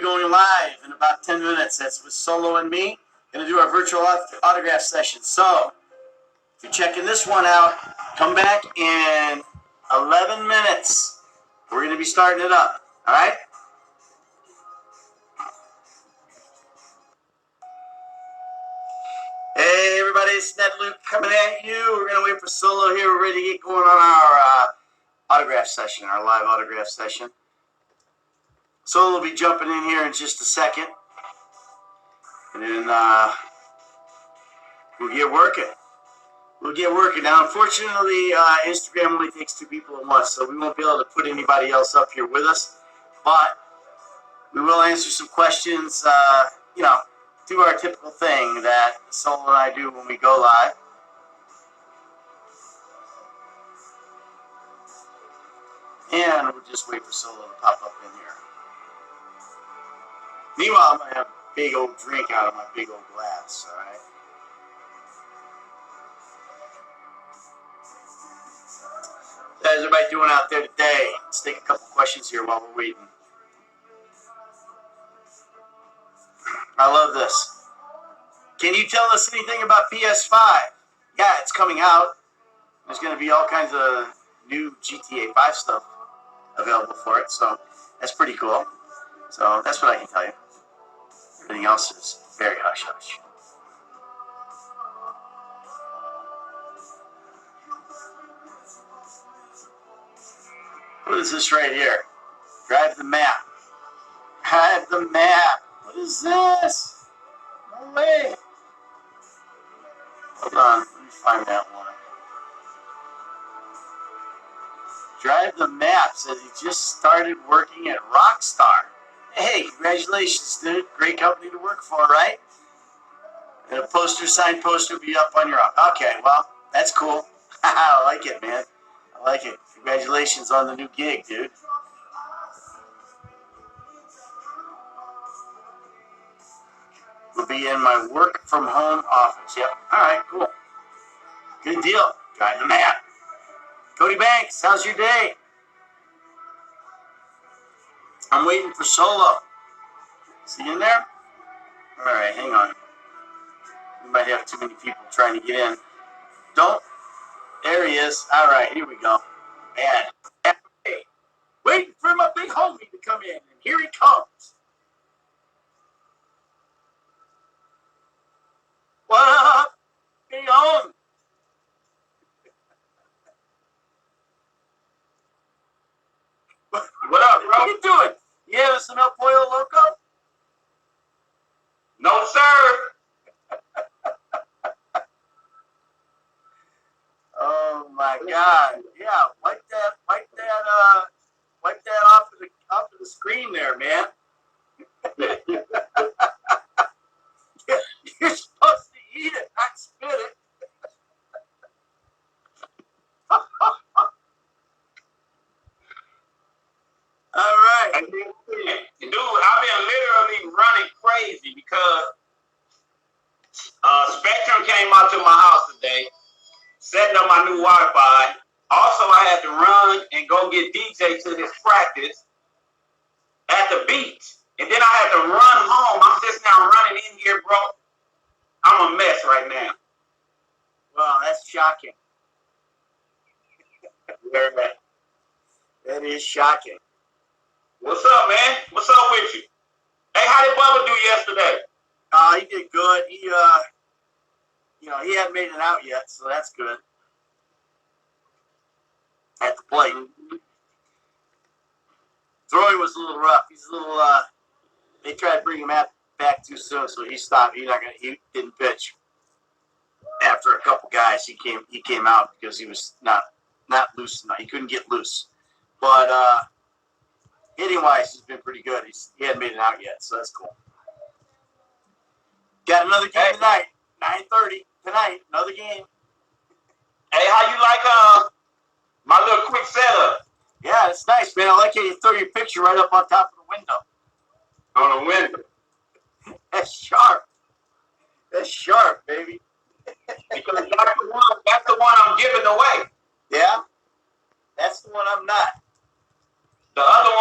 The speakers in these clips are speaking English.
going live in about 10 minutes. That's with Solo and me. Going to do our virtual autograph session. So, if you're checking this one out, come back in 11 minutes. We're going to be starting it up. All right? Hey, everybody. It's Ned Luke coming at you. We're going to wait for Solo here. We're ready to get going on our autograph session, our live autograph session. Solo will be jumping in here in just a second. And then we'll get working. Now, unfortunately, Instagram only takes 2 people at once, so we won't be able to put anybody else up here with us. But we will answer some questions, do our typical thing that Solo and I do when we go live. And we'll just wait for Solo to pop up in here. Meanwhile, I'm going to have a big old drink out of my big old glass, all right? How's everybody doing out there today? Let's take a couple questions here while we're waiting. I love this. Can you tell us anything about PS5? Yeah, it's coming out. There's going to be all kinds of new GTA5 stuff available for it, so that's pretty cool. So that's what I can tell you. Everything else is very hush-hush. What is this right here? Drive the map. Drive the map. What is this? No way. Hold on. Let me find that one. Drive the map says he just started working at Rockstar. Hey, congratulations, dude. Great company to work for, right? And a signed poster will be up on your... Okay, well, that's cool. I like it, man. I like it. Congratulations on the new gig, dude. Will be in my work from home office. Yep. All right, cool. Good deal. Drive the map. Cody Banks, how's your day? I'm waiting for Solo. Is he in there? All right, hang on. We might have too many people trying to get in. Don't. There he is. All right, here we go. Man. Hey, waiting for my big homie to come in, and here he comes. What up, big homie? What up, bro? What you doing? You having some El Pollo Loco? No, sir. Oh my God! Yeah, wipe that off of the screen there, man. You're supposed to eat it, not spit it. All right. Dude, I've been literally running crazy because Spectrum came out to my house today, setting up my new Wi-Fi. Also, I had to run and go get DJ to his practice at the beach. And then I had to run home. I'm just now running in here, bro. I'm a mess right now. Well, that's shocking. That is shocking. What's up, man? What's up with you? Hey, how did Bubba do yesterday? He did good. He hadn't made it out yet, so that's good. At the plate. Throwing was a little rough. He's a little. They tried to bring him back too soon, so he stopped. He didn't pitch. After a couple guys, he came out because he was not loose enough. He couldn't get loose. But hitting wise, he's been pretty good. He hadn't made it out yet, so that's cool. Got another game tonight, 9:30 tonight. Another game. Hey, how you like my little quick setup? Yeah, it's nice, man. I like how you throw your picture right up on top of the window. On the window. That's sharp. That's sharp, baby. Because that's the one I'm giving away. Yeah, that's the one I'm not. The other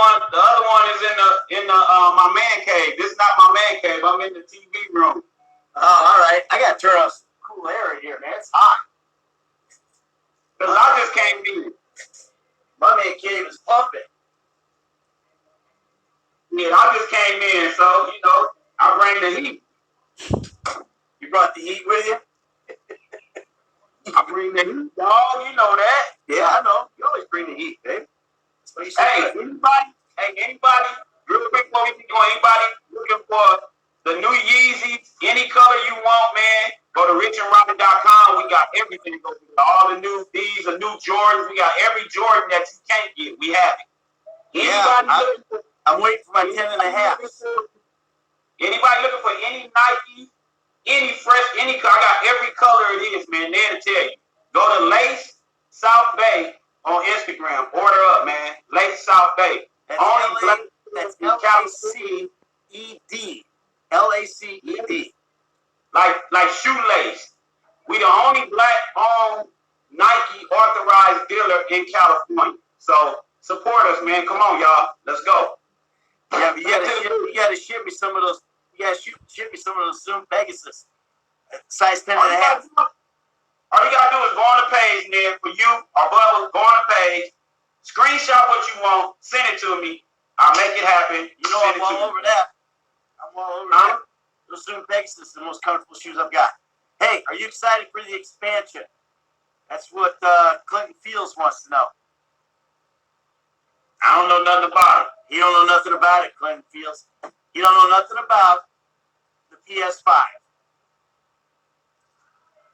one is in in the my man cave. This is not my man cave. I'm in the TV room. Oh, all right. I got to turn on some cool air in here, man. It's hot. Because I just came in. My man cave is pumping. Yeah, I just came in, so, you know, I bring the heat. You brought the heat with you? I bring the heat, dog. You know that. Yeah, I know. You always bring the heat, babe. That's what you say. Anybody, real quick before we keep going, anybody looking for the new Yeezys, any color you want, man, go to richandrobin.com. We got everything. All the new D's, the new Jordans. We got every Jordan that you can't get. We have it. Yeah, I'm waiting for my 10.5. Anybody looking for any Nike, any fresh, any color? I got every color it is, man. There to tell you. Go to Lace South Bay on Instagram. Order up, man. Lace South Bay. That's Laced. Laced. Like shoelace. We the only black-owned Nike authorized dealer in California. So support us, man. Come on, y'all. Let's go. Yeah, but you gotta ship me some of those. You gotta ship me some of those Zoom Pegasus. Size 10.5. All you gotta do is go on the page, man. For you or Bubba, go on the page. Screenshot what you want. Send it to me. I'll make it happen. You know I'm all over that. I'm all over that. Those Zoom Pegasus are the most comfortable shoes I've got. Hey, are you excited for the expansion? That's what Clinton Fields wants to know. I don't know nothing about it. He don't know nothing about it, Clinton Fields. He don't know nothing about the PS5.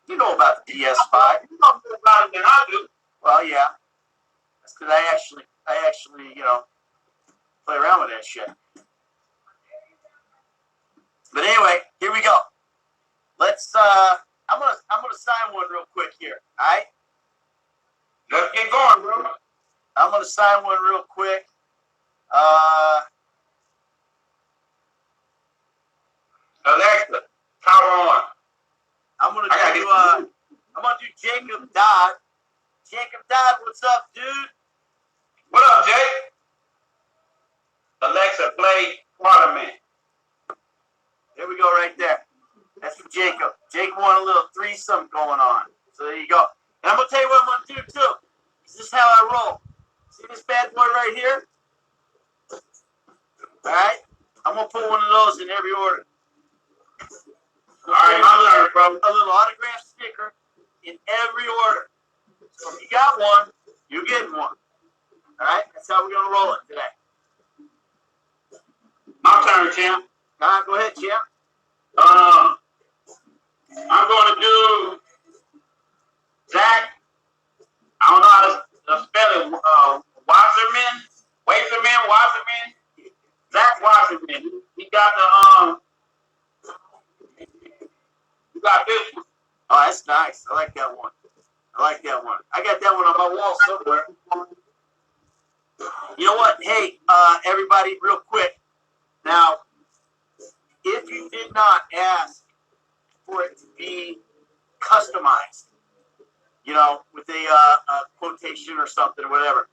You know about the PS5. You know more about it than I do. Well, yeah. That's because I actually, you know, play around with that shit. But anyway, here we go. Let's I'm gonna sign one real quick here. Alright? Let's get going, bro. I'm gonna sign one real quick. Alexa, power on. I'm gonna do Jacob Dodd. Jacob Dodd, what's up, dude? What up, Jake? Alexa, play Waterman. There we go, right there. That's for Jacob. Jacob wanted a little threesome going on. So there you go. And I'm gonna tell you what I'm gonna do too. This is how I roll. See this bad boy right here? Alright? I'm gonna put one of those in every order. Alright, my turn, bro. A little autograph sticker in every order. So if you got one, you're getting one. Alright? That's how we're gonna roll it today. My turn, champ. Go ahead, champ. I'm going to do Zach. I don't know how to spell it. Wasserman. Zach Wasserman. He got he got this one. Oh, that's nice. I like that one. I got that one on my wall somewhere. You know what? Hey, everybody, real quick. Now, if you did not ask for it to be customized, you know, with a quotation or something or whatever,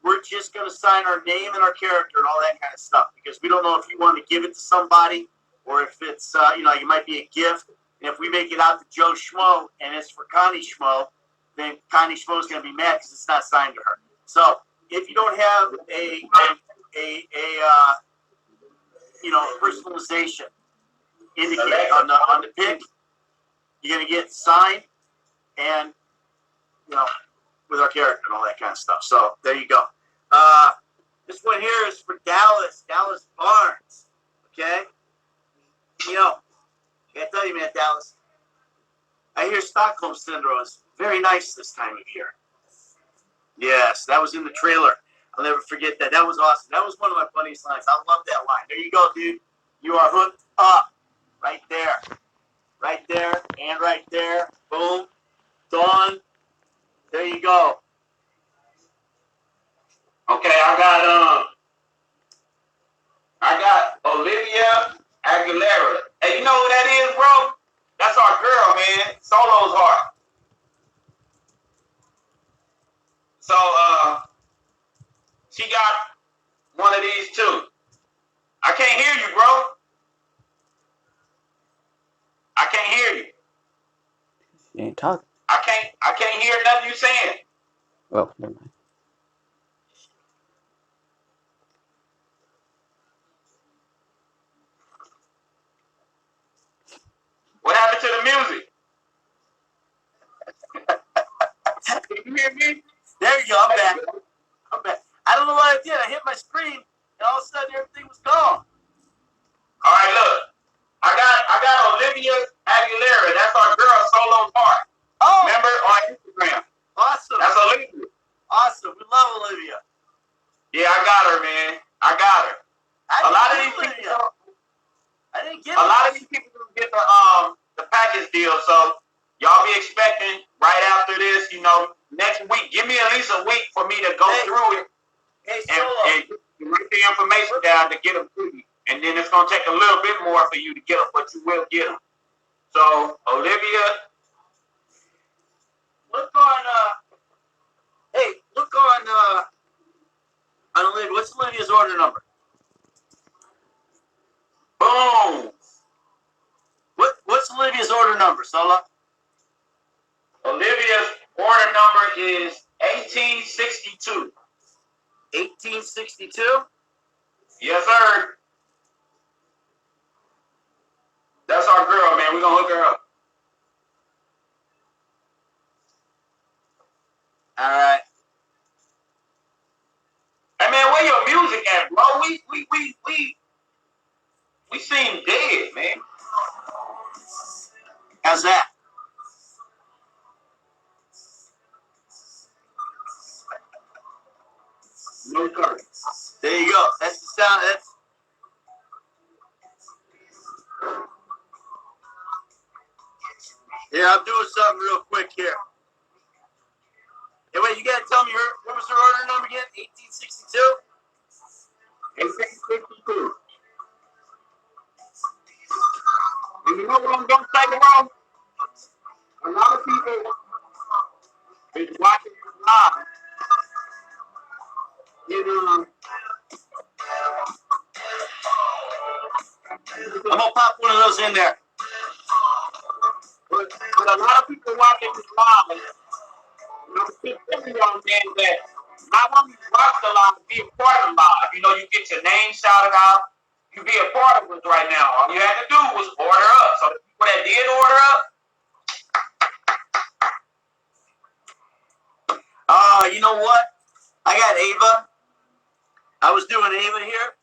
we're just going to sign our name and our character and all that kind of stuff because we don't know if you want to give it to somebody or if it's, you know, it might be a gift. And if we make it out to Joe Schmo and it's for Connie Schmo, then Connie Schmo is going to be mad because it's not signed to her. So if you don't have a you know, personalization indicated on the pic, you're gonna get signed and, you know, with our character and all that kind of stuff. So there you go. This one here is for Dallas Barnes. Okay? You know, I gotta tell you, man, Dallas, I hear Stockholm Syndrome is very nice this time of year. Yes, that was in the trailer. I'll never forget that. That was awesome. That was one of my funniest lines. I love that line. There you go, dude. You are hooked up. Right there. Right there and right there. Boom. Done. There you go. Okay, I got Olivia Aguilera. Hey, you know who that is, bro? That's our girl, man. Solo's heart. So, she got one of these too. You ain't talking. I can't hear nothing you saying. Oh, never mind. What happened to the music? Can you hear me? There you go. I'm back. I'm back. I don't know what I did. I hit my screen, and all of a sudden everything was gone. All right, look. I got Olivia Aguilera. That's our girl solo part. Oh, Remember on Instagram? awesome. That's Olivia. Awesome. We love Olivia. Yeah, I got her, man. I got her. A lot of these people. I didn't get A lot of these people don't get the package deal, so y'all be expecting right after this, next week. Give me at least a week for me to go through it and write the information down to get them to you. And then it's gonna take a little bit more for you to get them, but you will get them. So Olivia, look on Olivia. What's Olivia's order number? boom. What's Olivia's order number, Sola? Olivia's order number is 1862. 1862? Yes, sir. That's our girl, man. We're gonna hook her up. All right. Hey man, where your music at, bro? We seem dead, man. How's that? No curry. There you go. That's the sound. Here, I'm doing something real quick here. Hey, wait, you gotta tell me what was her order number again? 1862? 1862. And you know what I'm gonna say, bro? A lot of people is watching this live. I'm gonna pop one of those in there. But a lot of people watching this live, keep telling y'all, man, that not only watch the live, be a part of the live. You get your name shouted out. You be a part of it right now. All you had to do was order up. So the people that did order up, You know what? I got Ava. I was doing Ava here.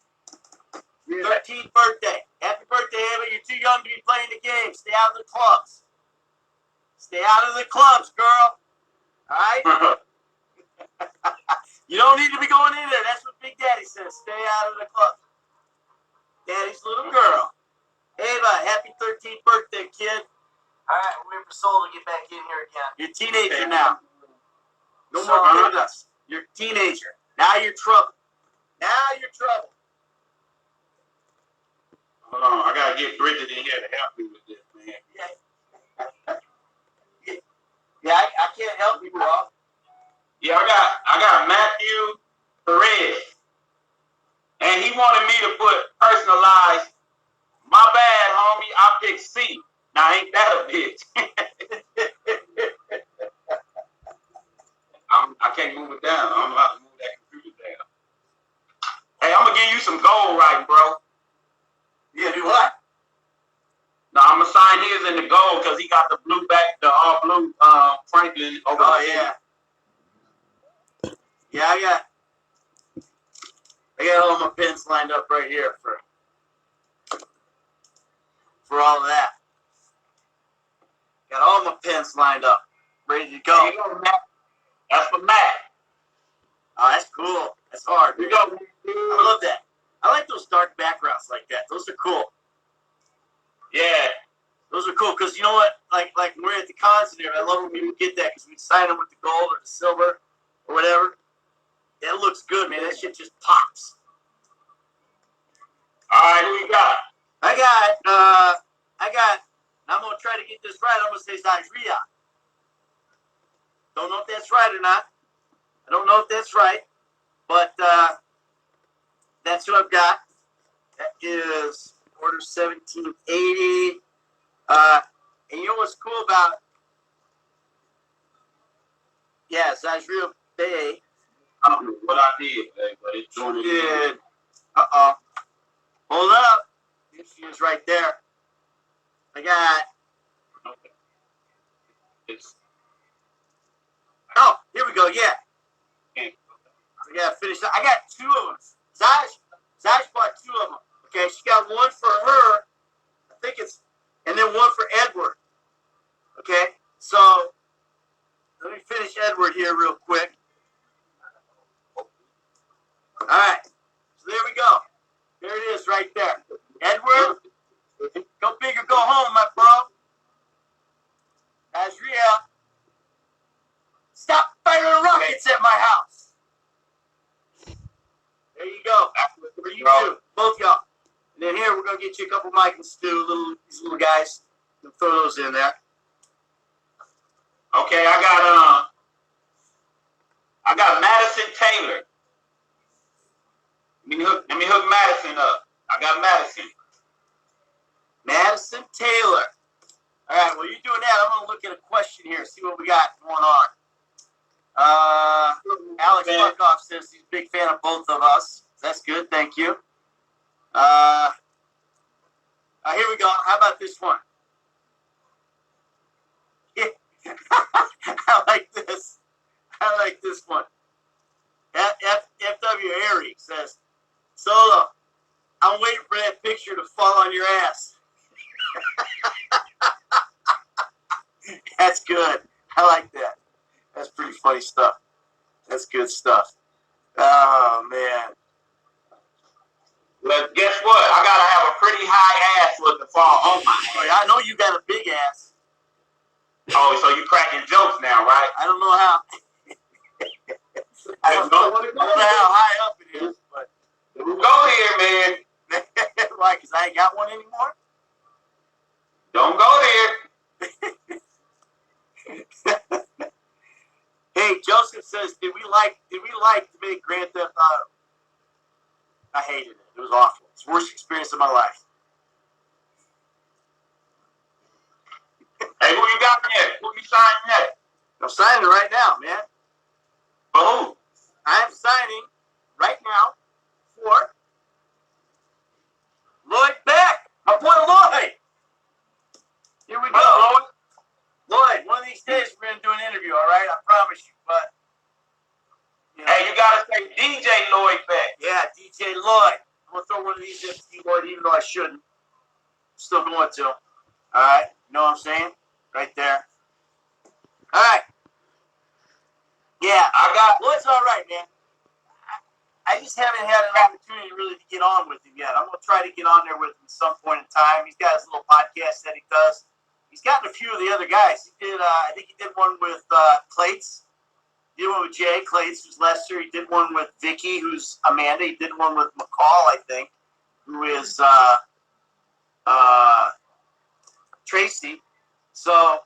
13th birthday. Happy birthday, Ava. You're too young to be playing the game. Stay out of the clubs. Stay out of the clubs, girl. All right? You don't need to be going in there. That's what Big Daddy says. Stay out of the clubs. Daddy's little girl. Ava, happy 13th birthday, kid. All right, we're waiting for Soul to get back in here again. You're a teenager now. No more kidding us. You're a teenager. Now you're trouble. Now you're trouble. hold on, I gotta get Bridget in here to help me with this, man. Yeah, I can't help you, bro. Yeah, I got Matthew Perez, and he wanted me to put personalized. My bad, homie. I picked C. Now ain't that a bitch? I can't move it down. I'm about to move that computer down. Hey, I'm gonna give you some gold writing, bro. You gonna do what? No, I'm gonna sign his in the gold because he got the blue back, the all blue Franklin over. Oh yeah. Yeah, I got all my pins lined up right here for all of that. Got all my pins lined up, ready to go. There you go, Matt. That's for Matt. Oh, that's cool. That's hard. Here you go. I love that. I like those dark backgrounds like that. Those are cool. Yeah. Those are cool because you know what? Like when we're at the concert here, I love when people get that because we sign them with the gold or the silver or whatever. That looks good, man. That shit just pops. All right, who you got? I got. I'm gonna try to get this right. I'm gonna say Zydria. Don't know if that's right or not. I don't know if that's right, but that's who I've got. That is order 1780. And you know what's cool about Yeah, Zajreal Bay. I don't know what I did, but it's doing it. Did. Hold up. Here she is right there. I got. Okay. It's Oh, here we go. Yeah. okay. I got to finish. I got 2 of them. Zaj bought 2 of them. Okay, she got one for her. I think it's, and then one for Edward. Okay, so let me finish Edward here real quick. All right, so there we go. There it is right there. Edward, go big or go home, my bro. Azriel, stop firing rockets at my house. There you go. For you two, both y'all. And then here we're gonna get you a couple Mike and Stu, these little guys. We'll throw those in there. Okay, I got Madison Taylor. Let me hook Madison up. I got Madison. Madison Taylor. All right, while you're doing that, I'm going to look at a question here, see what we got going on. Alex Buckoff says he's a big fan of both of us. That's good, thank you. Here we go. How about this one? I like this. I like this one. FW Airy says, Solo, I'm waiting for that picture to fall on your ass. That's good. I like that. That's pretty funny stuff. That's good stuff. Oh, man. Well, guess what? I got to have a pretty high ass for it to fall on my ass. I know you got a big ass. Oh, so you cracking jokes now, right? I don't know how. I don't know how high up it is, but go here, man. Why? Because I ain't got one anymore. Don't go there. Hey, Joseph says, did we like to make Grand Theft Auto? I hated it. It was awful. It's the worst experience of my life. Hey, who you got next? Who you signing next? I'm signing it right now, man. For who? I am signing right now for Lloyd Beck. My boy Lloyd. Here we go. Lloyd, one of these days we're going to do an interview, all right? I promise you. But, you know, hey, you got to say DJ Lloyd Beck. Yeah, DJ Lloyd. I'm going to throw one of these in to Lloyd, even though I shouldn't. Still going to. All right? You know what I'm saying? Right there. All right. Yeah, I got Lloyd's all right, man. I just haven't had an opportunity really to get on with him yet. I'm going to try to get on there with him at some point in time. He's got his little podcast that he does. He's gotten a few of the other guys. He did, I think he did one with Clates. He did one with Jay Clates, who's Lester. He did one with Vicky, who's Amanda. He did one with McCall, I think, who is Tracy. So,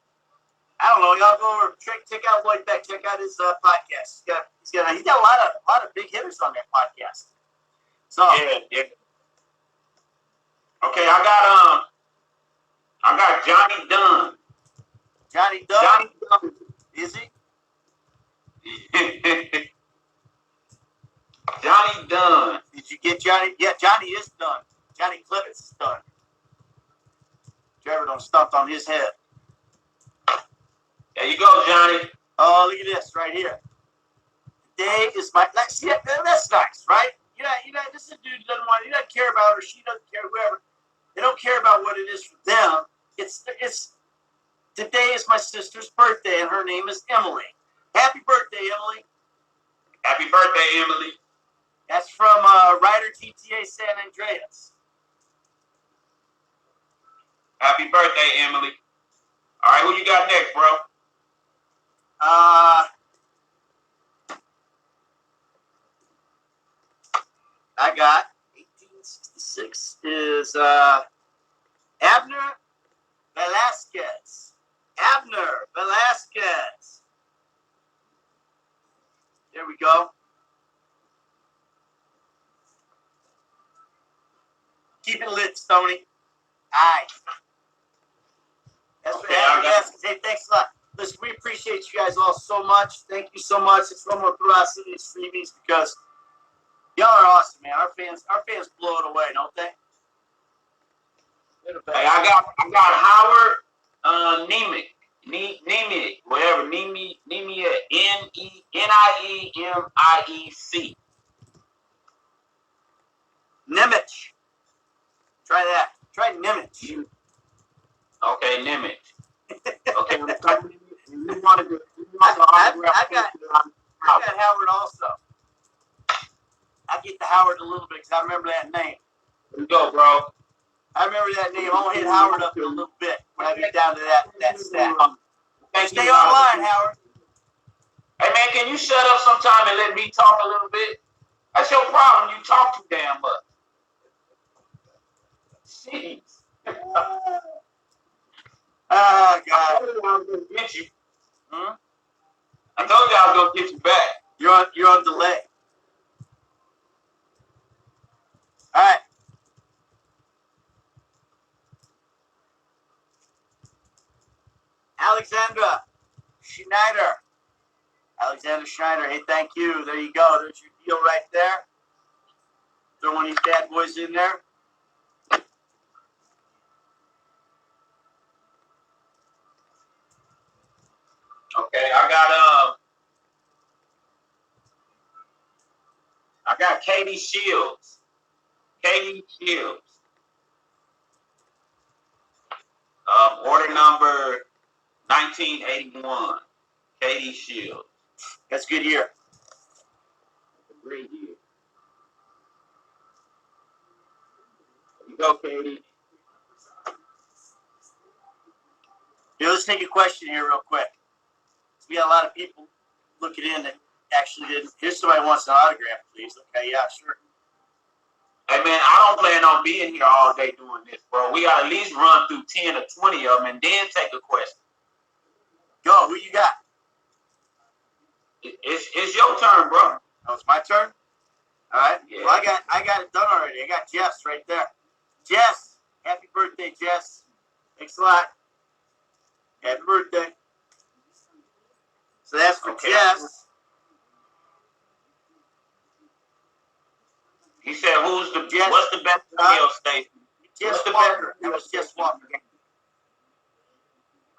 I don't know. Y'all go over, check out Lloyd Beck. Check out his podcast. He's got a lot of big hitters on that podcast. So yeah. Okay, I got Johnny Dunn. Johnny Dunn. Johnny Dunn. Is he? Johnny Dunn. Did you get Johnny? Yeah, Johnny is done. Johnny Clements is done. Trevor done stumped on his head. There you go, Johnny. Oh, look at this right here. Today is my. That's nice, right? You know, this is a dude who doesn't want. He doesn't care about her. She doesn't care. Whoever. They don't care about what it is for them. It's. Today is my sister's birthday, and her name is Emily. Happy birthday, Emily. Happy birthday, Emily. That's from Ryder GTA San Andreas. Happy birthday, Emily. All right, who you got next, bro? I got 1866 is Abner Velasquez. Abner Velasquez. There we go. Keep it lit, Stoney. All right. That's what Abner Velasquez. Hey, thanks a lot. Listen, we appreciate you guys all so much. Thank you so much. It's no more throughout city freebies because y'all are awesome, man. Our fans blow it away, don't they? Hey, I got Howard Nemick. Nemick, whatever. Nemick, Niemiec. Nimitz. Try that. Try Nimitz. Okay, Nimitz. Okay, I got Howard also. I get the Howard a little bit because I remember that name. There you go, bro. I remember that name. I'm gonna hit Howard up in a little bit when I get down to that stat. Stay online, Howard. Hey man, can you shut up sometime and let me talk a little bit? That's your problem. You talk too damn much. Jeez. Oh God. I told you I was gonna get you. I told you I was gonna get you back. You're on delay. All right. Alexandra Schneider. Alexander Schneider. Hey, thank you. There you go. There's your deal right there. Throw one of these bad boys in there. Okay, I got Katie Shields. Katie Shields. Order number 1981. Katie Shields. That's a good year. Great year. You go, Katie. Here, let's take a question here real quick. We got a lot of people looking in that actually didn't. Here's somebody who wants an autograph, please. Okay, yeah, sure. Hey man, I don't plan on being here all day doing this, bro. We gotta at least run through 10 or 20 of them and then take a question. Go. Who you got? It's your turn, bro. Oh, it's my turn. All right. Yeah. Well, I got it done already. I got Jess right there. Jess, happy birthday, Jess. Thanks a lot. Happy birthday. So that's for Jess. He said, "What's the best radio station?" Jess Walker. That was Jess Walker.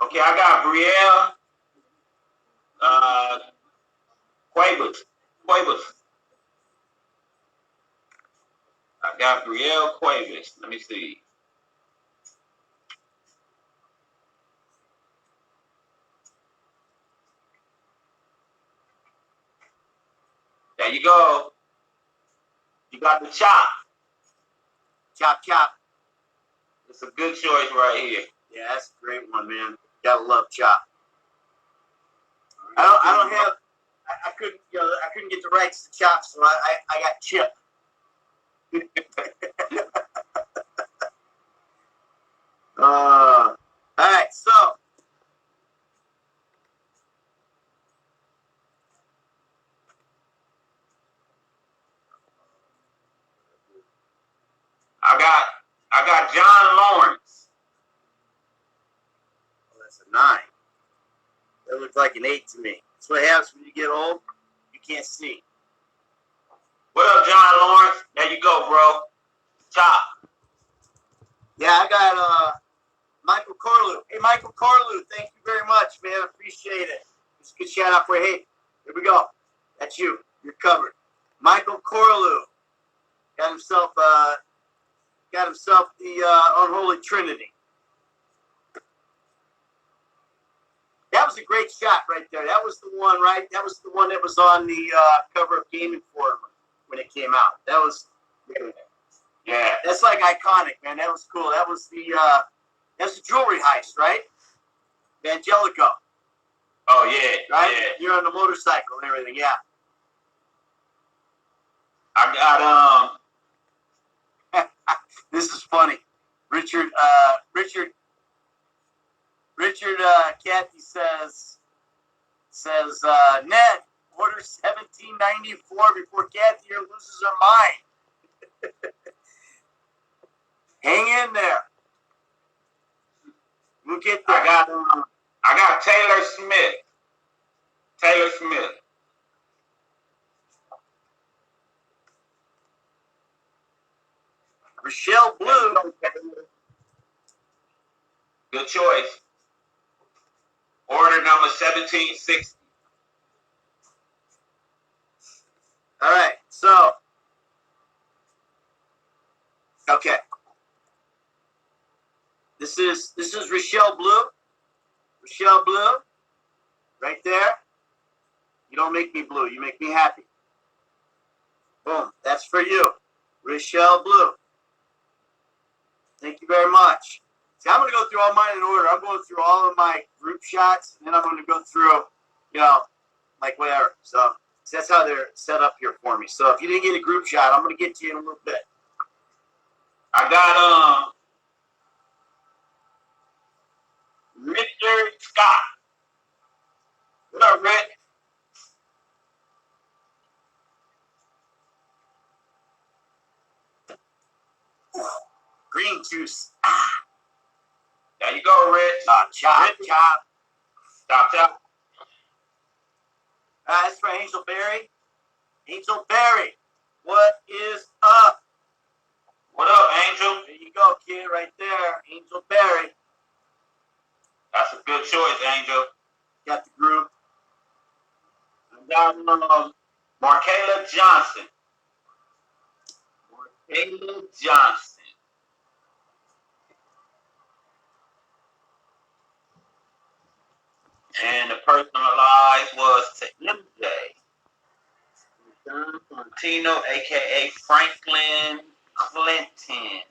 Okay, I got Brielle Cuevas. I got Brielle Cuevas. Let me see. There you go. You got the chop. Chop, chop. It's a good choice right here. Yeah, that's a great one, man. Gotta love chop. I don't have. I couldn't get the rights to chop, so I got chip. All right, so I got John Lawrence. well, that's a 9. That looks like an 8 to me. That's what happens when you get old. You can't see. What up, John Lawrence? There you go, bro. Chop. Yeah, I got Michael Corlew. Hey, Michael Corlew, thank you very much, man. Appreciate it. It's a good shout out for you. Hey, here we go. That's you. You're covered. Michael Corlew got himself the Unholy Trinity. That was a great shot right there. That was the one, right? That was the one that was on the cover of Game Informer when it came out. That was, Yeah. that's like iconic, man. That was cool. That was the jewelry heist, right? Angelico. Oh yeah. Right? Yeah. You're on the motorcycle and everything, yeah. I got This is funny. Richard Kathy says Ned, order 1794 before Kathy here loses her mind. Hang in there. We'll get there. I got I got Taylor Smith. Taylor Smith. Rochelle Blue. Good choice. Order number 1760. All right, so okay. This is Rochelle Blue. Rochelle Blue, right there. You don't make me blue. You make me happy. Boom. That's for you, Rochelle Blue. Thank you very much. See, I'm going to go through all mine in order. I'm going through all of my group shots, and then I'm going to go through, like whatever. So that's how they're set up here for me. So if you didn't get a group shot, I'm going to get to you in a little bit. I got Mr. Scott. What up, Rick? Green juice. There you go, Rick. Chop, Rick. chop. Chop. That's for Angel Berry. Angel Berry, what is up? What up, Angel? There you go, kid, right there. Angel Berry. That's a good choice, Angel. Got the group. I got Markayla Johnson. Markayla Johnson. And the personalized was to MJ. Don Fontino, a.k.a. Franklin Clinton.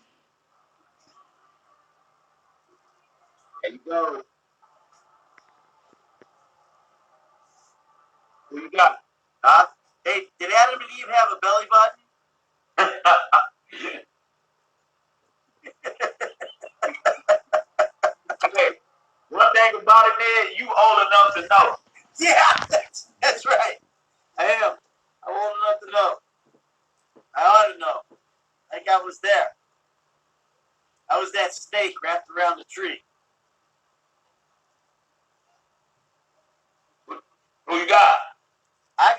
There you go. Who you got? Hey, did Adam and Eve have a belly button? Hey, one thing about it, man, you old enough to know. Yeah, that's right. I am. I'm old enough to know. I ought to know. I think I was there. I was that snake wrapped around the tree. Who you got? I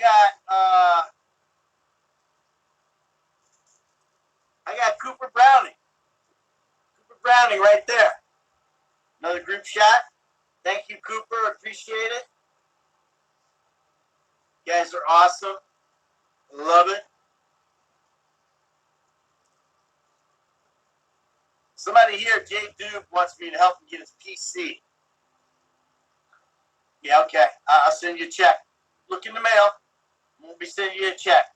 got Cooper Browning. Cooper Browning right there. Another group shot. Thank you, Cooper. Appreciate it. You guys are awesome. Love it. Somebody here, Jay Duke, wants me to help him get his PC. Yeah, okay. I'll send you a check. Look in the mail. We'll be sending you a check.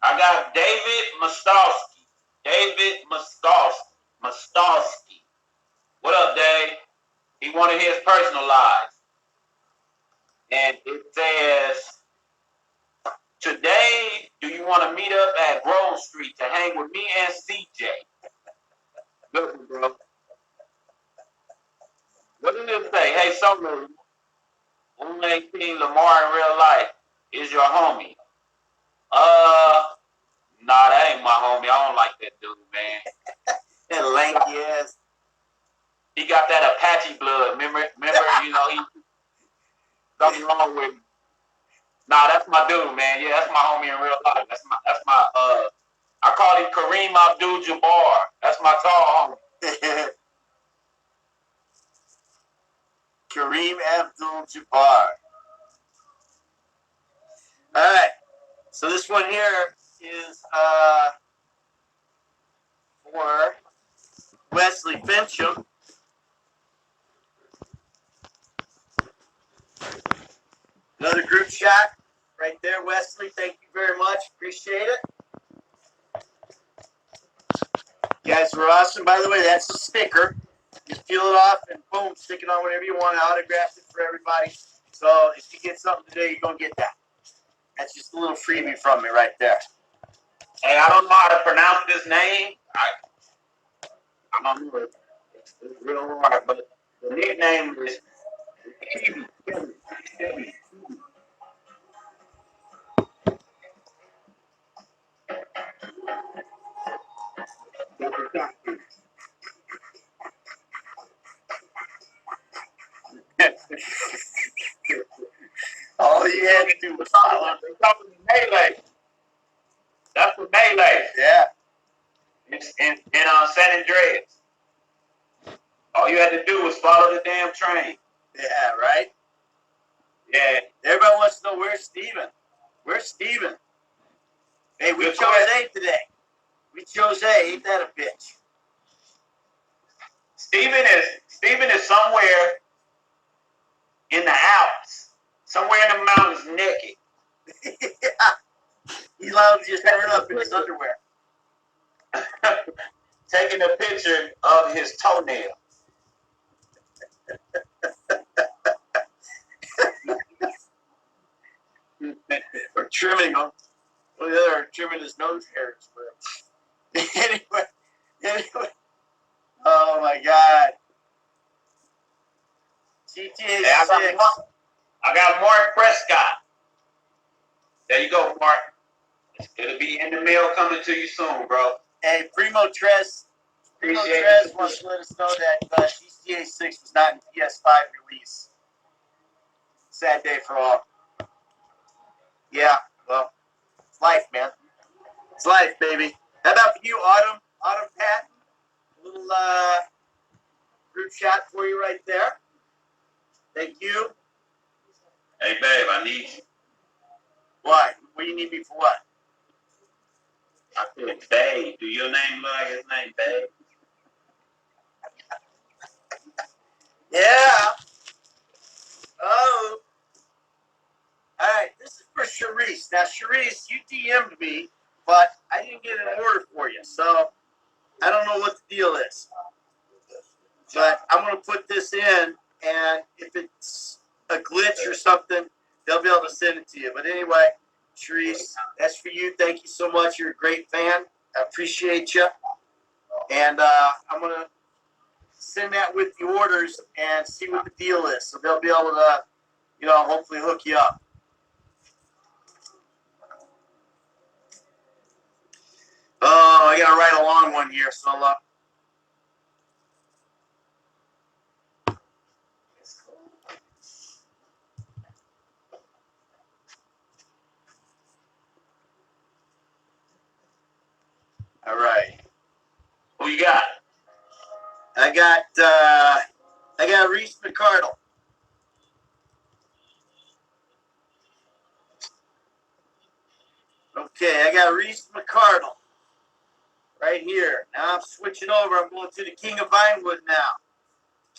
I got David Mostowski. David Mostowski. What up, Dave? He wanted his personalized. And it says, today, do you want to meet up at Grove Street to hang with me and CJ? Good one, bro. What did it say? Hey, Summer, 118 Lamar in real life is your homie. Nah, that ain't my homie. I don't like that dude, man. That lanky ass. He got that Apache blood. Remember, he something wrong with him. Nah, that's my dude, man. Yeah, that's my homie in real life. That's my I call him Kareem Abdul-Jabbar. That's my tall homie. Kareem Abdul-Jabbar. All right. So this one here is for Wesley Fincham. Another group shot right there, Wesley. Thank you very much. Appreciate it. You guys were awesome. By the way, that's a sticker. Just peel it off and boom, stick it on whatever you want. I autographed it for everybody. So if you get something today, you're going to get that. That's just a little freebie from me right there. Hey, I don't know how to pronounce this name. I don't know. It's real hard, but the nickname is he had to do was follow. They talking to Melee. That's what Melee. Yeah. In San Andreas. All you had to do was follow the damn train. Yeah, right? Yeah. Everybody wants to know where's Steven. Where's Steven? Hey, we chose A today. We chose A. Ain't that a bitch? Steven is somewhere in the Alps. Somewhere in the mountains naked. Yeah. He's allowed to just turn up in his underwear. Taking a picture of his toenail. Or trimming them. Well, the other trimming his nose hairs. But anyway. Oh my God. GTA 6. I got Mark Prescott. There you go, Mark. It'll be in the mail coming to you soon, bro. Hey, Primo Tres wants to let us know that GTA 6 was not in PS5 release. Sad day for all. Yeah, well, it's life, man. It's life, baby. How about for you, Autumn Pat? A little group shot for you right there. Thank you. Hey, babe, I need you. Why? What do you need me for what? I said, babe. Do your name look like his name, babe? Yeah. Oh. All right. This is for Sharice. Now, Sharice, you DM'd me, but I didn't get an order for you, so I don't know what the deal is. But I'm going to put this in, and if it's a glitch or something, they'll be able to send it to you. But anyway, Sharice, that's for you. Thank you so much. You're a great fan. I appreciate you. And I'm going to send that with the orders and see what the deal is. So they'll be able to, hopefully hook you up. Oh, I got to write a long one here, so all right. Who you got? I got Reese McCardle. Okay, I got Reese McCardle right here. Now I'm switching over. I'm going to the King of Vinewood now.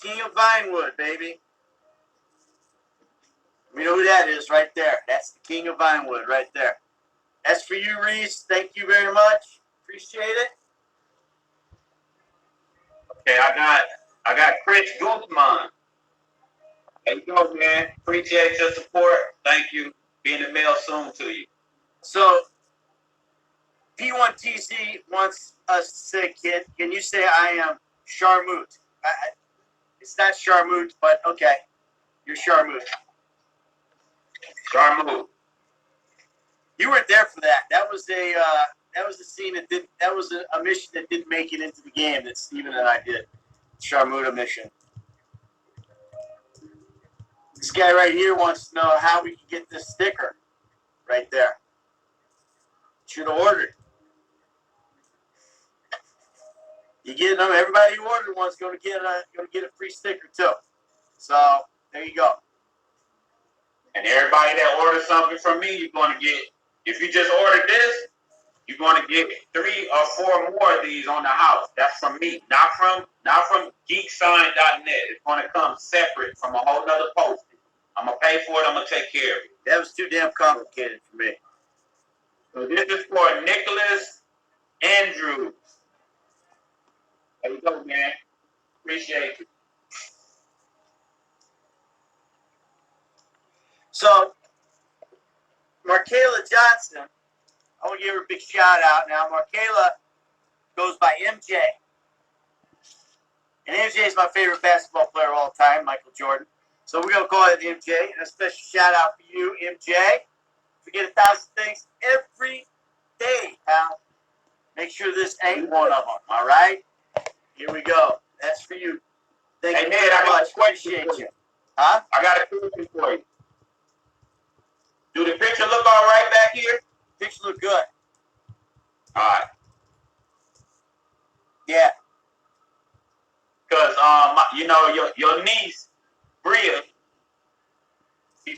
King of Vinewood, baby. You know who that is right there. That's the King of Vinewood right there. That's for you, Reese. Thank you very much. Appreciate it. Okay, I got Chris Guzman. There you go, man. Appreciate your support. Thank you. Be in the mail soon to you. So, P1TZ wants us to say, kid, can you say I am Charmoot? It's not Charmoot, but okay. You're Charmoot. Charmoot. You weren't there for that. That was a scene that was a mission that didn't make it into the game that Steven and I did. Charmuta mission. This guy right here wants to know how we can get this sticker right there. Should have ordered. You get them. Everybody who ordered one's going to get a free sticker too. So there you go. And everybody that orders something from me, you're going to get. If you just ordered this, you're going to get 3 or 4 more of these on the house. That's from me, not from geeksign.net. It's going to come separate from a whole nother posting. I'm going to pay for it. I'm going to take care of it. That was too damn complicated for me. So this is for Nicholas Andrews. There you go, man. Appreciate you. So, Markayla Johnson, I want to give her a big shout out now. Markayla goes by MJ. And MJ is my favorite basketball player of all time, Michael Jordan. So we're going to call it MJ. And a special shout out for you, MJ. Forget 1,000 things every day, pal. Make sure this ain't one of them, all right? Here we go. That's for you. Thank you very much. Appreciate you. Huh? I got a question for you. Do the picture look all right back here? Picture look good. All right. Yeah. Cause you know your niece Bria, she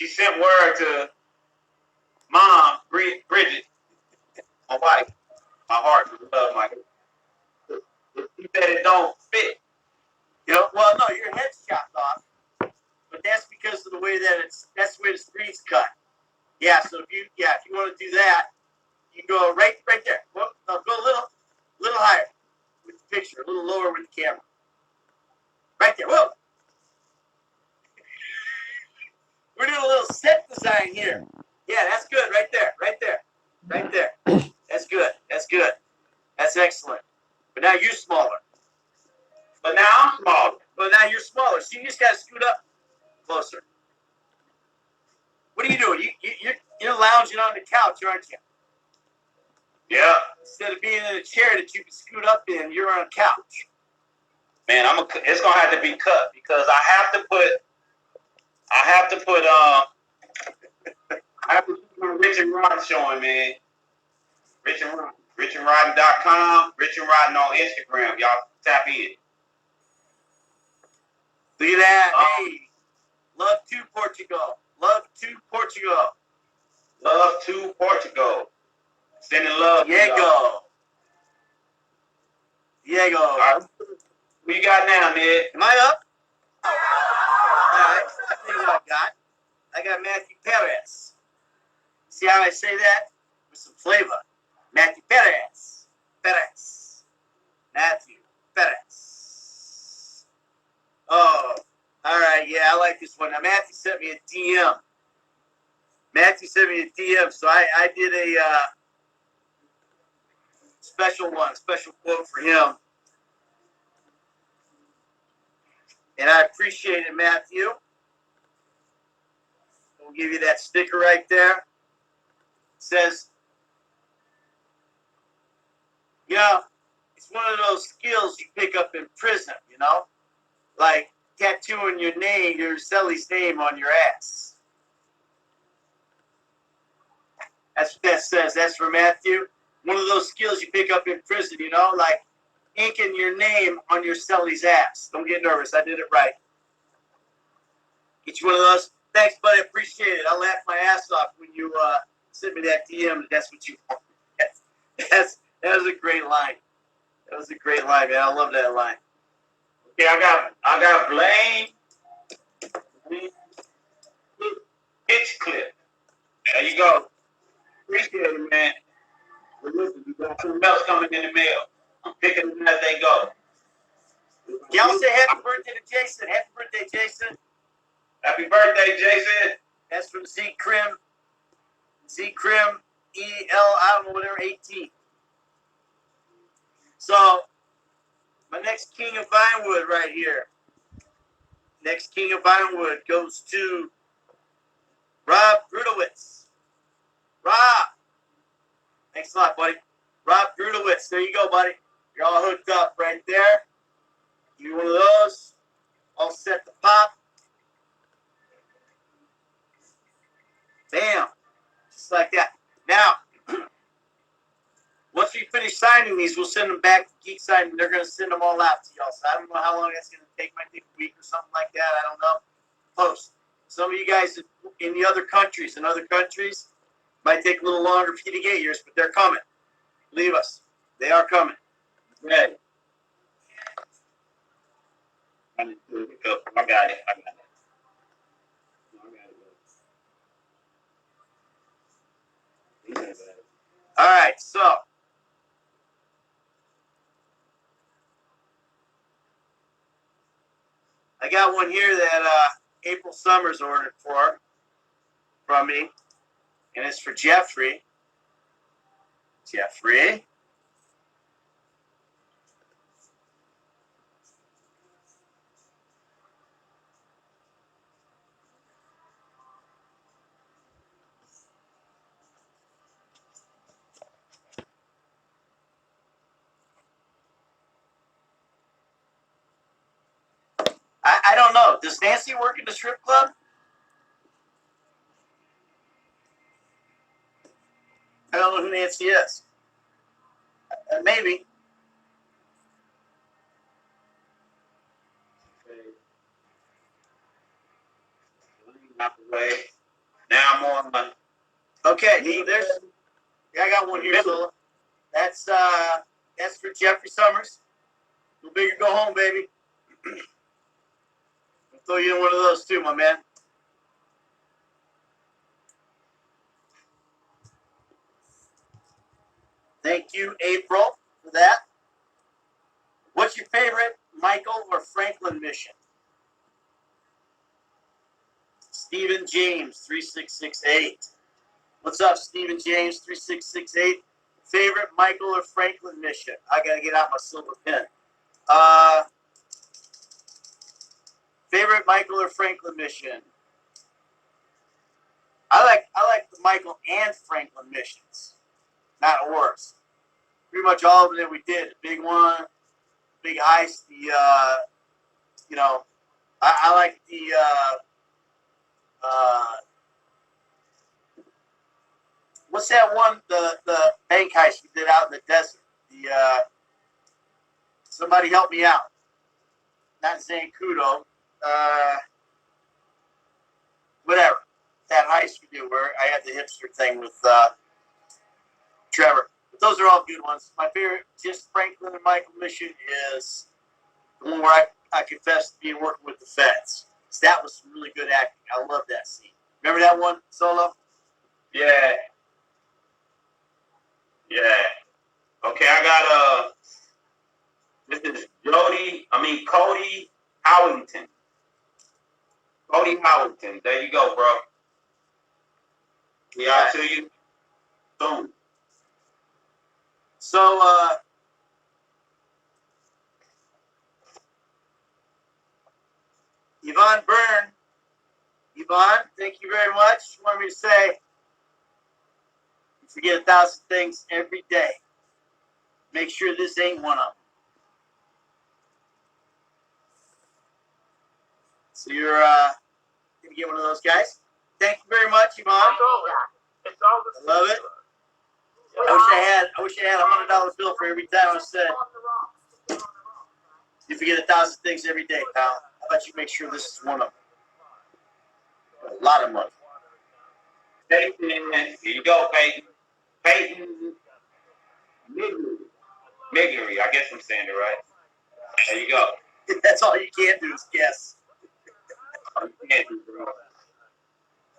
sent word to mom Bridget, my wife, my heart, love my. She said it don't fit. You know, well, no, your head's chopped off, but that's because of the way that's the way the screen's cut. Yeah, so if you want to do that, you can go right there. Well, no, go a little higher with the picture, a little lower with the camera. Right there. Whoa. We're doing a little set design here. Yeah, that's good. Right there. That's good. That's excellent. But now you're smaller. But now I'm smaller. But now you're smaller. So you just got to scoot up closer. What are you doing? You're lounging on the couch, aren't you? Yeah. Instead of being in a chair that you can scoot up in, you're on a couch. Man, it's gonna have to be cut because I have to put my Rich and Rod showing, man. RichandRodden.com, Rich and Rodden on Instagram. Y'all tap in. Look at that. Hey. Love to Portugal. Love to Portugal. Love to Portugal. Sending love. Diego. All right. What you got now, Ned? Am I up? All right. I think what I got Matthew Perez. See how I say that? With some flavor. Matthew Perez. Matthew Perez. Oh, all right. Yeah, I like this one. Now, Matthew sent me a DM. So I did a special quote for him. And I appreciate it, Matthew. We'll give you that sticker right there. It says, you know, it's one of those skills you pick up in prison, you know? Like tattooing your celly's name on your ass. That's what that says. That's for Matthew. One of those skills you pick up in prison, you know? Like inking your name on your celly's ass. Don't get nervous. I did it right. Get you one of those. Thanks, buddy. Appreciate it. I laughed my ass off when you sent me that DM. That's what you want. That was a great line. That was a great line, man. I love that line. Okay, I got Blaine pitch clip. There you go. Appreciate it, man. Listen, you got something else coming in the mail. I'm picking them as they go. Y'all say happy birthday to Jason. Happy birthday, Jason. Happy birthday, Jason. That's from Z Crim. EL, I don't know, whatever, 18. So, my next King of Vinewood right here. Next King of Vinewood goes to Rob Grudowitz. Rob. Thanks a lot, buddy. Rob Grudowitz. There you go, buddy. You're all hooked up right there. Give me one of those. All set to pop. Bam. Just like that. Now, once we finish signing these, we'll send them back to Geek Side, and they're going to send them all out to y'all. So I don't know how long that's going to take. Might take a week or something like that. I don't know. Post. Some of you guys in the other countries, might take a little longer for you to get yours, but they're coming. Believe us. They are coming. Ready. I got it. All right, so I got one here that April Summers ordered from me, and it's for Jeffrey. I don't know. Does Nancy work in the strip club? I don't know who Nancy is. Maybe. Out the way. Now I'm on my. Okay, there's. Yeah, I got one here, Solo. That's for Jeffrey Summers. Go big or go home, baby. I'll throw you in one of those too, my man. Thank you, April, for that. What's your favorite Michael or Franklin mission? Stephen James, 3668. What's up, Stephen James, 3668? Favorite Michael or Franklin mission? I got to get out my silver pen. Favorite Michael or Franklin mission? I like the Michael and Franklin missions, not worse. Pretty much all of them that we did. The big one, big heist. I like the what's that one? The bank heist we did out in the desert. Somebody help me out. Not Zancudo. Whatever. That heist we did where I had the hipster thing with Trevor. But those are all good ones. My favorite, just Franklin and Michael mission, is the one where I confessed to being working with the feds. So that was some really good acting. I love that scene. Remember that one, Solo? Yeah. Yeah. Okay, I got this is Cody Howington. Cody Howington. There you go, bro. Yeah, I'll to you soon. So Yvonne Byrne. Yvonne, thank you very much. You want me to say you forget 1,000 things every day. Make sure this ain't one of them. So you're gonna get one of those guys. Thank you very much, Yvonne. I love it. I wish I had $100 bill for every time I said you forget 1,000 things every day, pal. How about you make sure this is one of them? A lot of money. Peyton, here you go, Peyton. Peyton Miggery. I guess I'm saying it right. There you go. That's all you can do is guess.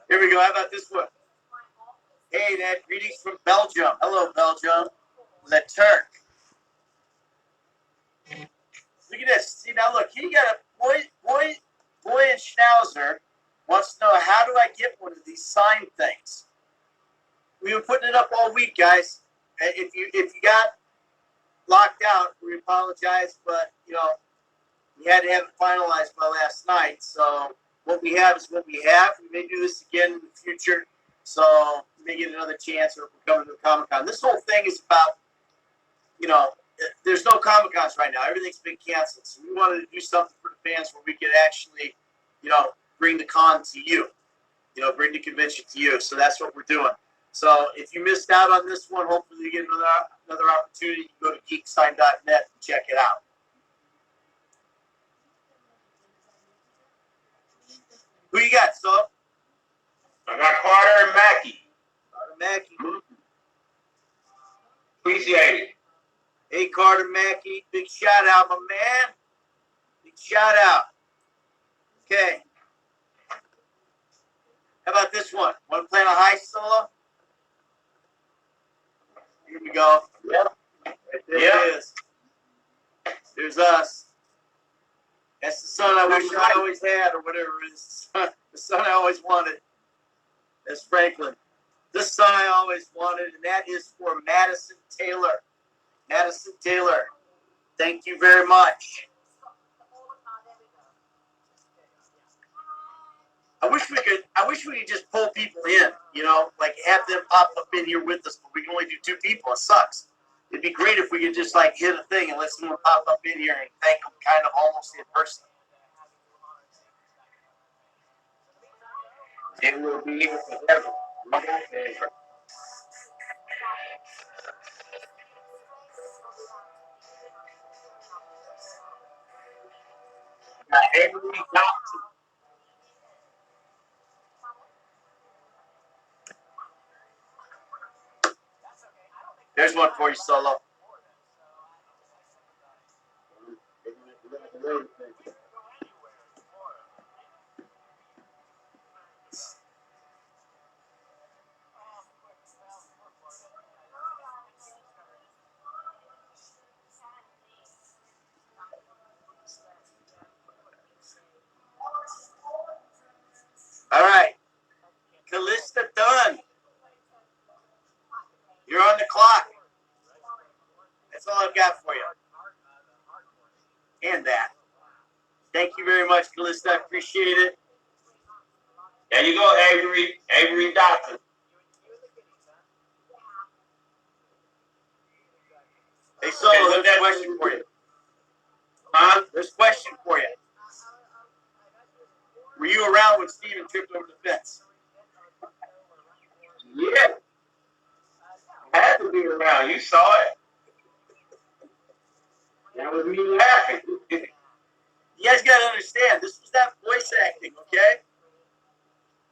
Here we go. How about this one? Hey, Dad. Greetings from Belgium. Hello, Belgium. Le Turk. Look at this. See, now look. He got a boy and Schnauzer wants to know, how do I get one of these sign things? We've been putting it up all week, guys. If you got locked out, we apologize, but we had to have it finalized by last night. So what we have is what we have. We may do this again in the future, so we may get another chance, or if we're coming to the Comic-Con. This whole thing is about, there's no Comic-Cons right now. Everything's been canceled. So we wanted to do something for the fans where we could actually, bring the con to you, bring the convention to you. So that's what we're doing. So if you missed out on this one, hopefully you get another opportunity. You can go to geeksign.net and check it out. Who you got, so? I got Carter and Mackey. Carter Mackey. Appreciate it. Hey, Carter Mackey. Big shout out, my man. Big shout out. Okay. How about this one? Want to play on a high solo? Here we go. Yep. Right there it is. There's us. That's the son I wish I always had, or whatever it is. The son I always wanted. That's Franklin. The son I always wanted, and that is for Madison Taylor. Madison Taylor, thank you very much. I wish we could just pull people in, like have them pop up in here with us, but we can only do 2 people. It sucks. It'd be great if we could just hit a thing and let someone pop up in here and thank them kind of almost in person. It will be here forever. Avery Dotson. There's one for you, Solo. All right. Callista Dunn. You're on the clock. That's all I've got for you. And that. Thank you very much, Callista. I appreciate it. There you go, Avery Dotson. Hey, Solo, there's a question for you. Huh? There's a question for you. Were you around when Steven tripped over the fence? Yeah. I had to be around. You saw it. That was me laughing. You guys got to understand, this was not voice acting, okay?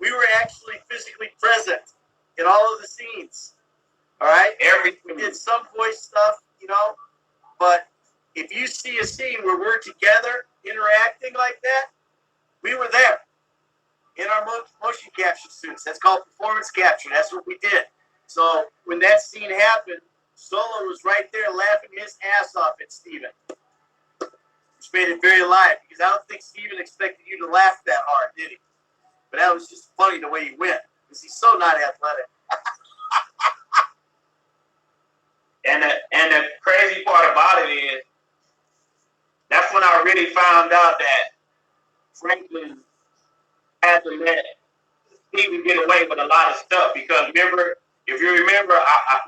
We were actually physically present in all of the scenes, all right? We did some voice stuff, you know, but if you see a scene where we're together interacting like that, we were there in our motion capture suits. That's called performance capture. That's what we did. So when that scene happened, Solo was right there laughing his ass off at Steven. Which made it very live, because I don't think Steven expected you to laugh that hard, did he? But that was just funny the way he went, because he's so not athletic. And the crazy part about it is, that's when I really found out that Franklin had to let Steven get away with a lot of stuff. Because remember, if you remember,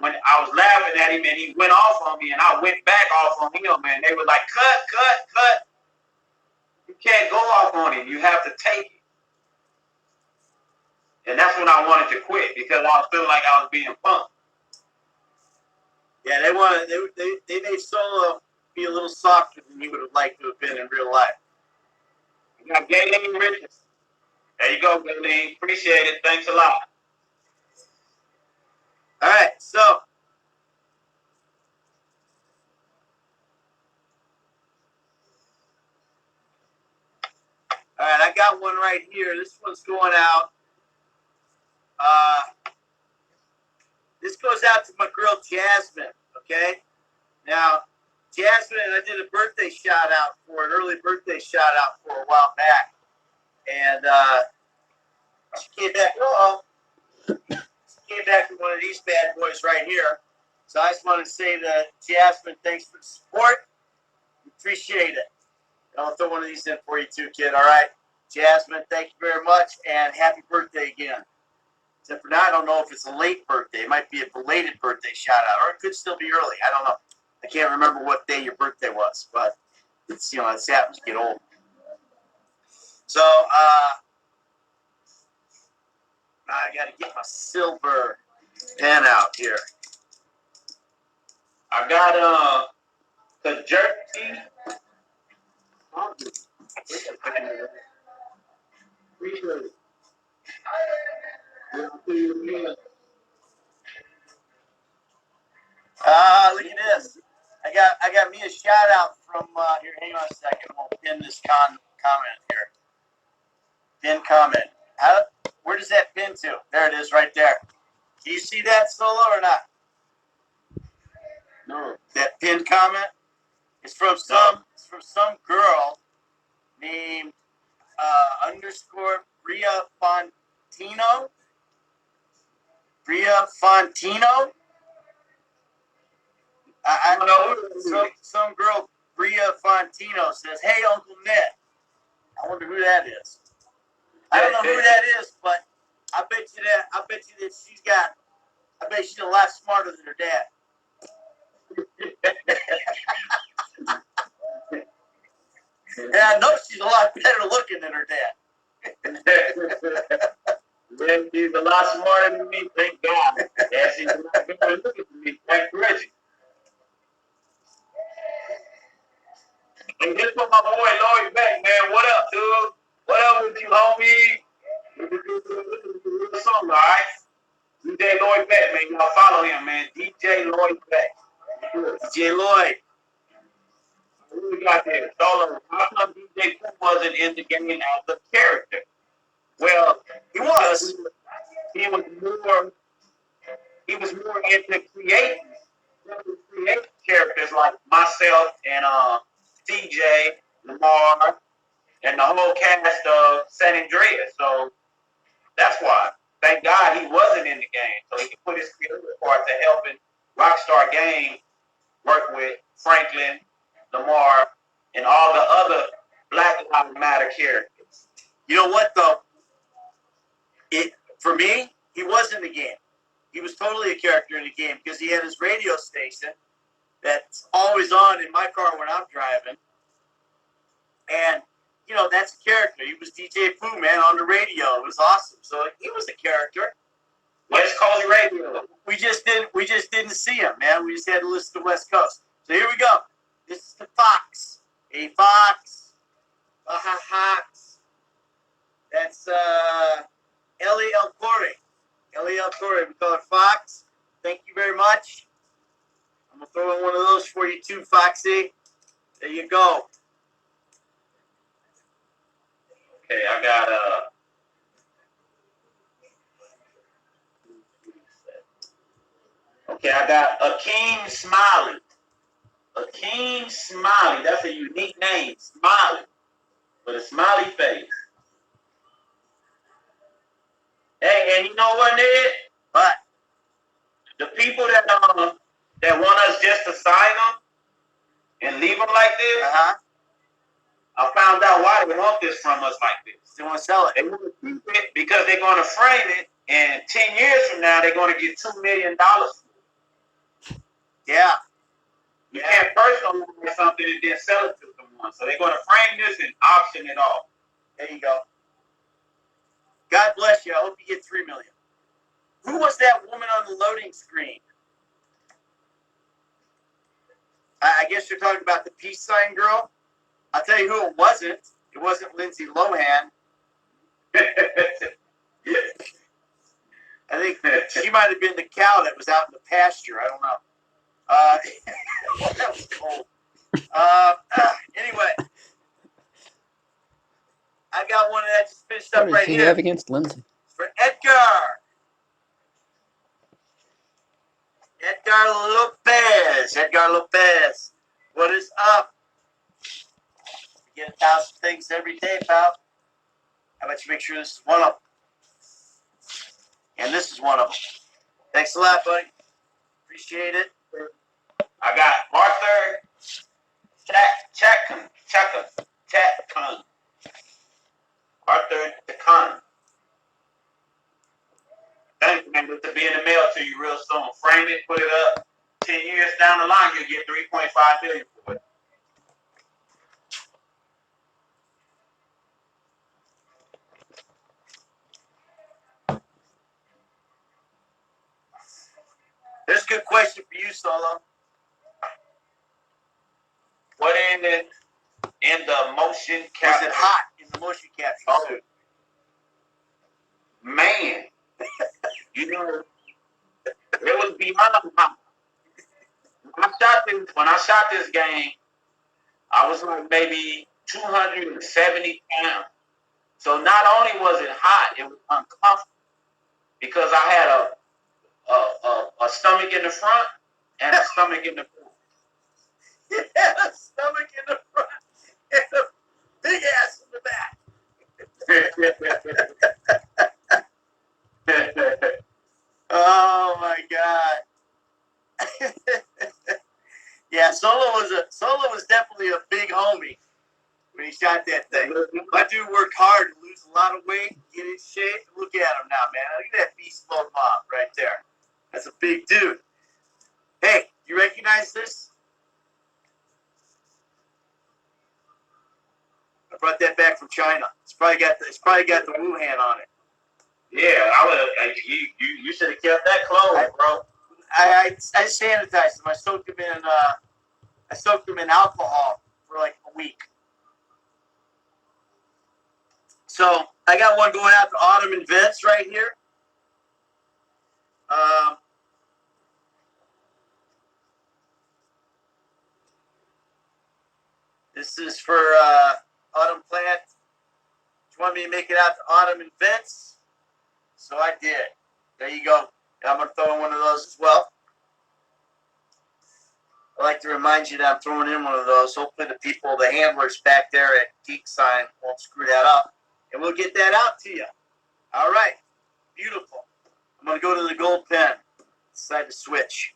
when I was laughing at him and he went off on me and I went back off on him, and they were like, cut. You can't go off on him. You have to take it. And that's when I wanted to quit, because I was feeling like I was being punked. Yeah, they made Solo be a little softer than he would have liked to have been in real life. You got Galen Richards. There you go, Galen. Appreciate it. Thanks a lot. All right, so I got one right here. This one's going out. This goes out to my girl Jasmine. Okay, now Jasmine, I did a birthday shout out for an early birthday shout out for a while back, and she came back. She came back with one of these bad boys right here. So I just want to say to Jasmine, thanks for the support. Appreciate it. I'll throw one of these in for you too, kid. All right, Jasmine, thank you very much, and happy birthday again. Except for now, I don't know if it's a late birthday. It might be a belated birthday shout out, or it could still be early. I don't know. I can't remember what day your birthday was, but it's it's happens to get old. So I got to get my silver pen out here. I got the jersey. Look at this. I got me a shout out from here. Hang on a second. We'll pin this comment here. Pin comment. Where does that pin to? There it is, right there. Do you see that, Solo, or not? No. That pinned comment is from some girl named underscore Bria Fontino. Bria Fontino. I know some girl, Bria Fontino, says, "Hey, Uncle Ned." I wonder who that is. I don't know who that is, but I bet you that she's got. I bet she's a lot smarter than her dad. And I know she's a lot better looking than her dad. Then she's a lot smarter than me, thank God. Yeah, she's a lot better looking than me. Thank Reggie. And just for my boy Lloyd Beck, man. What up, dude? What up with you, homie? Real song, all right? DJ Lloyd Beck, man. Y'all follow him, man. DJ Lloyd Beck. DJ Lloyd. What we got there? Solo. How come DJ Pooh wasn't in the game as a character? Well, He was. He was more. He was more into creating characters like myself and CJ, Lamar, and the whole cast of San Andreas. So that's why. Thank God he wasn't in the game, so he could put his creative part to helping Rockstar Games work with Franklin, Lamar, and all the other Black Lives Matter characters. You know what though? For me, he was in the game. He was totally a character in the game because he had his radio station that's always on in my car when I'm driving. And, you know, that's a character. He was DJ Pooh, man, on the radio. It was awesome. So he was a character. West Coast Radio. We just didn't see him, man. We just had to listen to West Coast. So here we go. This is the Fox. Hey, Fox. Fox. That's Ellie El Corey. Ellie El Corey. We call her Fox. Thank you very much. I'm going to throw in one of those for you too, Foxy. There you go. Okay, I got Akeem Smiley. Akeem Smiley. That's a unique name. Smiley. With a smiley face. Hey, and you know what, Ned? What? The people that want us just to sign them and leave them like this, I found out why they want this from us like this. They want to sell it. They want to keep it because they're going to frame it, and 10 years from now, they're going to get $2 million. Yeah. You can't personalize something and then sell it to someone. So they're going to frame this and auction it off. There you go. God bless you. I hope you get $3 million. Who was that woman on the loading screen? I guess you're talking about the peace sign girl. I'll tell you who it wasn't. It wasn't Lindsay Lohan. I think she might have been the cow that was out in the pasture. I don't know. That was cold. Anyway, I got one that just finished up What right does he here. have against Lindsay? For Edgar. Edgar Lopez. Edgar Lopez. What is up? You get 1,000 things every day, pal. How about you make sure this is one of them? And this is one of them. Thanks a lot, buddy. Appreciate it. I got Arthur Chacon. Arthur Chacon. Thank you, man. This will be in the mail to you real soon. Frame it, put it up. 10 years down the line, you'll get $3.5 million for it. There's a good question for you, Solo. What in the motion capture? Was it hot in the motion capture suit? Man, you know, it was beyond hot. When I shot this game, I was like maybe 270 pounds. So not only was it hot, it was uncomfortable because I had a stomach in the front and a stomach in the back. You had a stomach in the front and a big ass in the back. Oh my God. Yeah, Solo was definitely a big homie when he shot that thing. My dude worked hard to lose a lot of weight, get in shape. Look at him now, man. Look at that beast mode mob right there. That's a big dude. Hey, you recognize this? I brought that back from China. It's probably got the Wuhan on it. Yeah, I would. You should have kept that close, bro. I sanitized them. I soaked them in alcohol for like a week. So I got one going out to Autumn and Vince right here. This is for Autumn Plant. You want me to make it out to Autumn and Vince? So I did. There you go. And I'm going to throw in one of those as well. I like to remind you that I'm throwing in one of those. Hopefully the people, the handlers back there at Geek Sign won't screw that up. And we'll get that out to you. All right. Beautiful. I'm going to go to the gold pen. Decide to switch.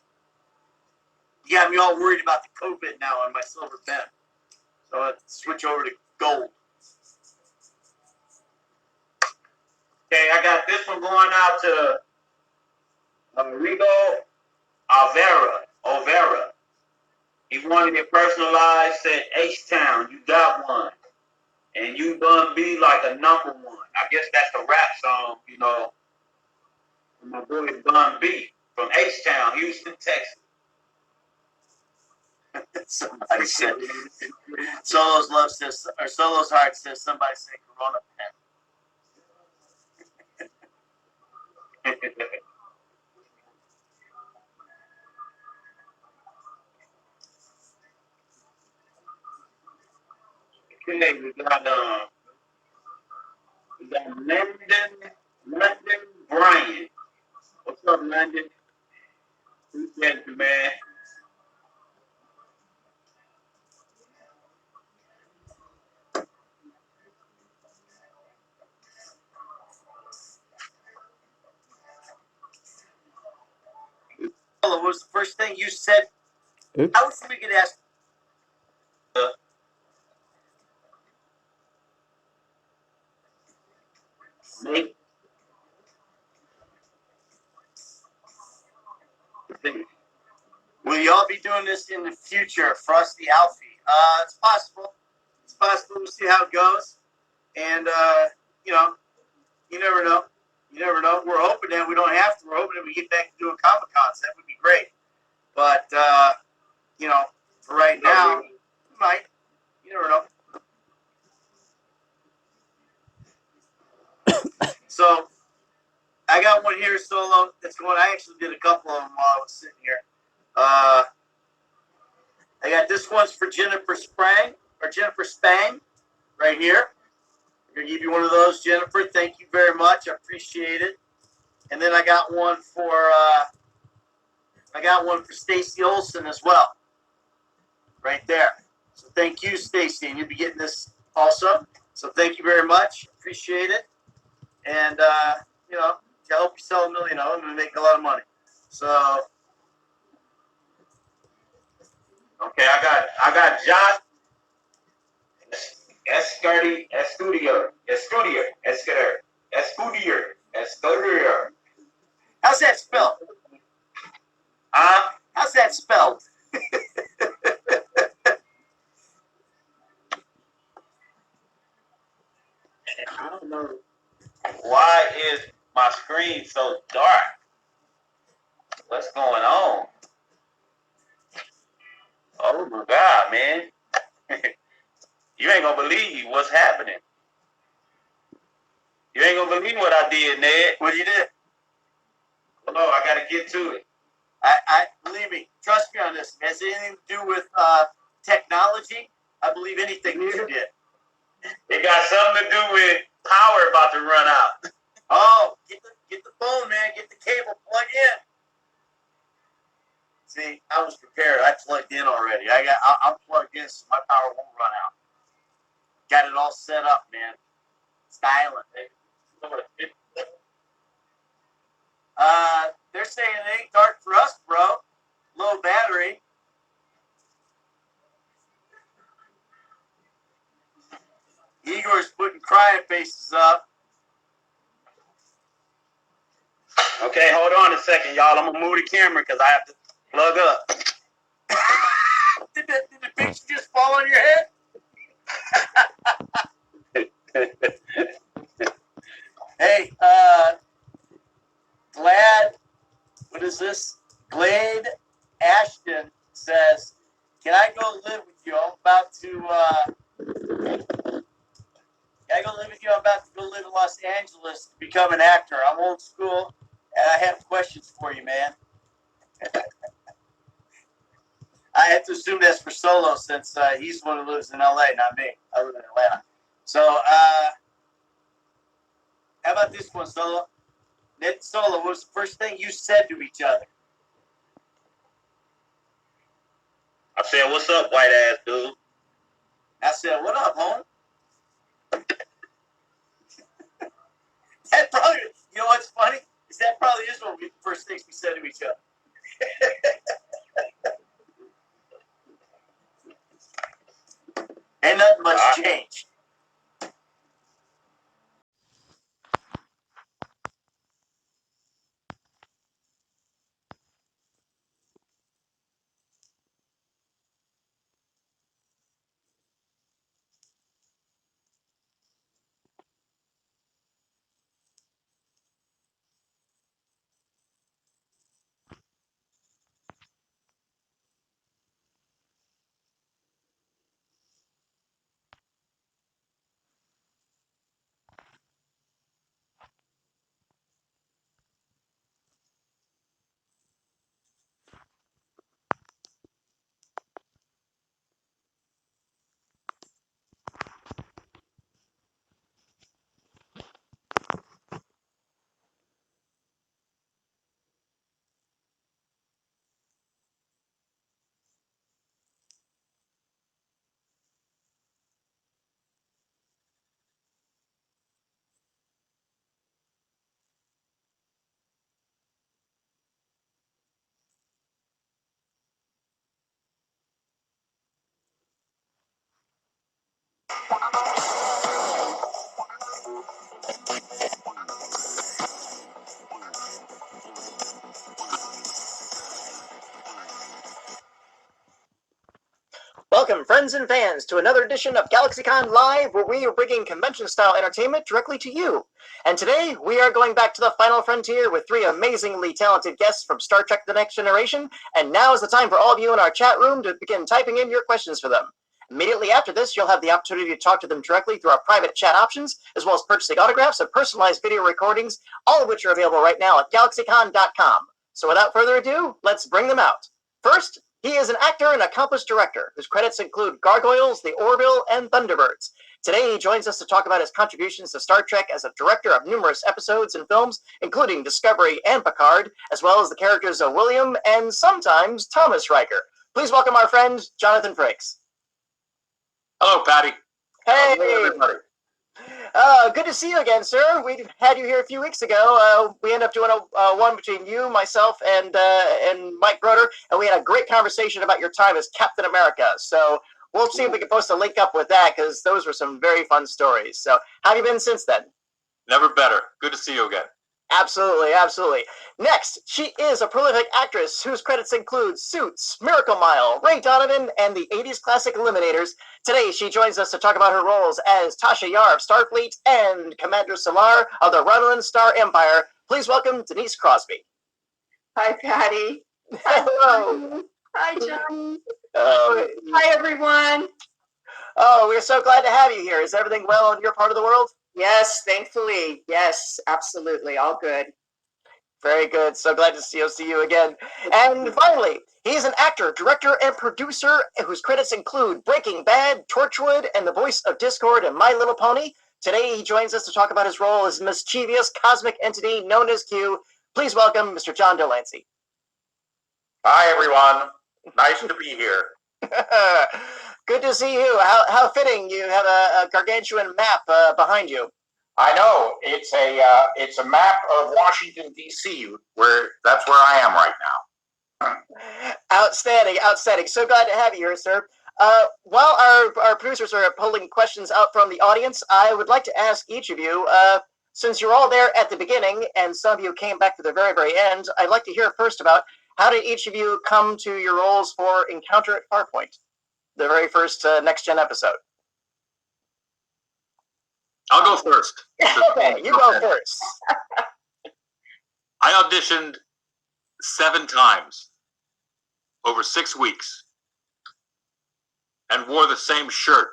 You got me all worried about the COVID now on my silver pen. So I'll switch over to gold. Okay, I got this one going out to Rigo Overa. He wanted it personalized, said H-Town, you got one. And you gonna be like a number one. I guess that's the rap song, you know. My boy Bun B from H-Town, Houston, Texas. Somebody said, Solo's love says, or Solo's heart says, somebody say Corona pen. Okay, we got London Bryan. What's up, London? Appreciate you, man. What was the first thing you said? Oops. I wish we could ask. Me? Will y'all be doing this in the future, Frosty Alfie? It's possible. It's possible. We'll see how it goes. And, you know, you never know. You never know. We're hoping that we don't have to. We're hoping that we get back to doing Comic-Cons. That would be great. But, you know, for right now, we might. You never know. So, I got one here solo that's going. I actually did a couple of them while I was sitting here. I got this one's for Jennifer Spang right here. I'm gonna give you one of those, Jennifer. Thank you very much. I appreciate it. And then I got one for Stacy Olson as well, right there. So thank you, Stacy, and you'll be getting this also. So thank you very much. Appreciate it. And you know, I hope you sell 1 million of them and make a lot of money. So Okay, I got Josh Escudier. how's that spelled? How's that spelled? I don't know why is my screen so dark. What's going on? Oh my God, man. You ain't gonna believe what's happening. You ain't gonna believe what I did, Ned. What you did? Hold on, I gotta get to it. I believe me. Trust me on this. It has anything to do with technology? I believe anything you did. It got something to do with power about to run out. Oh, get the phone, man. Get the cable. Plug in. See, I was prepared. I plugged in already. I'm plugged in, so my power won't run out. Got it all set up, man. Styling. They're saying it ain't dark for us, bro. Low battery. Igor's putting crying faces up. Okay, hold on a second, y'all. I'm gonna move the camera because I have to plug up. Did the picture just fall on your head? Hey, what is this? Glade Ashton says, can I go live with you? I'm about to moved to Los Angeles to become an actor. I'm old school, and I have questions for you, man. I have to assume that's for Solo since he's the one who lives in LA, not me. I live in Atlanta. So, how about this one, Solo? Ned Solo, what was the first thing you said to each other? I said, "What's up, white ass dude?" I said, "What up, home?" That probably, you know what's funny? Is that probably is one of the first things we said to each other. Ain't nothing much changed. Welcome, friends and fans, to another edition of GalaxyCon Live, where we are bringing convention-style entertainment directly to you. And today, we are going back to the final frontier with three amazingly talented guests from Star Trek The Next Generation, and now is the time for all of you in our chat room to begin typing in your questions for them. Immediately after this, you'll have the opportunity to talk to them directly through our private chat options, as well as purchasing autographs and personalized video recordings, all of which are available right now at GalaxyCon.com. So without further ado, let's bring them out. First, he is an actor and accomplished director, whose credits include Gargoyles, The Orville, and Thunderbirds. Today, he joins us to talk about his contributions to Star Trek as a director of numerous episodes and films, including Discovery and Picard, as well as the characters of William and sometimes Thomas Riker. Please welcome our friend, Jonathan Frakes. Hello, Patty. Hey! Hello, everybody. Good to see you again, sir. We had you here a few weeks ago. We ended up doing a one between you, myself, and Mike Broder, and we had a great conversation about your time as Captain America. So we'll see if we can post a link up with that, because those were some very fun stories. So how have you been since then? Never better. Good to see you again. Absolutely, absolutely. Next, she is a prolific actress whose credits include Suits, Miracle Mile, Ray Donovan, and the 80s classic Eliminators. Today, she joins us to talk about her roles as Tasha Yar of Starfleet and Commander Solar of the Romulan Star Empire. Please welcome Denise Crosby. Hi, Patty. Hello. Hi, Johnny. Oh, Hi, everyone. oh, we're so glad to have you here. Is everything well in your part of the world? Yes, thankfully. Yes, absolutely. All good. Very good. So glad to see you again. And finally, he's an actor, director, and producer whose credits include Breaking Bad, Torchwood, and the voice of Discord and My Little Pony. Today, he joins us to talk about his role as mischievous cosmic entity known as Q. Please welcome Mr. John Delancey. Hi, everyone. Nice to be here. Good to see you. How fitting you have a gargantuan map behind you. I know it's a map of Washington D.C. That's where I am right now. Outstanding, outstanding. So glad to have you here, sir. While our producers are pulling questions out from the audience, I would like to ask each of you, since you're all there at the beginning and some of you came back to the very, very end, I'd like to hear first about how did each of you come to your roles for Encounter at Farpoint, the very first Next Gen episode? I'll go first. Okay, you go first. I auditioned 7 times over 6 weeks and wore the same shirt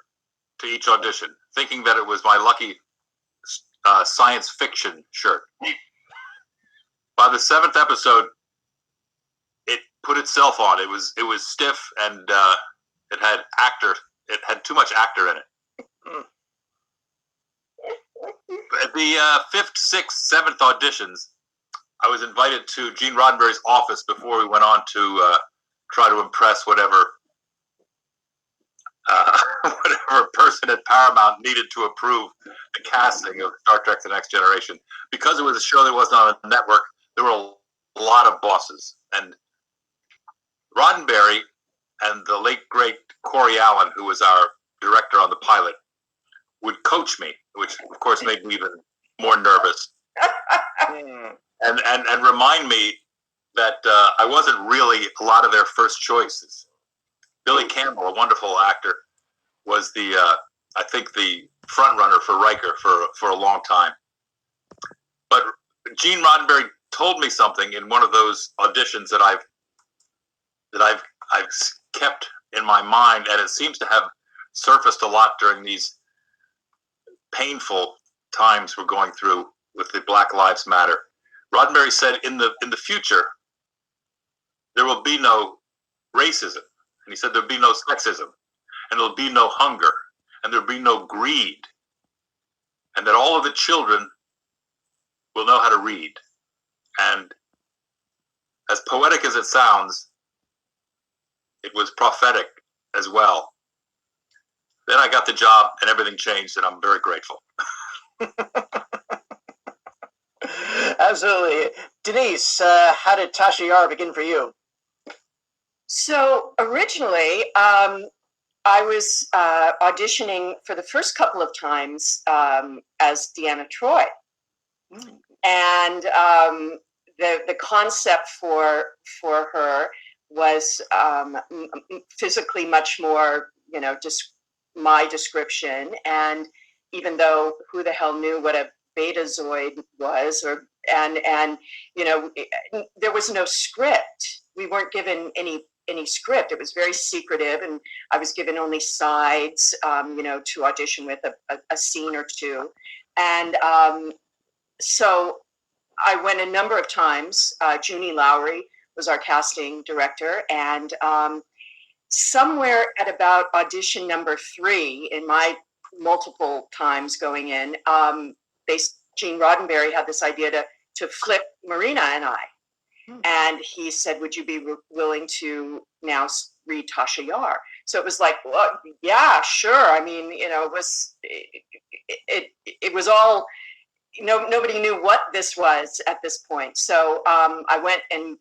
to each audition, thinking that it was my lucky science fiction shirt. By the 7th episode, it put itself on. It was stiff, and it had too much actor in it. At the 5th, 6th, 7th auditions, I was invited to Gene Roddenberry's office before we went on to try to impress whatever person at Paramount needed to approve the casting of Star Trek: The Next Generation. Because it was a show that wasn't on a network, there were a lot of bosses. And Roddenberry and the late, great Corey Allen, who was our director on the pilot, would coach me, which of course made me even more nervous. and remind me that I wasn't really a lot of their first choices. Billy Campbell, a wonderful actor, was I think the front runner for Riker for a long time. But Gene Roddenberry told me something in one of those auditions that I've kept in my mind, and it seems to have surfaced a lot during these painful times we're going through with the Black Lives Matter. Roddenberry said, in the future, there will be no racism. And he said there'll be no sexism, and there'll be no hunger, and there'll be no greed, and that all of the children will know how to read. And as poetic as it sounds, it was prophetic as well. Then I got the job, and everything changed, and I'm very grateful. Absolutely. Denise, how did Tasha Yar begin for you? So originally, I was auditioning for the first couple of times as Deanna Troi. And the concept for her was physically much more, just my description. And even though who the hell knew what a betazoid was, and there was no script. We weren't given any script. It was very secretive, and I was given only sides, to audition with a scene or two. And so I went a number of times. Junie Lowry was our casting director, and somewhere at about audition number 3 in my multiple times going in, Gene Roddenberry had this idea to flip Marina and I. And he said, would you be willing to now read Tasha Yar? So it was like, well, yeah, sure. I mean, it was all, nobody knew what this was at this point. So I went and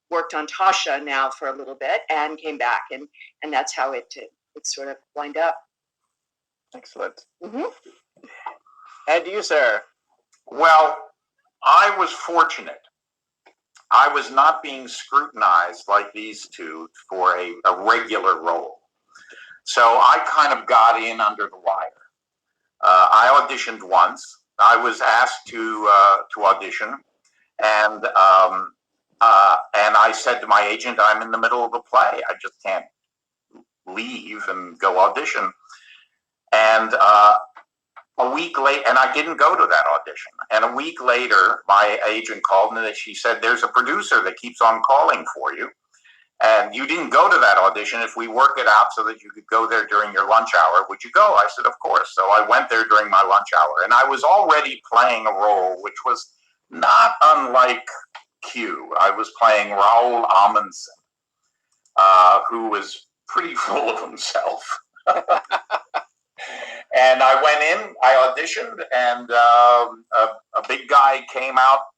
worked on Tasha now for a little bit and came back, and that's how it sort of lined up. Excellent. And you, sir? Well, I was fortunate. I was not being scrutinized like these two for a regular role. So I kind of got in under the wire. I auditioned once. I was asked to audition, and I said to my agent, I'm in the middle of a play. I just can't leave and go audition. And a week later, and I didn't go to that audition. And a week later, my agent called me and she said, there's a producer that keeps on calling for you. And you didn't go to that audition. If we work it out so that you could go there during your lunch hour, would you go? I said, of course. So I went there during my lunch hour. And I was already playing a role which was not unlike Q. I was playing Raoul Amundsen, who was pretty full of himself. And I went in, I auditioned, and a big guy came out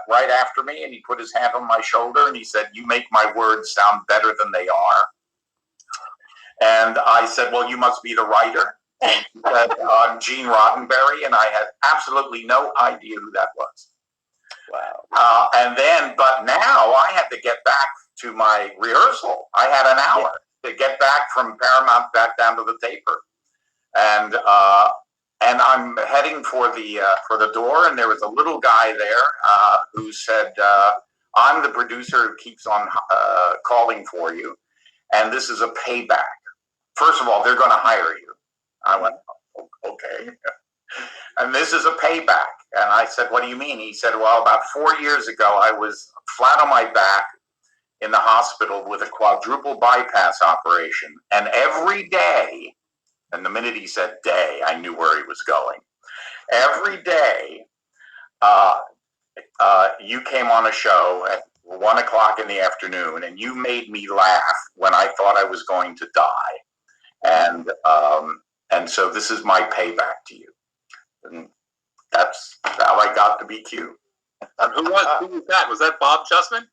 right after me, and he put his hand on my shoulder, and he said, you make my words sound better than they are. And I said, well, you must be the writer. And he said, I'm Gene Roddenberry, and I had absolutely no idea who that was. Wow. But now I had to get back to my rehearsal. I had an hour to get back from Paramount back down to the taper. And I'm heading for the door, and there was a little guy there who said, I'm the producer who keeps on calling for you, and this is a payback. First of all, they're going to hire you. I went, okay. and this is a payback. And I said, what do you mean? He said, well, about 4 years ago, I was flat on my back in the hospital with a quadruple bypass operation. And every day, and the minute he said day, I knew where he was going. Every day, you came on a show at 1 o'clock in the afternoon, and you made me laugh when I thought I was going to die. And so this is my payback to you. And that's how I got to be Q. And who was that? Was that Bob Justman?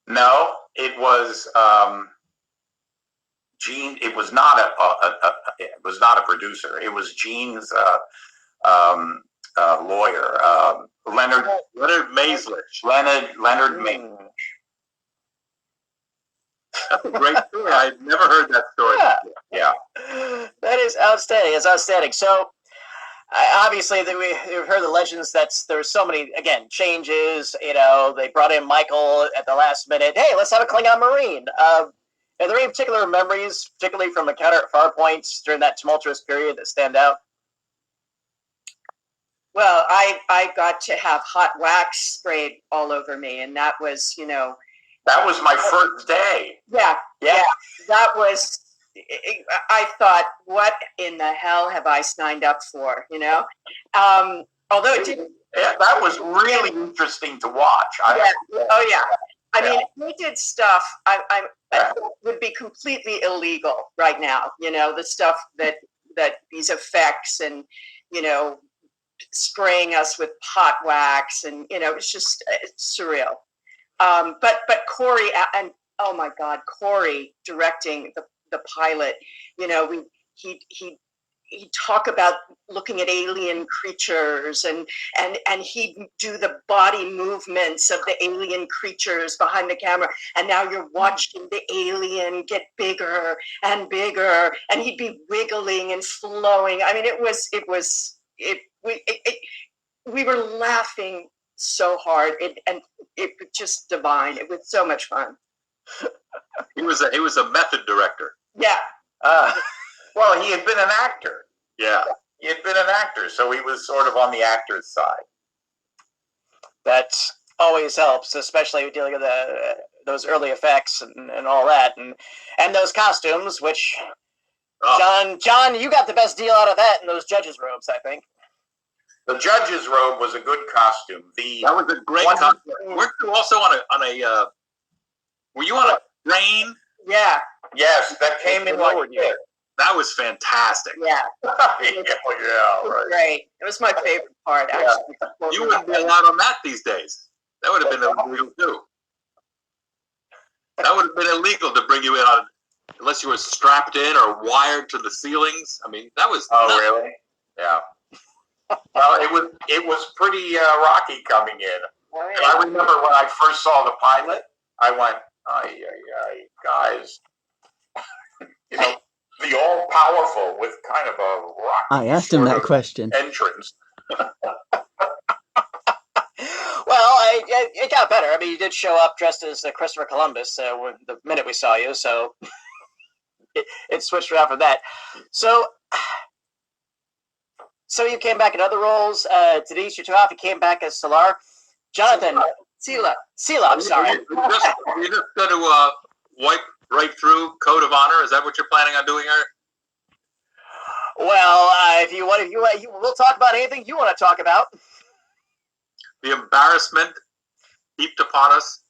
No, it was Gene. It was not it was not a producer. It was Gene's lawyer, Leonard Maislich. Leonard Maislich. That's a great story. I'd never heard that story. Yeah. That is outstanding. It's outstanding. So, obviously, we've heard the legends that there were so many, again, changes. You know, they brought in Michael at the last minute. Hey, let's have a Klingon Marine. Are there any particular memories, particularly from Encounter at Farpoint during that tumultuous period, that stand out? Well, I got to have hot wax sprayed all over me, and that was, you know. That was my first day. Yeah. That was, I thought, what in the hell have I signed up for, you know? Although it didn't. Yeah, that was really interesting to watch. Oh, yeah. I mean, we did stuff I would be completely illegal right now, you know, the stuff that these effects and, you know, spraying us with hot wax and, you know, it's just surreal. But Corey, and oh my God, Corey directing the pilot, you know, he'd talk about looking at alien creatures and he'd do the body movements of the alien creatures behind the camera. And now you're watching the alien get bigger and bigger, and he'd be wiggling and flowing. I mean, we were laughing so hard, and it was just divine. It was so much fun. He was a method director. Yeah. Well, he had been an actor. Yeah. He had been an actor, so he was sort of on the actor's side. That always helps, especially dealing with those early effects and all that, and those costumes, which John, you got the best deal out of that in those judges' robes, I think. The judge's robe was a good costume. That was a great costume. Weren't you also on a were you on a train? Yeah. Yes, that came in like this. That was fantastic. Yeah. Yeah, right. Great. It was my favorite part, actually. You wouldn't be allowed on that these days. That would have been illegal too. That would have been illegal to bring you in on, unless you were strapped in or wired to the ceilings. I mean, that was. Oh, really? Yeah. Well, it was pretty rocky coming in. Oh, And I remember when I first saw the pilot, I went, guys, you know, the all-powerful with kind of a rocky I asked him that question. entrance. Well, it got better. I mean, you did show up dressed as Christopher Columbus the minute we saw you, so it switched around from that. So you came back in other roles. Denise, you came back as Solar. Jonathan. Sela, I'm sorry. You're just going to wipe right through Code of Honor? Is that what you're planning on doing here? Well, if you want, we'll talk about anything you want to talk about. The embarrassment heaped upon us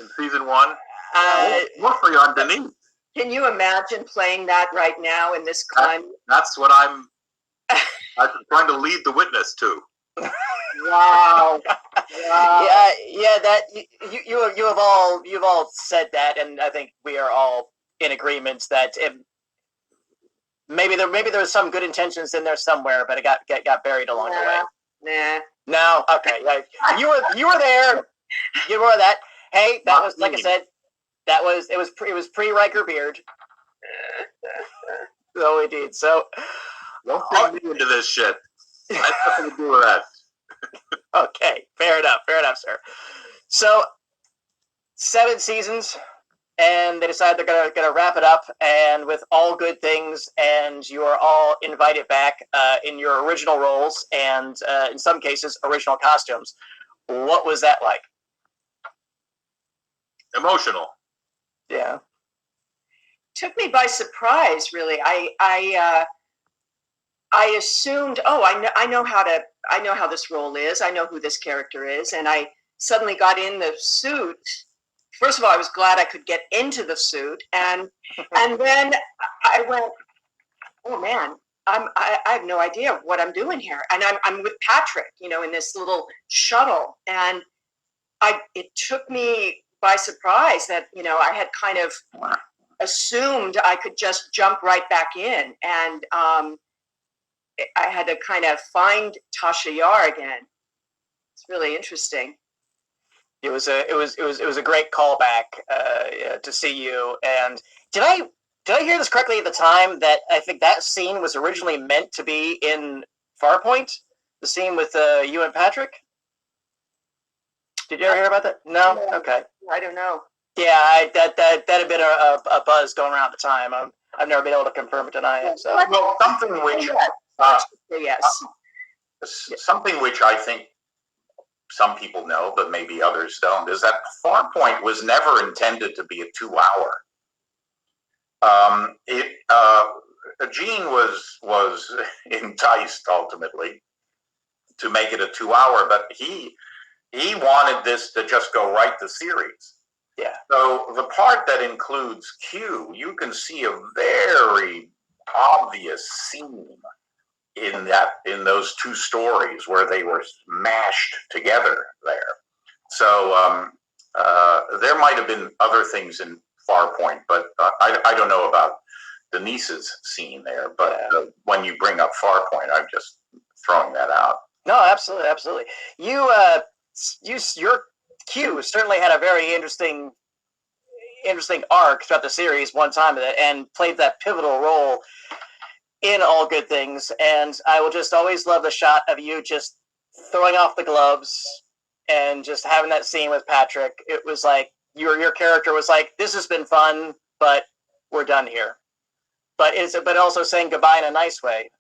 in season 1. Mostly on Denise. can you imagine playing that right now in this climate? That's what I'm trying to lead the witness to. Wow. Yeah. That you've all said that, and I think we are all in agreement that maybe there was some good intentions in there somewhere, but it got buried along the way. Nah. No, okay. You were there. You were that. Hey, that was, like I said, it was pre-Riker Beard. So indeed. So don't bring me into this shit. I have nothing to do with that. Okay, fair enough, sir. So 7 seasons, and they decide they're gonna wrap it up, and with all good things, and you are all invited back in your original roles, and in some cases, original costumes. What was that like? Emotional. Yeah. Took me by surprise, really. I assumed, oh, I know how this role is. I know who this character is, and I suddenly got in the suit. First of all, I was glad I could get into the suit, and then I went, oh man, I have no idea what I'm doing here, and I'm with Patrick, in this little shuttle, and it took me by surprise that I had kind of assumed I could just jump right back in, and I had to kind of find Tasha Yar again. It's really interesting. It was a great callback to see you. And did I hear this correctly at the time that I think that scene was originally meant to be in Farpoint, the scene with you and Patrick? Did you ever hear about that? No. Okay. I don't know. Yeah, that had been a buzz going around at the time. I've never been able to confirm or deny it. So. Well, something which Yes. something which I think some people know, but maybe others don't, is that Farpoint was never intended to be a 2-hour. Gene was enticed ultimately to make it a 2-hour, but he wanted this to just go right to series. Yeah. So the part that includes Q, you can see a very obvious seam in those two stories where they were mashed together there. So there might have been other things in Farpoint, but I don't know about Denise's scene there. But when you bring up Farpoint, I'm just throwing that out. No, absolutely. Your Q certainly had a very interesting arc throughout the series one time, and played that pivotal role in All Good Things. And I will just always love the shot of you just throwing off the gloves and just having that scene with Patrick. It was like your character was like, this has been fun, but we're done here. But also saying goodbye in a nice way.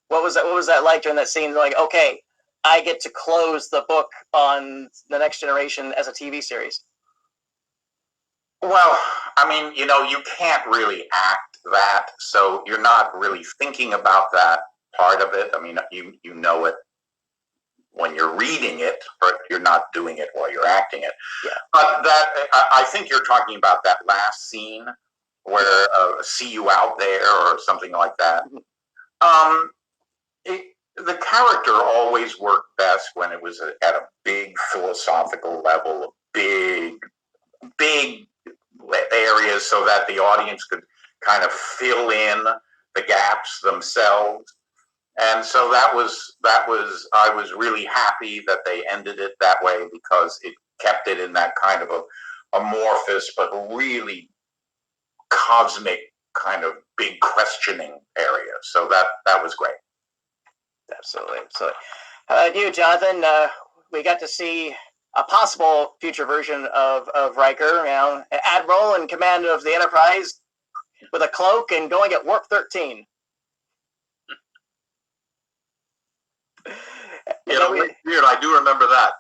What was that like during that scene? Like, okay, I get to close the book on The Next Generation as a TV series. Well, I mean, you can't really act that, so you're not really thinking about that part of it. I mean, you know it when you're reading it, but you're not doing it while you're acting it. Yeah. But I think you're talking about that last scene where "See You Out There" or something like that. The character always worked best when it was at a big philosophical level, big areas, so that the audience could kind of fill in the gaps themselves. And so that was I was really happy that they ended it that way, because it kept it in that kind of a amorphous but really cosmic kind of big questioning area. So that was great. Absolutely. So, you, Jonathan, we got to see a possible future version of Riker, Admiral in command of the Enterprise with a cloak and going at warp 13. Yeah, weird. I do remember that.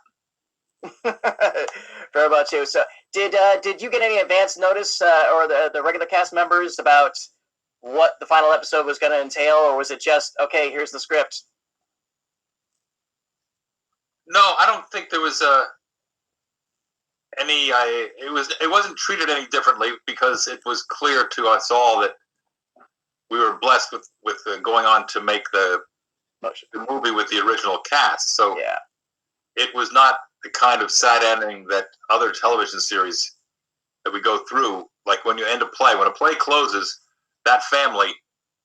Very much too. So, did you get any advance notice, or the regular cast members, about what the final episode was going to entail, or was it just, okay, here's the script? No, I don't think there was it wasn't treated any differently, because it was clear to us all that we were blessed with going on to make the movie with the original cast. So yeah, it was not the kind of sad ending that other television series that we go through. Like when you end a play, when a play closes, that family,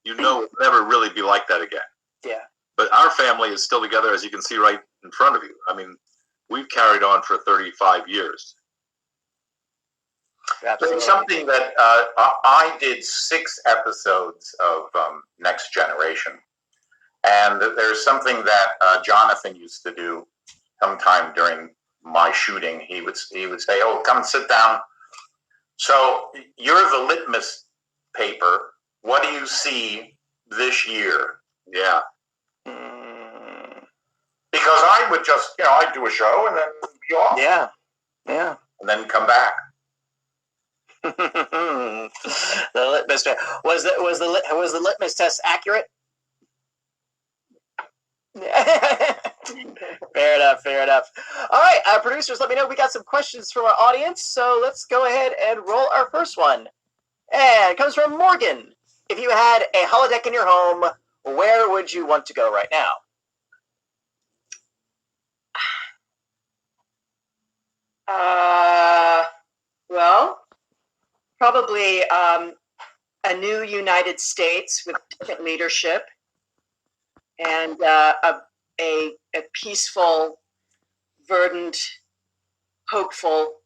will never really be like that again. Yeah. But our family is still together, as you can see right in front of you. I mean, we've carried on for 35 years. There's something that I did 6 episodes of Next Generation, and there's something that Jonathan used to do sometime during my shooting. He would say, "Oh, come sit down So you're the litmus paper. What do you see this year? Yeah. Because I would just, I'd do a show and then be off. Yeah. Yeah. And then come back. The litmus test was the litmus test accurate? Fair enough. Fair enough. All right, producers, let me know. We got some questions from our audience, so let's go ahead and roll our first one. And it comes from Morgan. If you had a holodeck in your home, where would you want to go right now? Well, probably a new United States with different leadership and a peaceful, verdant, hopeful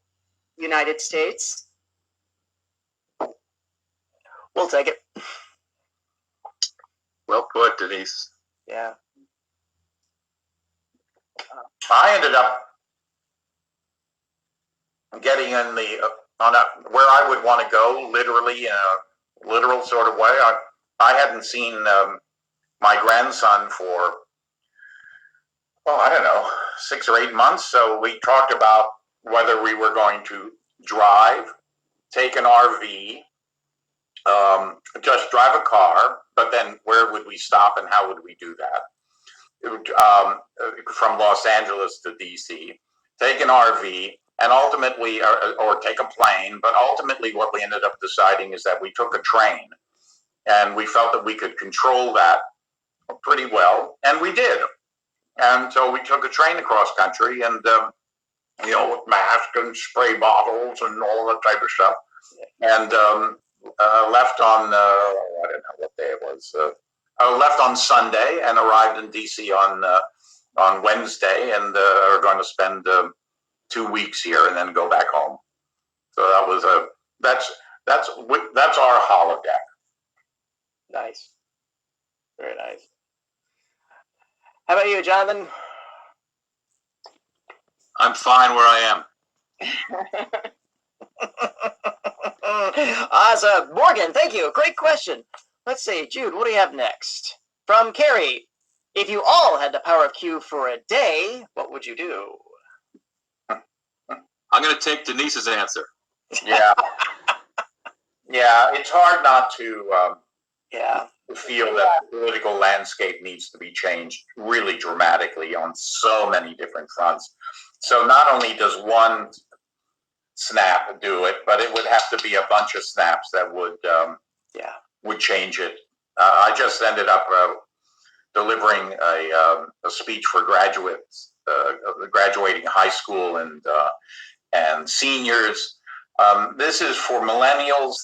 United States. We'll take it. Well put, Denise. Yeah. I ended up getting in where I would want to go, literally in a literal sort of way. I hadn't seen my grandson for, I don't know, 6 or 8 months. So we talked about whether we were going to drive, take an RV, just drive a car, but then where would we stop and how would we do that? From Los Angeles to DC, take an RV, and ultimately, or take a plane, but ultimately what we ended up deciding is that we took a train, and we felt that we could control that pretty well, and we did. And so we took a train across country, and with masks and spray bottles and all that type of stuff, and left on I don't know what day it was. Left on Sunday and arrived in DC on Wednesday, and are going to spend 2 weeks here and then go back home. So that was that's our holodeck. Nice. Very nice. How about you, Jonathan? I'm fine where I am. Awesome. Morgan, thank you. Great question. Let's see. Jude, what do you have next? From Carrie. If you all had the power of Q for a day, what would you do? I'm going to take Denise's answer. Yeah. Yeah, it's hard not to feel that the political landscape needs to be changed really dramatically on so many different fronts. So not only does one snap do it, but it would have to be a bunch of snaps that would change it. I just ended up delivering a speech for graduates, graduating high school and seniors. This is for millennials.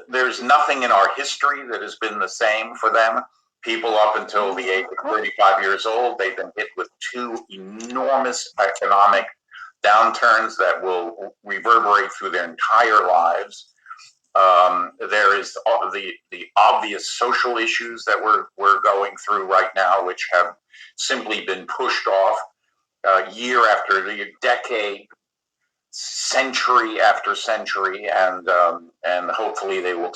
There's nothing in our history that has been the same for them. People up until the age of 35 years old, they've been hit with 2 enormous economic downturns that will reverberate through their entire lives. There is the obvious social issues that we're going through right now, which have simply been pushed off year after decade, century after century, and hopefully they will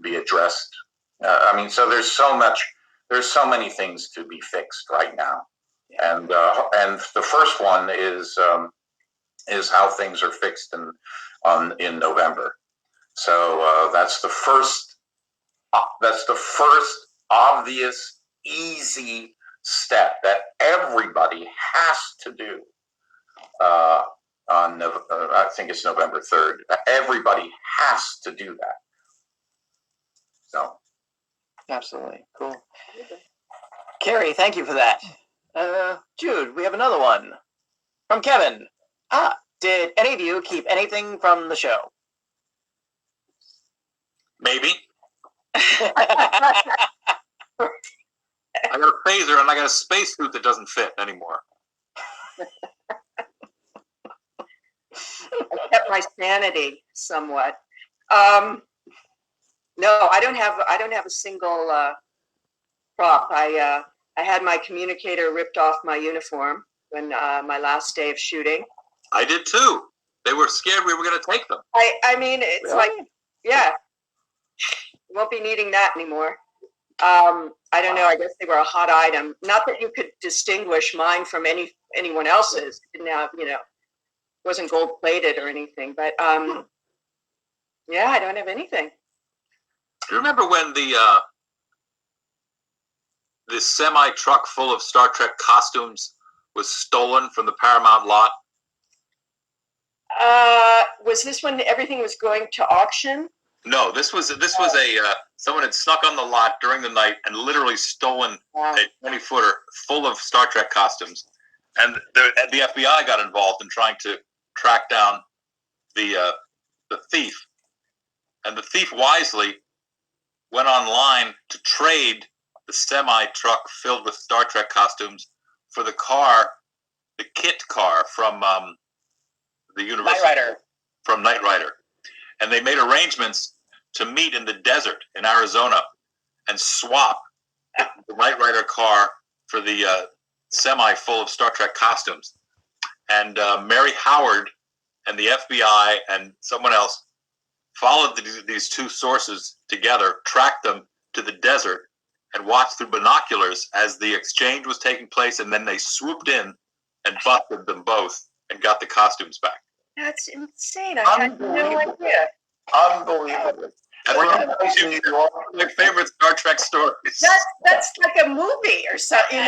be addressed. So there's so many things to be fixed right now, and the first one is how things are fixed in November. So that's the first obvious, easy step that everybody has to do. I think it's November 3rd. Everybody has to do that. So, absolutely cool. Carrie, thank you for that. Jude, we have another one from Kevin. Did any of you keep anything from the show? Maybe. I got a phaser and I got a spacesuit that doesn't fit anymore. I kept my sanity somewhat. No, I don't have a single prop. I had my communicator ripped off my uniform when my last day of shooting. I did too. They were scared we were going to take them. I mean, it's like, yeah, won't be needing that anymore. I don't know. I guess they were a hot item. Not that you could distinguish mine from anyone else's. It didn't have, wasn't gold plated or anything. But yeah, I don't have anything. Do you remember when the semi truck full of Star Trek costumes was stolen from the Paramount lot? Was this when everything was going to auction? No, this was a someone had snuck on the lot during the night and literally stolen a 20-footer full of Star Trek costumes, and the FBI got involved in trying to track down the thief, and the thief wisely went online to trade the semi truck filled with Star Trek costumes for the kit car from the Universal from Knight Rider. And they made arrangements to meet in the desert in Arizona and swap the Knight Rider car for the semi full of Star Trek costumes. And Mary Howard and the FBI and someone else followed these two sources together, tracked them to the desert, and watched through binoculars as the exchange was taking place, and then they swooped in and busted them both and got the costumes back. That's insane. I had no idea. Unbelievable. That's one of my favorite Star Trek stories. That's like a movie or something.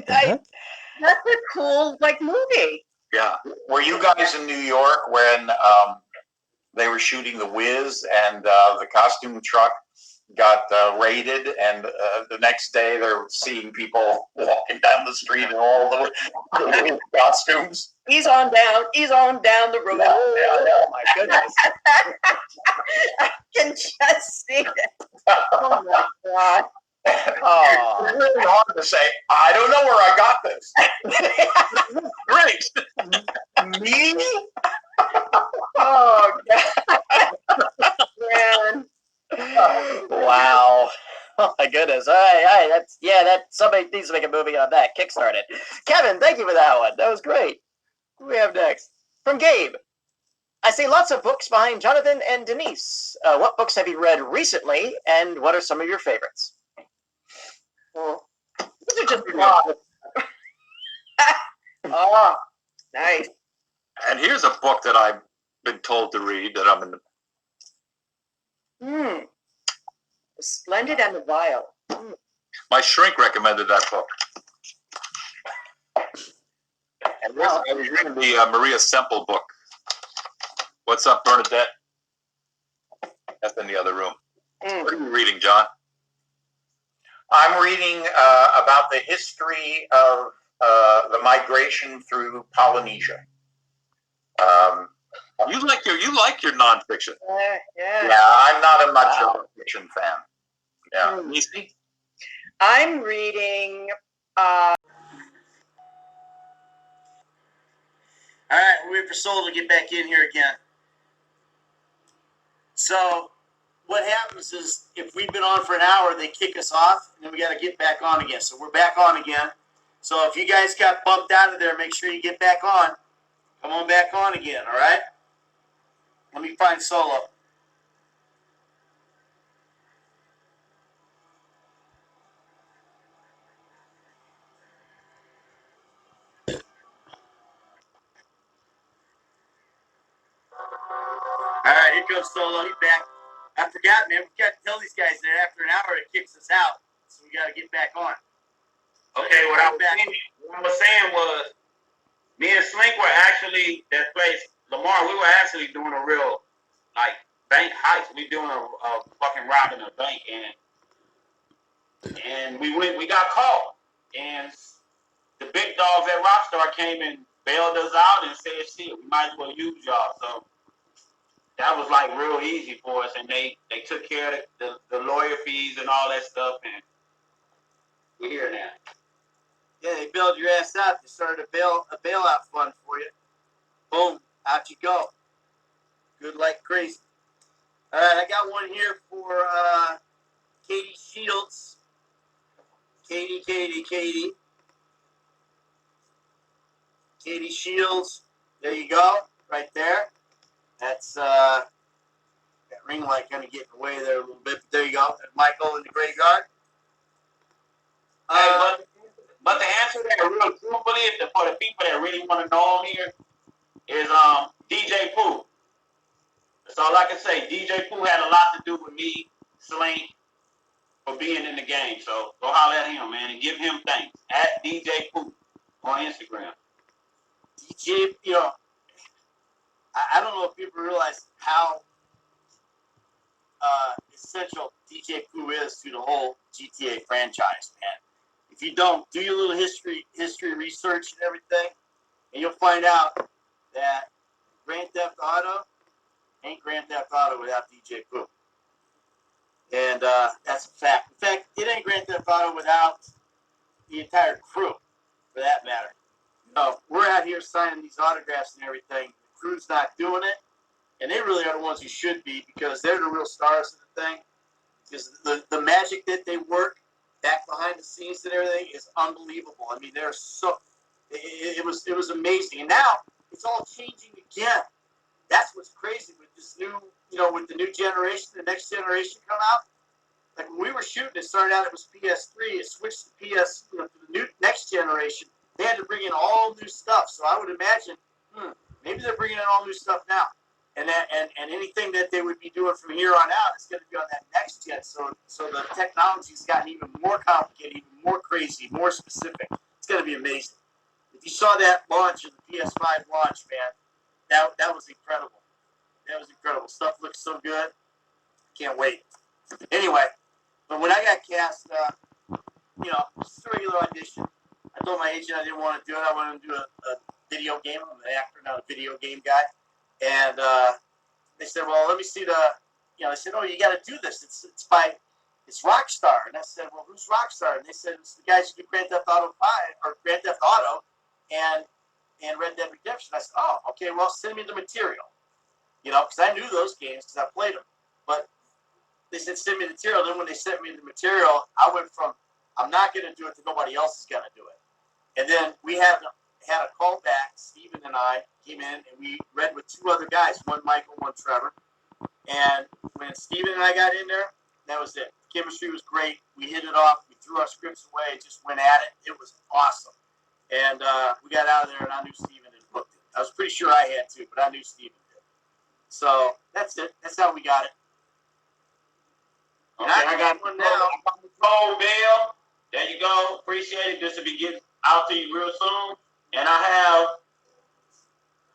That's a cool movie. Yeah. Were you guys in New York when they were shooting The Wiz and the costume truck got raided, and the next day they're seeing people walking down the street in all the costumes? He's on down the road. Oh my goodness. I can just see it. Oh my God. Oh, it's really hard to say, I don't know where I got this. Great. Me? Oh God. Man. Wow. Oh my goodness. All right. Somebody needs to make a movie on that. Kickstart it. Kevin, thank you for that one. That was great. Who do we have next? From Gabe. I see lots of books behind Jonathan and Denise. What books have you read recently, and what are some of your favorites? Well, these are just oh, nice. And here's a book that I've been told to read that I'm in the... The Splendid and the Vile. My shrink recommended that book. And I was reading the Maria Semple book. What's Up, Bernadette? That's in the other room. What are you reading, John? I'm reading about the history of the migration through Polynesia. You like your nonfiction. Yeah. Yeah, I'm not a much of a fiction fan. Yeah. Easy. I'm reading. All right, we're waiting for Soul to get back in here again. So, what happens is if we've been on for an hour, they kick us off, and then we got to get back on again. So we're back on again. So if you guys got bumped out of there, make sure you get back on. Come on back on again, all right? Let me find Solo. All right, here comes Solo. He's back. I forgot, man. We got to tell these guys that after an hour it kicks us out. So we got to get back on. Okay, what I was saying was, me and Slink were actually, that place, Lamar, we were actually doing a real, bank heist. We doing a fucking robbing a bank, and we got caught. And the big dogs at Rockstar came and bailed us out and said, shit, we might as well use y'all. So that was real easy for us, and they took care of the lawyer fees and all that stuff, and we're here now. Yeah, they bailed your ass out. They started a bailout fund for you. Boom, out you go. Good like crazy. All right, I got one here for Katie Shields. Katie. Katie Shields. There you go. right there. That's that ring light kind of getting away there a little bit. But there you go. There's Michael in the graveyard. Hey, but the answer that real truthfully, for the people that really want to know him here, is DJ Pooh. That's all I can say. DJ Pooh had a lot to do with me, Slink, for being in the game. So go holler at him, man, and give him thanks. At DJ Pooh on Instagram. DJ, I don't know if people realize how essential DJ Pooh is to the whole GTA franchise, man. If you don't, do your little history research and everything, and you'll find out that Grand Theft Auto ain't Grand Theft Auto without DJ Pooh. And that's a fact. In fact, it ain't Grand Theft Auto without the entire crew, for that matter. We're out here signing these autographs and everything. The crew's not doing it, and they really are the ones who should be, because they're the real stars of the thing. Because the magic that they work back behind the scenes and everything is unbelievable. I mean, they're so it was amazing, and now it's all changing again. That's what's crazy with this new, with the new generation, the next generation come out. Like when we were shooting, it started out it was PS3. It switched to PS, to the new next generation. They had to bring in all new stuff. So I would imagine, maybe they're bringing in all new stuff now. And anything that they would be doing from here on out is going to be on that next gen. So the technology's gotten even more complicated, even more crazy, more specific. It's going to be amazing. If you saw that launch of the PS5 launch, man, that was incredible. That was incredible. Stuff looks so good. Can't wait. Anyway, but when I got cast, just a regular audition. I told my agent I didn't want to do it. I wanted to do a video game. I'm an actor, not a video game guy. And they said, well, let me see they said, oh, you got to do this. It's Rockstar. And I said, well, who's Rockstar? And they said, it's the guys who do Grand Theft Auto 5, or Grand Theft Auto, and Red Dead Redemption. I said, oh, okay, well, send me the material. Because I knew those games because I played them. But they said, send me the material. Then when they sent me the material, I went from, I'm not going to do it to nobody else is going to do it. And then we had a call back. Steven and I came in, and we read with two other guys, one Michael, one Trevor. And when Steven and I got in there, that was it. The chemistry was great. We hit it off. We threw our scripts away, just went at it. It was awesome. And we got out of there, and I knew Steven had booked it. I was pretty sure I had to, but I knew Steven did. So that's it. That's how we got it. Okay, I got one now. Oh, Bill. There you go. Appreciate it. This will be getting out to you real soon. And I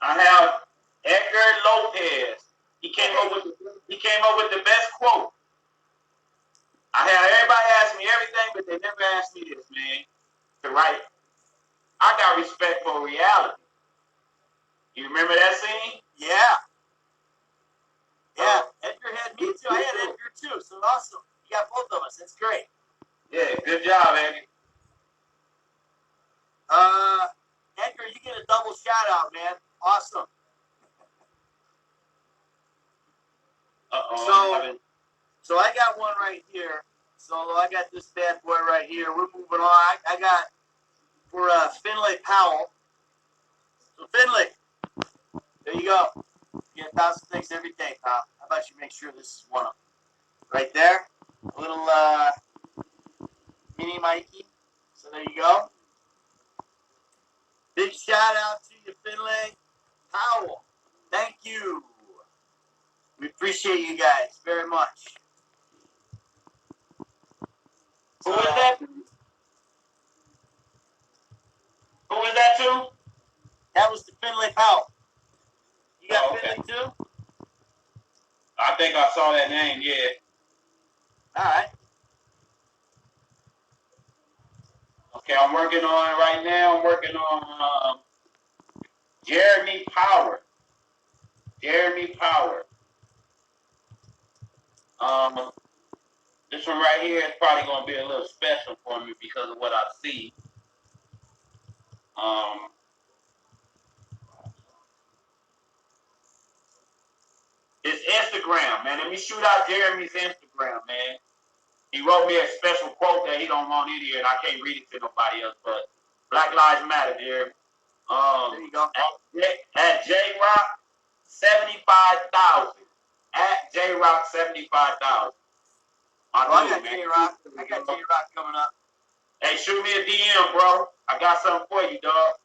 have Edgar Lopez. He came up with the best quote. I had everybody ask me everything, but they never asked me this, man. To write. I got respect for reality. You remember that scene? Yeah. Yeah. Edgar had me too. I had Edgar too. So awesome. You got both of us. That's great. Yeah, good job, Edgar. Edgar, you get a double shout out, man. Awesome. So I got one right here. So I got this bad boy right here. We're moving on. I got for Finlay Powell. So Finlay, there you go. You get 1,000 things every day, pal. How about you make sure this is one of them? Right there. A little mini Mikey. So there you go. Big shout out to you, Finlay Powell. Thank you. We appreciate you guys very much. Who is that? Who is that to? That was the Finlay Powell. You got okay. Finlay too? I think I saw that name, yeah. All right. Okay, I'm working on right now. I'm working on Jeremy Power. Jeremy Power. This one right here is probably going to be a little special for me because of what I see. It's Instagram, man. Let me shoot out Jeremy's Instagram, man. He wrote me a special quote that he don't want in here, and I can't read it to nobody else. But Black Lives Matter, Jeremy. There you go. At J Rock $75,000 at JRock 75,000. I got J-Rock. I got J-Rock coming up. Hey, shoot me a DM, bro. I got something for you, dog.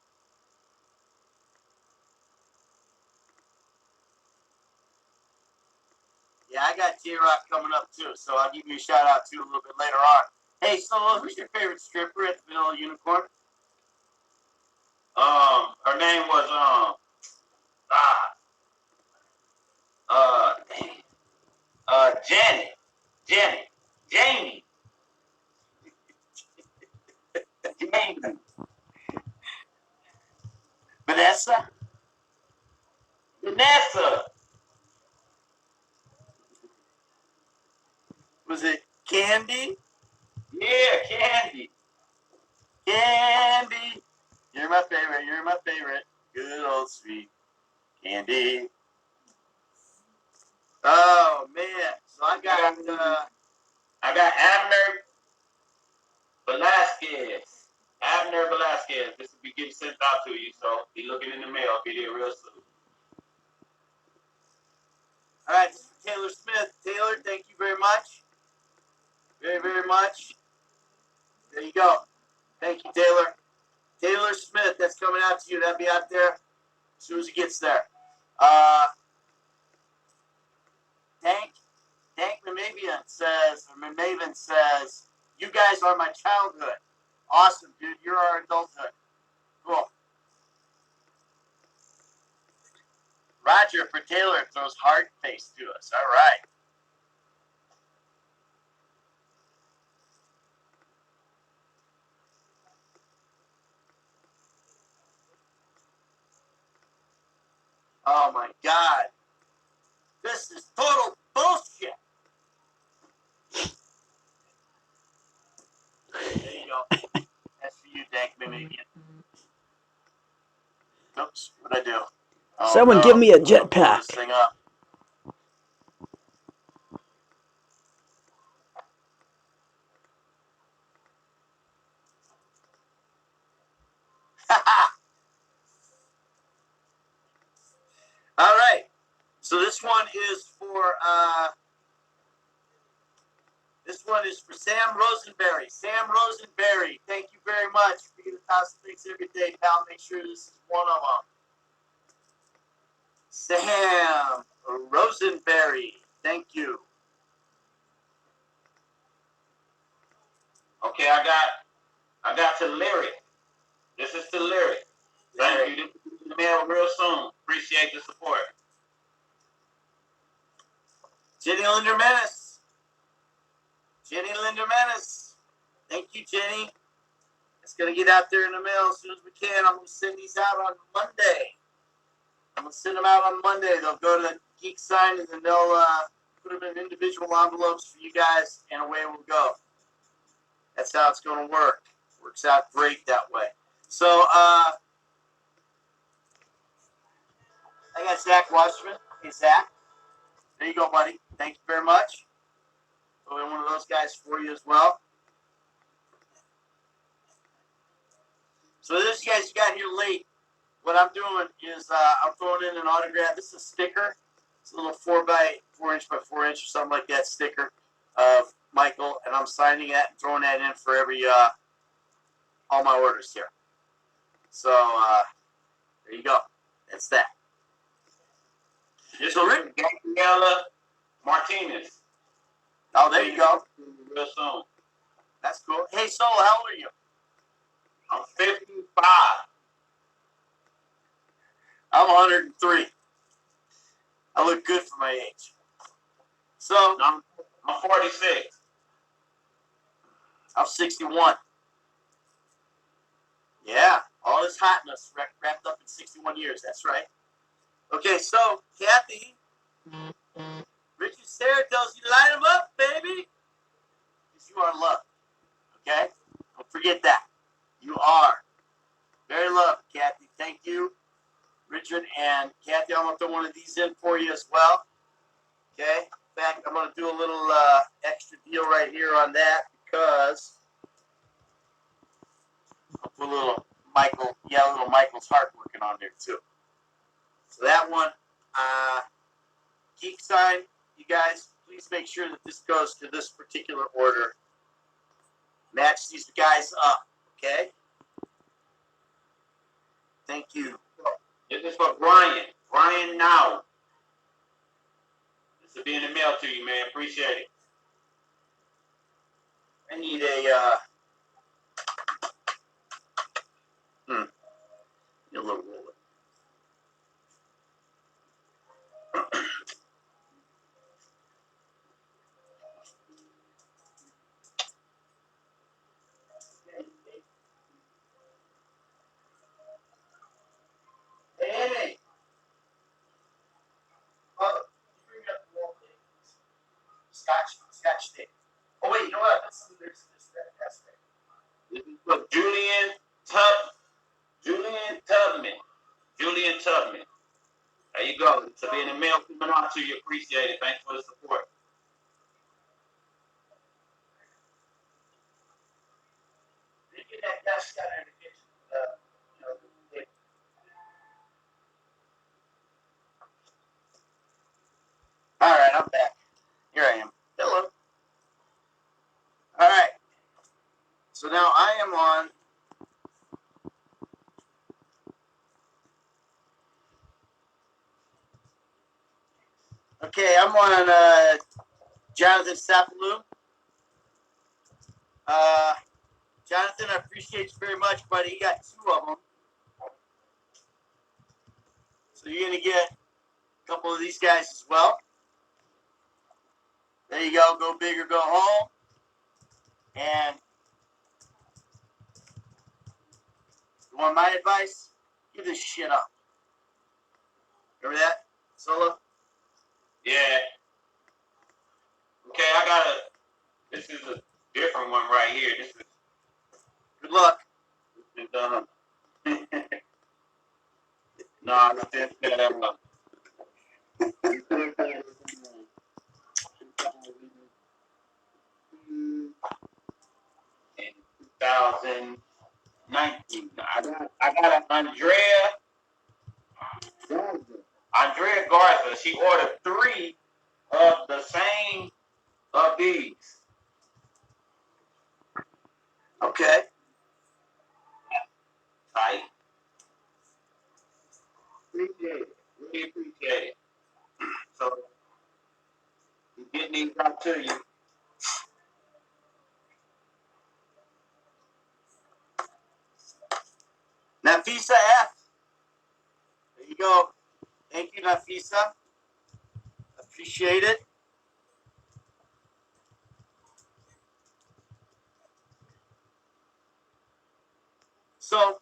Yeah, I got J-Rock coming up too, so I'll give you a shout out too a little bit later on. Hey, Solo, who's your favorite stripper at the Vanilla Unicorn? Her name was Jamie. Vanessa? Vanessa. Was it Candy? Yeah, Candy. Candy! You're my favorite, you're my favorite. Good old sweet Candy. Oh, man. So I got Abner Velasquez. Abner Velasquez. This will be getting sent out to you, so be looking in the mail. Be there real soon. all right, this is Taylor Smith. Taylor, thank you very much. Very, very much. There you go. Thank you, Taylor. Taylor Smith, that's coming out to you. That'll be out there as soon as it gets there. Dank Mamavian says, you guys are my childhood. Awesome, dude. You're our adulthood. Cool. Roger for Taylor throws hard face to us. All right. Oh my God. This is total bullshit. There you go. That's for you, Dank Mamavian. Oops, what'd I do? Oh, Someone no. give me a I'm gonna blow jetpack. this thing up. All right. So this one is for Sam Rosenberry. Sam Rosenberry, thank you very much for getting 1,000 things every day, pal. Make sure this is one of them. Sam Rosenberry, thank you. Okay, I got to Lyric. This is to Lyric. Thank you. This is in the mail real soon. Appreciate the support. Jenny Linder Menace. Jenny Linder Menace. Thank you, Jenny. It's going to get out there in the mail as soon as we can. I'm going to send these out on Monday. I'm going to send them out on Monday. They'll go to Geek Sign and then they'll put them in individual envelopes for you guys, and away we'll go. That's how it's going to work. Works out great that way. So, I got Zach Wasserman. Hey, Zach. There you go, buddy. Thank you very much. Throw in one of those guys for you as well. So this guys you got here late. What I'm doing is I'm throwing in an autograph. This is a sticker. It's a little 4 by 4 inch by 4 inch or something like that sticker of Michael, and I'm signing that and throwing that in for every all my orders here. So there you go. That's that. This is Rick Gabriella Martinez. Oh, there you go. Real soon. That's cool. Hey, Solo, how old are you? I'm 55. I'm 103. I look good for my age. So I'm 46. I'm 61. Yeah, all this hotness wrapped up in 61 years. That's right. Okay, so Kathy, Richard Sarah tells you to light them up, baby, because you are loved. Okay, don't forget that. You are very loved, Kathy. Thank you, Richard and Kathy. I'm gonna throw one of these in for you as well. Okay. In fact, I'm gonna do a little extra deal right here on that because I'll put a little Michael's heart working on there too. So that one Geek sign, you guys, please make sure that this goes to this particular order. Match these guys up, okay? Thank you. This is for Brian. Brian now. This will be in the mail to you, man. Appreciate it. I need a little roller. Hey. Oh, bring up the wall, please. Scotch tape. Oh wait, you know what? There's that's right. This is for Julian Tubman. Julian Tubman. There you go. This will be in the mail coming out to you. Appreciate it. Thanks for the support. Get that desk out in the kitchen. All right, I'm back. Here I am. Hello. All right. So now I am on. Okay, I'm on Jonathan Sapaloo. Jonathan, I appreciate you very much, buddy. You got 2 of them. So you're going to get a couple of these guys as well. There you go. Go big or go home. And you want my advice? Give this shit up. Remember that? Solo? Yeah. Okay, I got this is a different one right here. This is Good luck. no, this is in 2019. I got an Andrea Garza. She ordered 3 of the same of these. Okay. Tight. Appreciate it. Really appreciate it. So, we're getting these out to you. Nafisa F. There you go. Thank you, Nafisa. Appreciate it. So,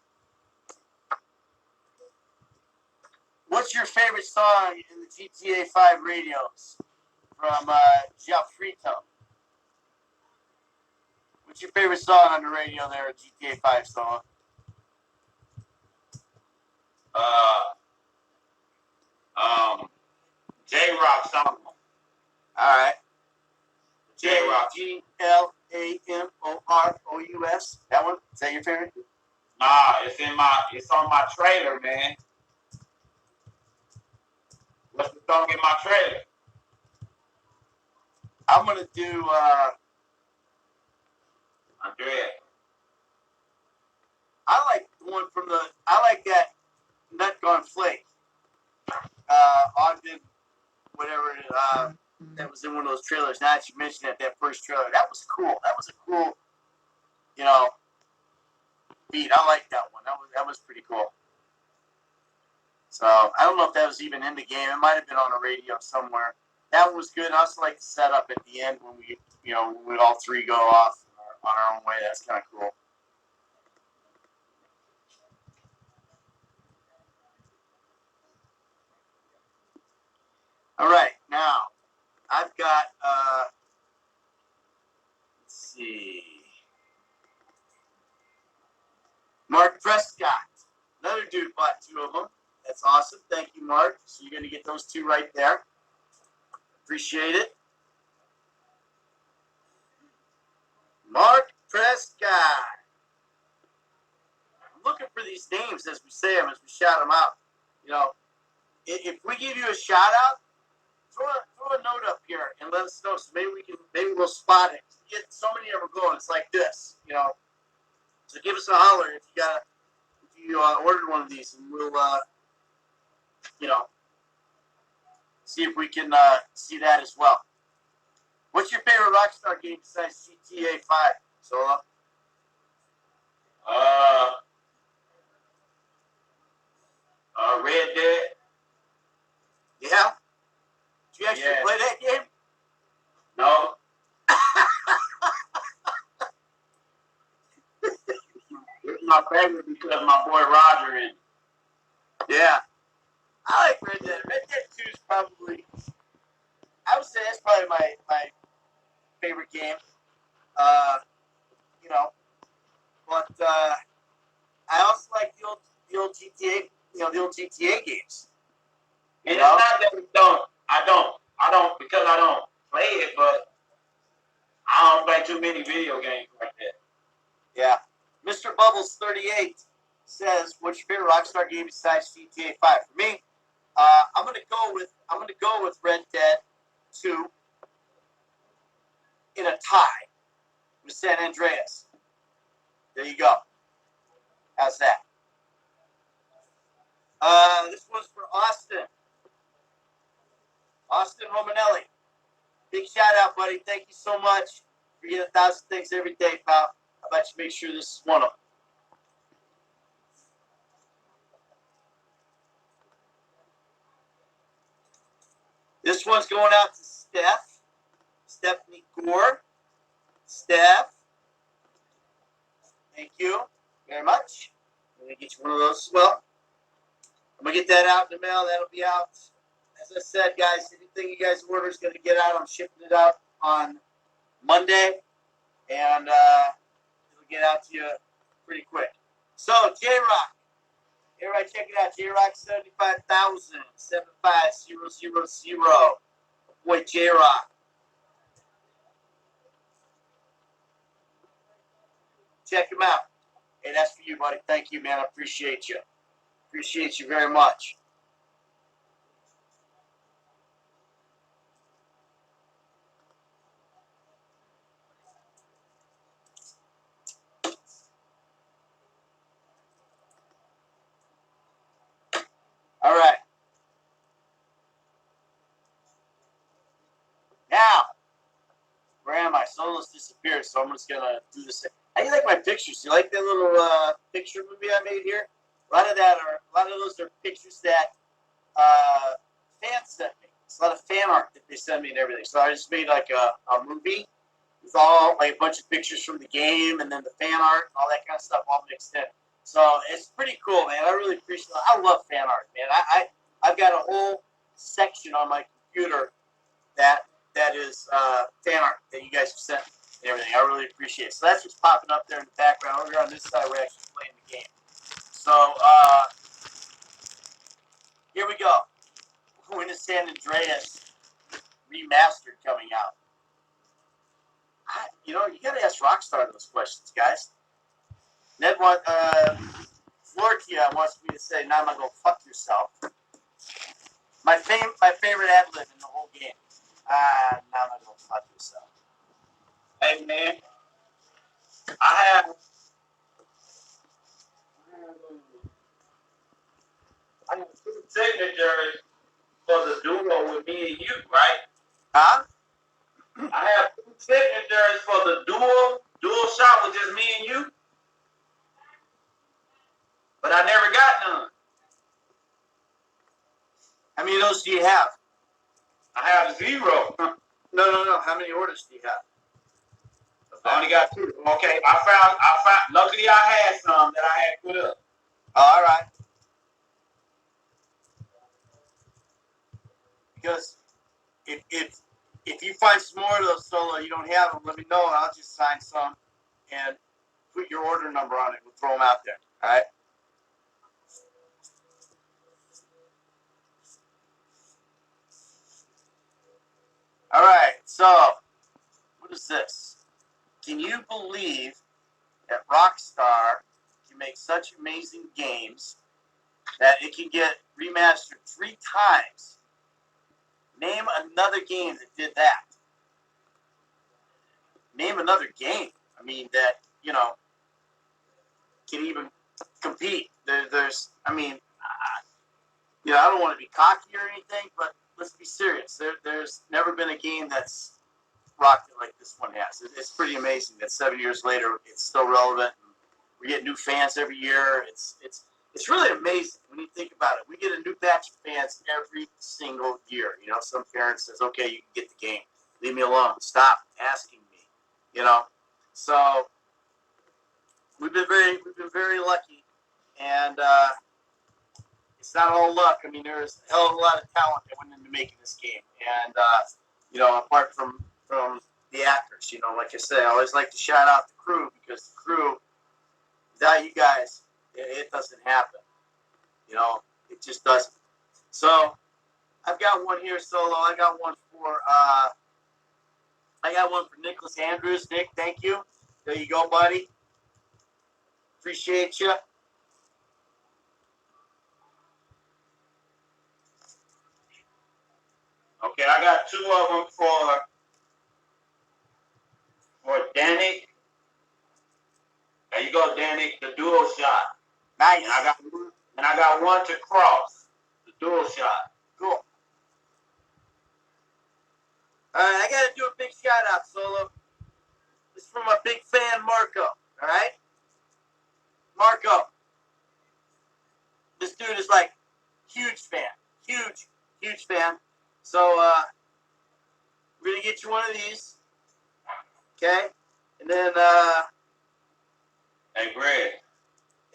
what's your favorite song in the GTA 5 radios from Gianfrito? What's your favorite song on the radio there, GTA 5 song? J-Rock song. All right. J-Rock. Glamorous. That one? Is that your favorite? Nah, it's on my trailer, man. What's the song in my trailer? I'm gonna do Andrea. I like the one from I like that Nut Gone Flake. Ogden, whatever, that was in one of those trailers. Now that you mentioned that first trailer, that was cool. That was a cool, beat. I like that one. That was pretty cool. So I don't know if that was even in the game. It might have been on a radio somewhere. That one was good. I also like the setup at the end when we all 3 go off on our own way. That's kind of cool. All right, now I've got let's see, Mark Prescott. Another dude bought 2 of them. That's awesome. Thank you, Mark. So you're going to get those 2 right there. Appreciate it. Mark Prescott. I'm looking for these names as we say them, as we shout them out. if we give you a shout out, throw a note up here and let us know. So maybe we'll spot it. Get so many of them going. It's like this, you know. So give us a holler if you ordered one of these, and we'll you know, see if we can see that as well. What's your favorite Rockstar game besides GTA5, Solo? Red Dead. Yeah. Did you actually play that game? No. It's my favorite because my boy Roger in it. Yeah. I like Red Dead. Red Dead 2 is probably, I would say that's probably my favorite game. You know, but I also like the old GTA, the old GTA games. And it's not that I don't because I don't play it, but I don't play too many video games like that. Yeah. Mr. Bubbles 38 says, "What's your favorite Rockstar game besides GTA 5?" For me, I'm gonna go with Red Dead 2 in a tie with San Andreas. There you go. How's that? This one's for Austin. Austin Romanelli. Big shout out, buddy. Thank you so much for getting 1,000 things every day, pal. How about you make sure this is one of them? This one's going out to Stephanie Gore. Steph, thank you very much. I'm going to get you one of those as well. I'm going to get that out in the mail. That'll be out. As I said, guys, anything you guys order is going to get out. I'm shipping it out on Monday, and it'll get out to you pretty quick. So, J-Rock. Everybody check it out. J-Rock 75,000, 75000. Boy, J-Rock. Check him out. Hey, that's for you, buddy. Thank you, man. I appreciate you. Appreciate you very much. All right. Now, where am I? Solo's disappeared, so I'm just gonna do this. How do you like my pictures? You like that little picture movie I made here? A lot of those are pictures that fans sent me. It's a lot of fan art that they send me and everything. So I just made like a movie with all like a bunch of pictures from the game and then the fan art and all that kind of stuff all mixed in. So it's pretty cool, man. I really appreciate it. I love fan art, man. I've got a whole section on my computer that is fan art that you guys have sent and everything. I really appreciate it. So that's what's popping up there in the background. Over here on this side, we're actually playing the game. So here we go. When is San Andreas remastered coming out? You got to ask Rockstar those questions, guys. Ned Florkia wants me to say, "Now I'm gonna go fuck yourself." My favorite ad lib in the whole game. Now I'm gonna go fuck yourself. Hey man, I have 2 signatures for the duo with me and you, right? Huh? I have 2 signatures for the dual shot with just me and you, but I never got none. How many of those do you have? I have 0. No. How many orders do you have? I only got 2. Okay, I found. Luckily, I had some that I had put up. All right. Because if you find some more of those Solo, you don't have them, let me know, and I'll just sign some and put your order number on it. We'll throw them out there. All right. All right. So, what is this? Can you believe that Rockstar can make such amazing games that it can get remastered 3 times. Name another game that did that. Name another game. I mean, that, you know, can even compete. There's, I mean, you know, I don't want to be cocky or anything, but let's be serious. There's never been a game that's rocked it like this one has. It's pretty amazing that 7 years later it's still relevant. We get new fans every year. It's really amazing when you think about it. We get a new batch of fans every single year. You know, some parent says, "Okay, you can get the game. Leave me alone. Stop asking me." You know, so we've been very lucky, and it's not all luck. I mean, there's a hell of a lot of talent that went into making this game, and you know, apart from the actors, you know, like I say, I always like to shout out the crew, because the crew, without you guys, it doesn't happen. You know, it just doesn't. So I've got one here solo. I got one for Nicholas Andrews. Nick, thank you. There you go, buddy. Appreciate you. Okay, I got 2 of them for Danny. There you go, Danny. The dual shot. Nice. And I got one to Cross. The dual shot. Cool. All right, I got to do a big shout out, Solo. This is from my big fan, Marco. All right? Marco. This dude is like huge fan. Huge fan. So we're going to get you one of these. Okay? And then Hey, Greg.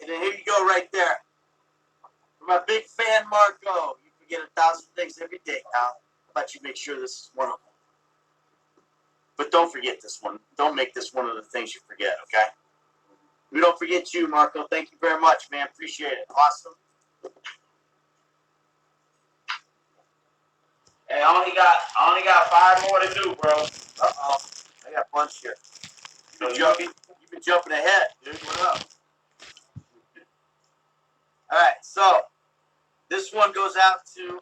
and then here you go right there. For my big fan, Marco. You forget 1,000 things every day, pal. How about you make sure this is one of them? But don't forget this one. Don't make this one of the things you forget, okay? We don't forget you, Marco. Thank you very much, man. Appreciate it. Awesome. Hey, I only got 5 more to do, bro. Uh-oh. I got a bunch here. You've been jumping ahead, dude. What up? All right, so this one goes out to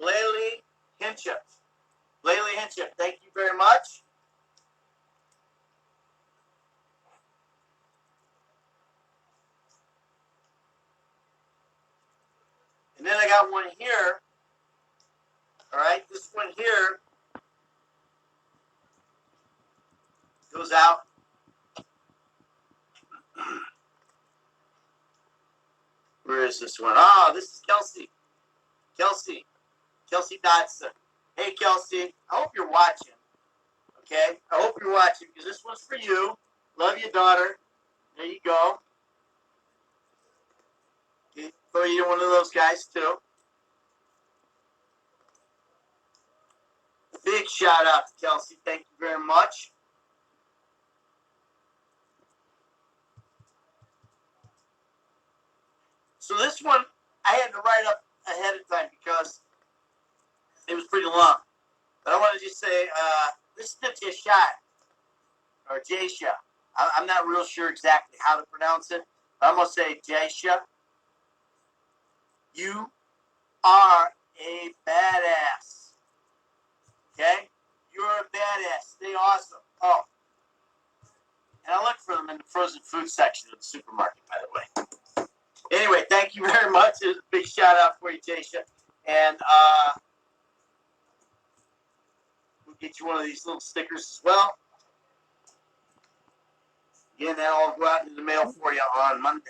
Blaley Hinchip. Blaley Hinchip, thank you very much. And then I got one here. All right, this one here goes out. Where is this one? Oh, this is Kelsey. Kelsey Dodson. Hey, Kelsey. I hope you're watching. Okay? I hope you're watching, because this one's for you. Love you, daughter. There you go. Throw you one of those guys, too. Big shout out to Kelsey. Thank you very much. So this one I had to write up ahead of time because it was pretty long. But I want to just say, this is the Jashad, or Jasha. I'm not real sure exactly how to pronounce it, but I'm going to say Jasha. You are a badass. Okay? You're a badass. Stay awesome. Oh. And I look for them in the frozen food section of the supermarket, by the way. Anyway, thank you very much. It was a big shout out for you, Jasha. And we'll get you one of these little stickers as well. Again, that'll all go out in the mail for you on Monday.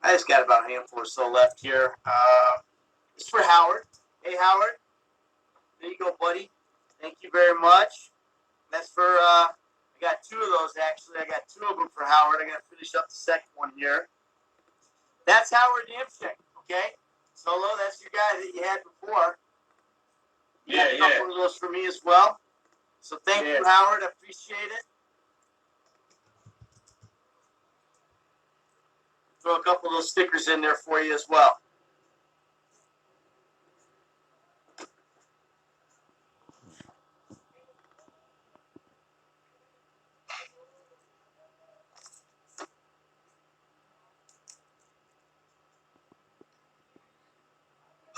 I just got about a handful or so left here. It's for Howard. Hey, Howard. There you go, buddy. Thank you very much. That's for, I got 2 of those, actually. I got 2 of them for Howard. I got to finish up the second one here. That's Howard Damchick, okay? Solo, that's your guy that you had before. You got a couple of those for me as well. So thank you, Howard. I appreciate it. Throw a couple of those stickers in there for you as well.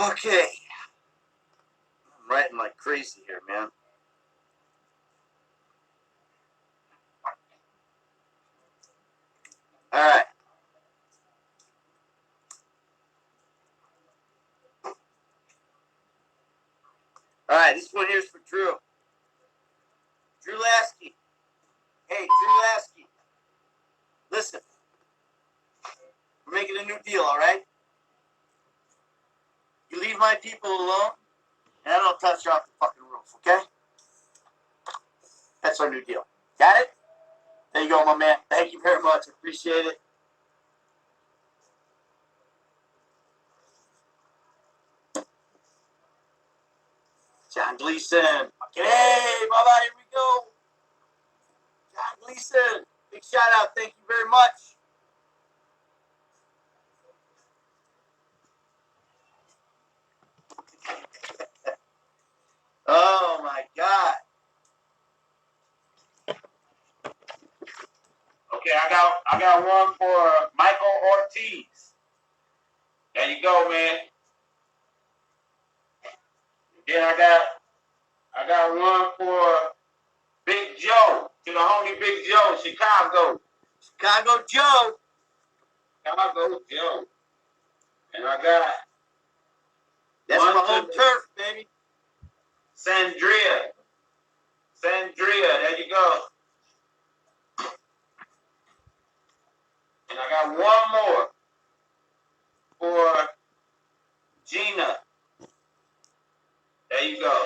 Okay. I'm writing like crazy here, man. All right. All right, this one here's for Drew. Drew Lasky. Hey, Drew Lasky. Listen. We're making a new deal, all right? You leave my people alone, and I don't touch you off the fucking roof, okay? That's our new deal. Got it? There you go, my man. Thank you very much. Appreciate it. John Gleason. Okay, bye-bye. Here we go. John Gleason. Big shout out. Thank you very much. Oh, my God. Okay, I got one for Michael Ortiz. There you go, man. Then I got one for Big Joe. To the homie Big Joe, Chicago. Chicago Joe. Chicago Joe. And I got That's one my home to turf, baby. Sandria. There you go. And I got one more for Gina. There you go.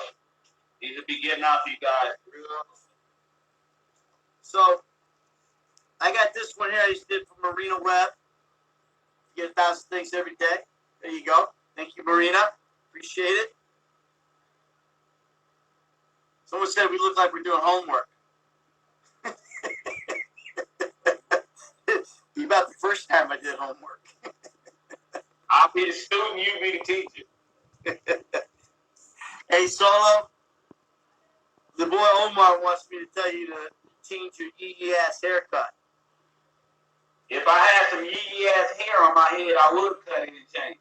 These will be getting out to you guys. So, I got this one here I just did for Marina Webb. You get 1,000 things every day. There you go. Thank you, Marina. Appreciate it. Someone said we look like we're doing homework. About the first time I did homework. I'll be the student, you be the teacher. Hey, Solo. The boy Omar wants me to tell you to change your yee ass haircut. If I had some yee ass hair on my head, I would cut it and change.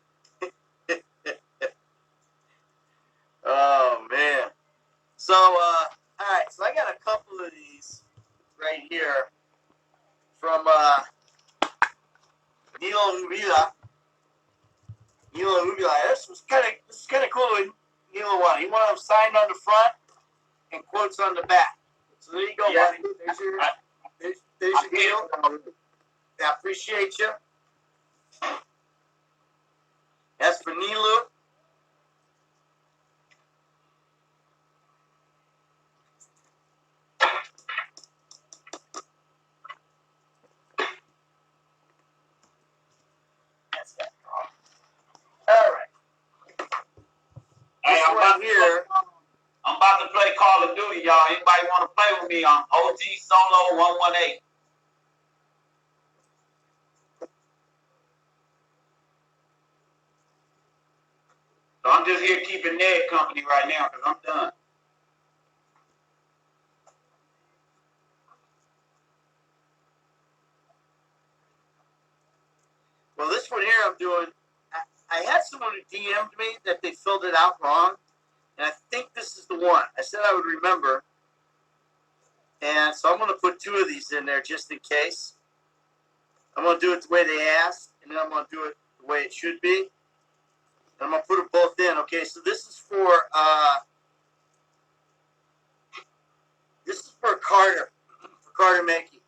Oh, man. So, all right. So I got a couple of these right here from Nilo Hubila. This is kind of cool. Nilo wanted. He wanted them signed on the front and quotes on the back. So there you go, Yeah. buddy. There's your deal. I appreciate you. That's for Nilu. All right. Hey, This one here. I'm about to play Call of Duty, y'all. Anybody want to play with me on OG Solo 118? So I'm just here keeping Ned company right now because I'm done. Well, this one here I'm doing. I had someone who DM'd me that they filled it out wrong, and I think this is the one. I said I would remember, and so I'm going to put 2 of these in there just in case. I'm going to do it the way they asked, and then I'm going to do it the way it should be. And I'm going to put them both in. Okay, so this is for Carter, Mackey.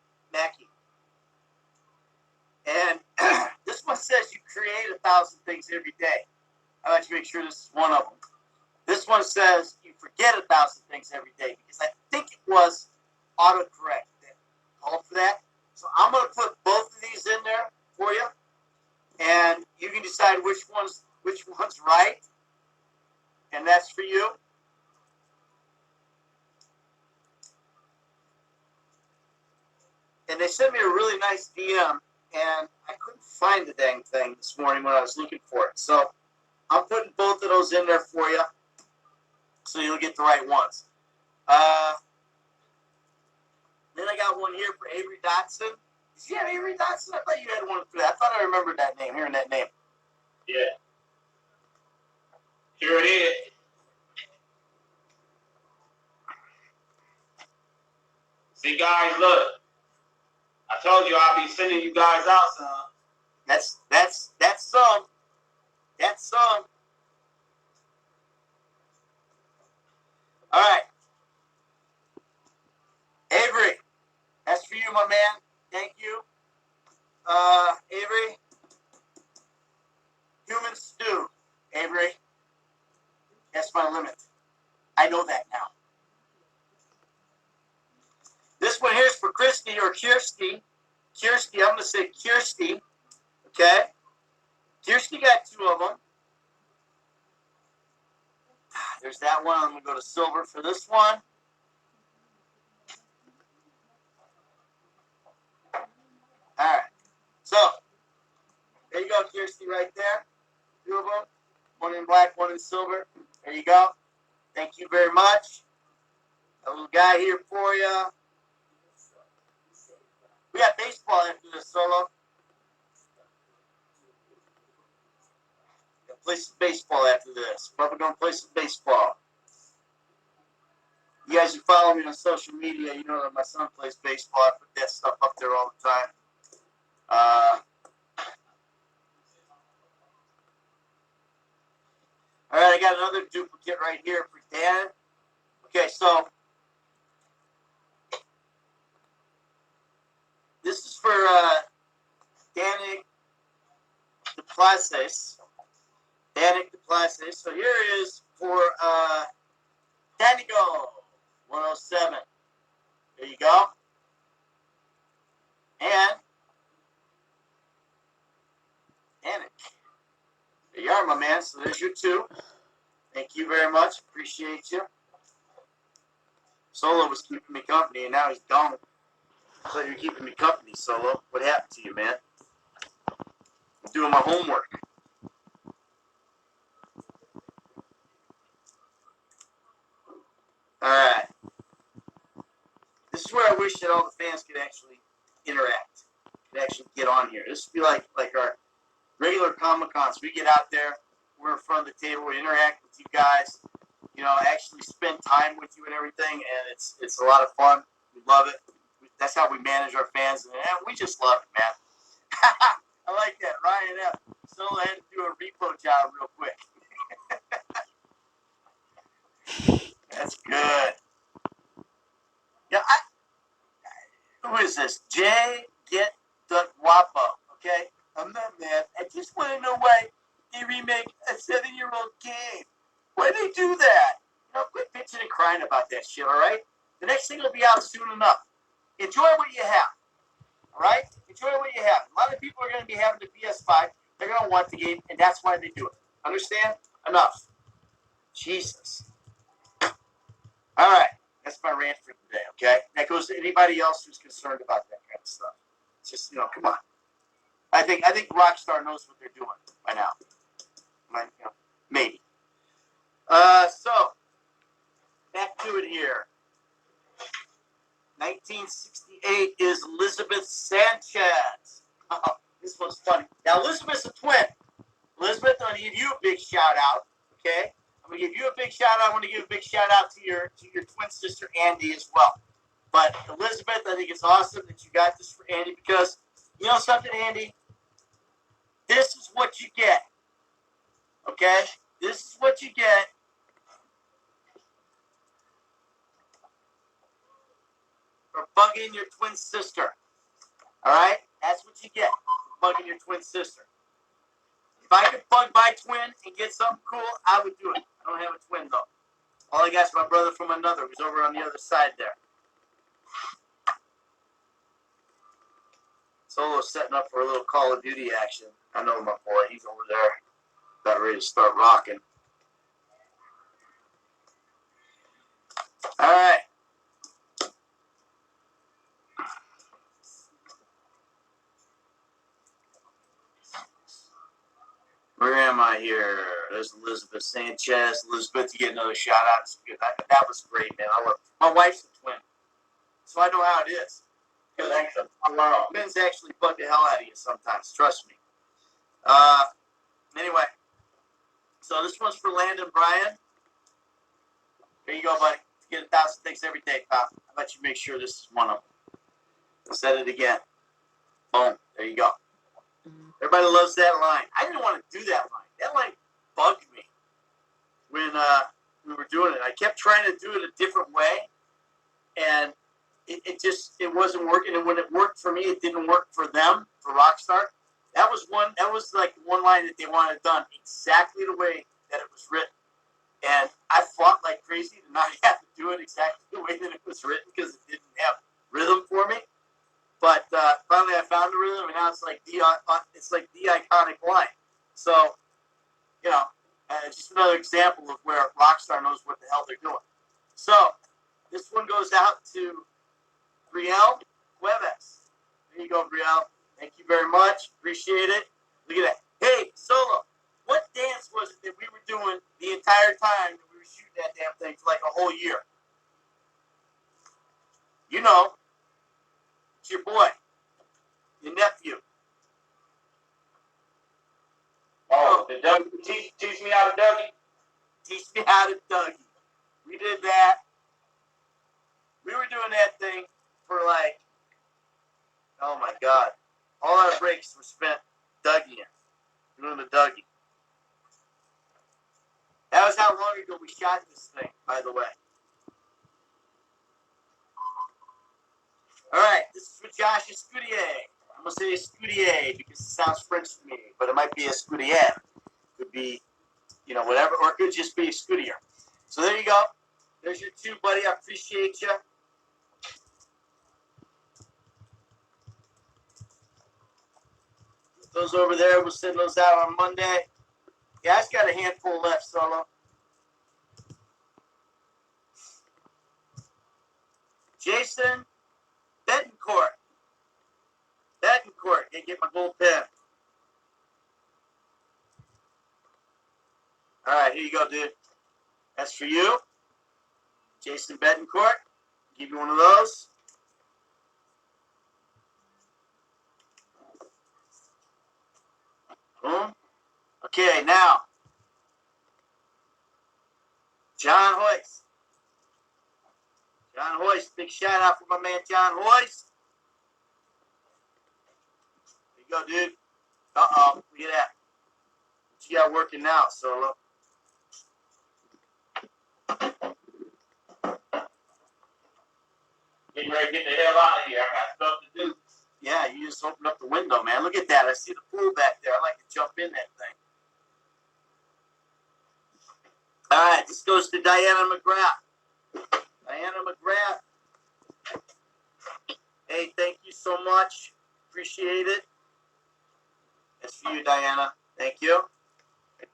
And this one says you create 1,000 things every day. I'd like to make sure this is one of them. This one says you forget 1,000 things every day because I think it was autocorrect that called for that. So I'm going to put both of these in there for you, and you can decide which one's right, and that's for you. And they sent me a really nice DM, and I couldn't find the dang thing this morning when I was looking for it. So I'm putting both of those in there for you, so you'll get the right ones. Then I got one here for Avery Dotson. Did you have Avery Dotson? I thought you had one for that. I thought I remembered that name, hearing that name. Yeah. Sure it is. See, guys, look. I told you I'll be sending you guys out some. That's some. That's some. All right. Avery, that's for you, my man. Thank you. Avery. Human stew. Avery. That's my limit. I know that now. This one here is for Christy or Kirsty. Kirsty, I'm going to say Kirsty. Okay? Kirsty got 2 of them. There's that one. I'm going to go to silver for this one. All right. So, there you go, Kirsty, right there. 2 of them. One in black, one in silver. There you go. Thank you very much. A little guy here for you. We got baseball after this, Solo. Gonna play some baseball after this. Probably gonna play some baseball. You guys who follow me on social media, you know that my son plays baseball. I put that stuff up there all the time. All right, I got another duplicate right here for Dan. Okay, so this is for Danik DePlaces. Danik DePlaces. So here is for Danigo 107. There you go. And Danik. There you are, my man. So there's your 2. Thank you very much. Appreciate you. Solo was keeping me company, and now he's gone. I thought you were keeping me company, Solo. What happened to you, man? I'm doing my homework. All right. This is where I wish that all the fans could actually interact, could actually get on here. This would be like our regular Comic-Cons. We get out there, we're in front of the table, we interact with you guys, you know, actually spend time with you and everything, and it's a lot of fun. We love it. That's how we manage our fans, and we just love it, man. I like that. Ryan F. So I had to do a repo job real quick. That's good. Yeah, who is this? Jay Get the Guapo. Okay? I'm not mad. I just want to know why they remake a 7-year-old game. Why they do that? You know, quit bitching and crying about that shit, all right? The next thing will be out soon enough. Enjoy what you have. All right? Enjoy what you have. A lot of people are going to be having the PS5. They're going to want the game, and that's why they do it. Understand? Enough. Jesus. All right. That's my rant for today, okay? That goes to anybody else who's concerned about that kind of stuff. It's just, you know, come on. I think Rockstar knows what they're doing by now. You know, maybe. So, back to it here. 1968 is Elizabeth Sanchez. This one's funny. Now, Elizabeth's a twin. Elizabeth, I'm going to give you a big shout out, okay? I'm going to give you a big shout out. I want to give a big shout out to your twin sister, Andy, as well. But, Elizabeth, I think it's awesome that you got this for Andy because, you know something, Andy? This is what you get, okay? This is what you get. For bugging your twin sister. All right? That's what you get for bugging your twin sister. If I could bug my twin and get something cool, I would do it. I don't have a twin, though. All I got is my brother from another who's over on the other side there. Solo's setting up for a little Call of Duty action. I know my boy. He's over there about ready to start rocking. All right. Where am I here? There's Elizabeth Sanchez. Elizabeth, you get another shout out. That was great, man. I love. My wife's a twin, so I know how it is. Men's actually bug the hell out of you sometimes. Trust me. Anyway, So this one's for Landon Bryan. Here you go, buddy. Get 1,000 things every day, pal. I'll let you make sure this is one of them. Set it again. Boom. There you go. Everybody loves that line. I didn't want to do that line. That line bugged me when we were doing it. I kept trying to do it a different way, and it wasn't working. And when it worked for me, it didn't work for them, for Rockstar. That was like one line that they wanted done exactly the way that it was written. And I fought like crazy to not have to do it exactly the way that it was written because it didn't have rhythm for me. But finally, I found the rhythm, and now it's like the iconic line. So, you know, it's just another example of where Rockstar knows what the hell they're doing. So, this one goes out to Brielle Cuevas. There you go, Brielle. Thank you very much. Appreciate it. Look at that. Hey, Solo, what dance was it that we were doing the entire time that we were shooting that damn thing for like a whole year? You know, it's your boy, your nephew. Oh, the Dougie. Teach me how to Dougie. Teach me how to Dougie. We did that. We were doing that thing for like, oh my God. All our breaks were spent Dougieing, doing the Dougie. That was how long ago we shot this thing, by the way. All right, this is for Josh Escudier. I'm going to say Escudier because it sounds French to me, but it might be Escudier. It could be, you know, whatever, or it could just be Escudier. So there you go. There's your two, buddy. I appreciate you. Those over there, we'll send those out on Monday. Yeah, I just got a handful left, Solo. Jason Betancourt. Can't get my gold pen. All right, here you go, dude. That's for you. Jason Betancourt. Give you one of those. Boom. Okay, now. John Hoyce. John Hoyce. Big shout out for my man John Hoyce. There you go, dude. Uh-oh. Look at that. What you got working now, Solo? Getting ready to get the hell out of here. I got stuff to do. Yeah, you just opened up the window, man. Look at that. I see the pool back there. I like to jump in that thing. All right, this goes to Diana McGrath. Diana McGrath. Hey, thank you so much. Appreciate it. That's for you, Diana. Thank you.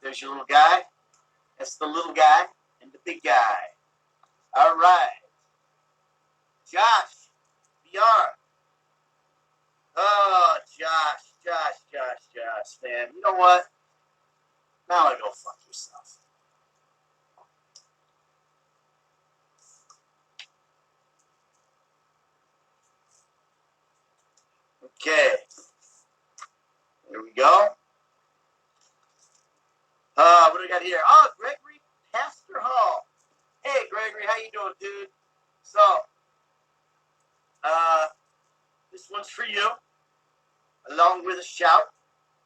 There's your little guy. That's the little guy and the big guy. All right. Josh. VR. Oh, Josh, man. You know what? Now I go fuck yourself. Okay. Here we go. What do we got here? Oh, Gregory Pastor Hall. Hey, Gregory, how you doing, dude? So, this one's for you, along with a shout.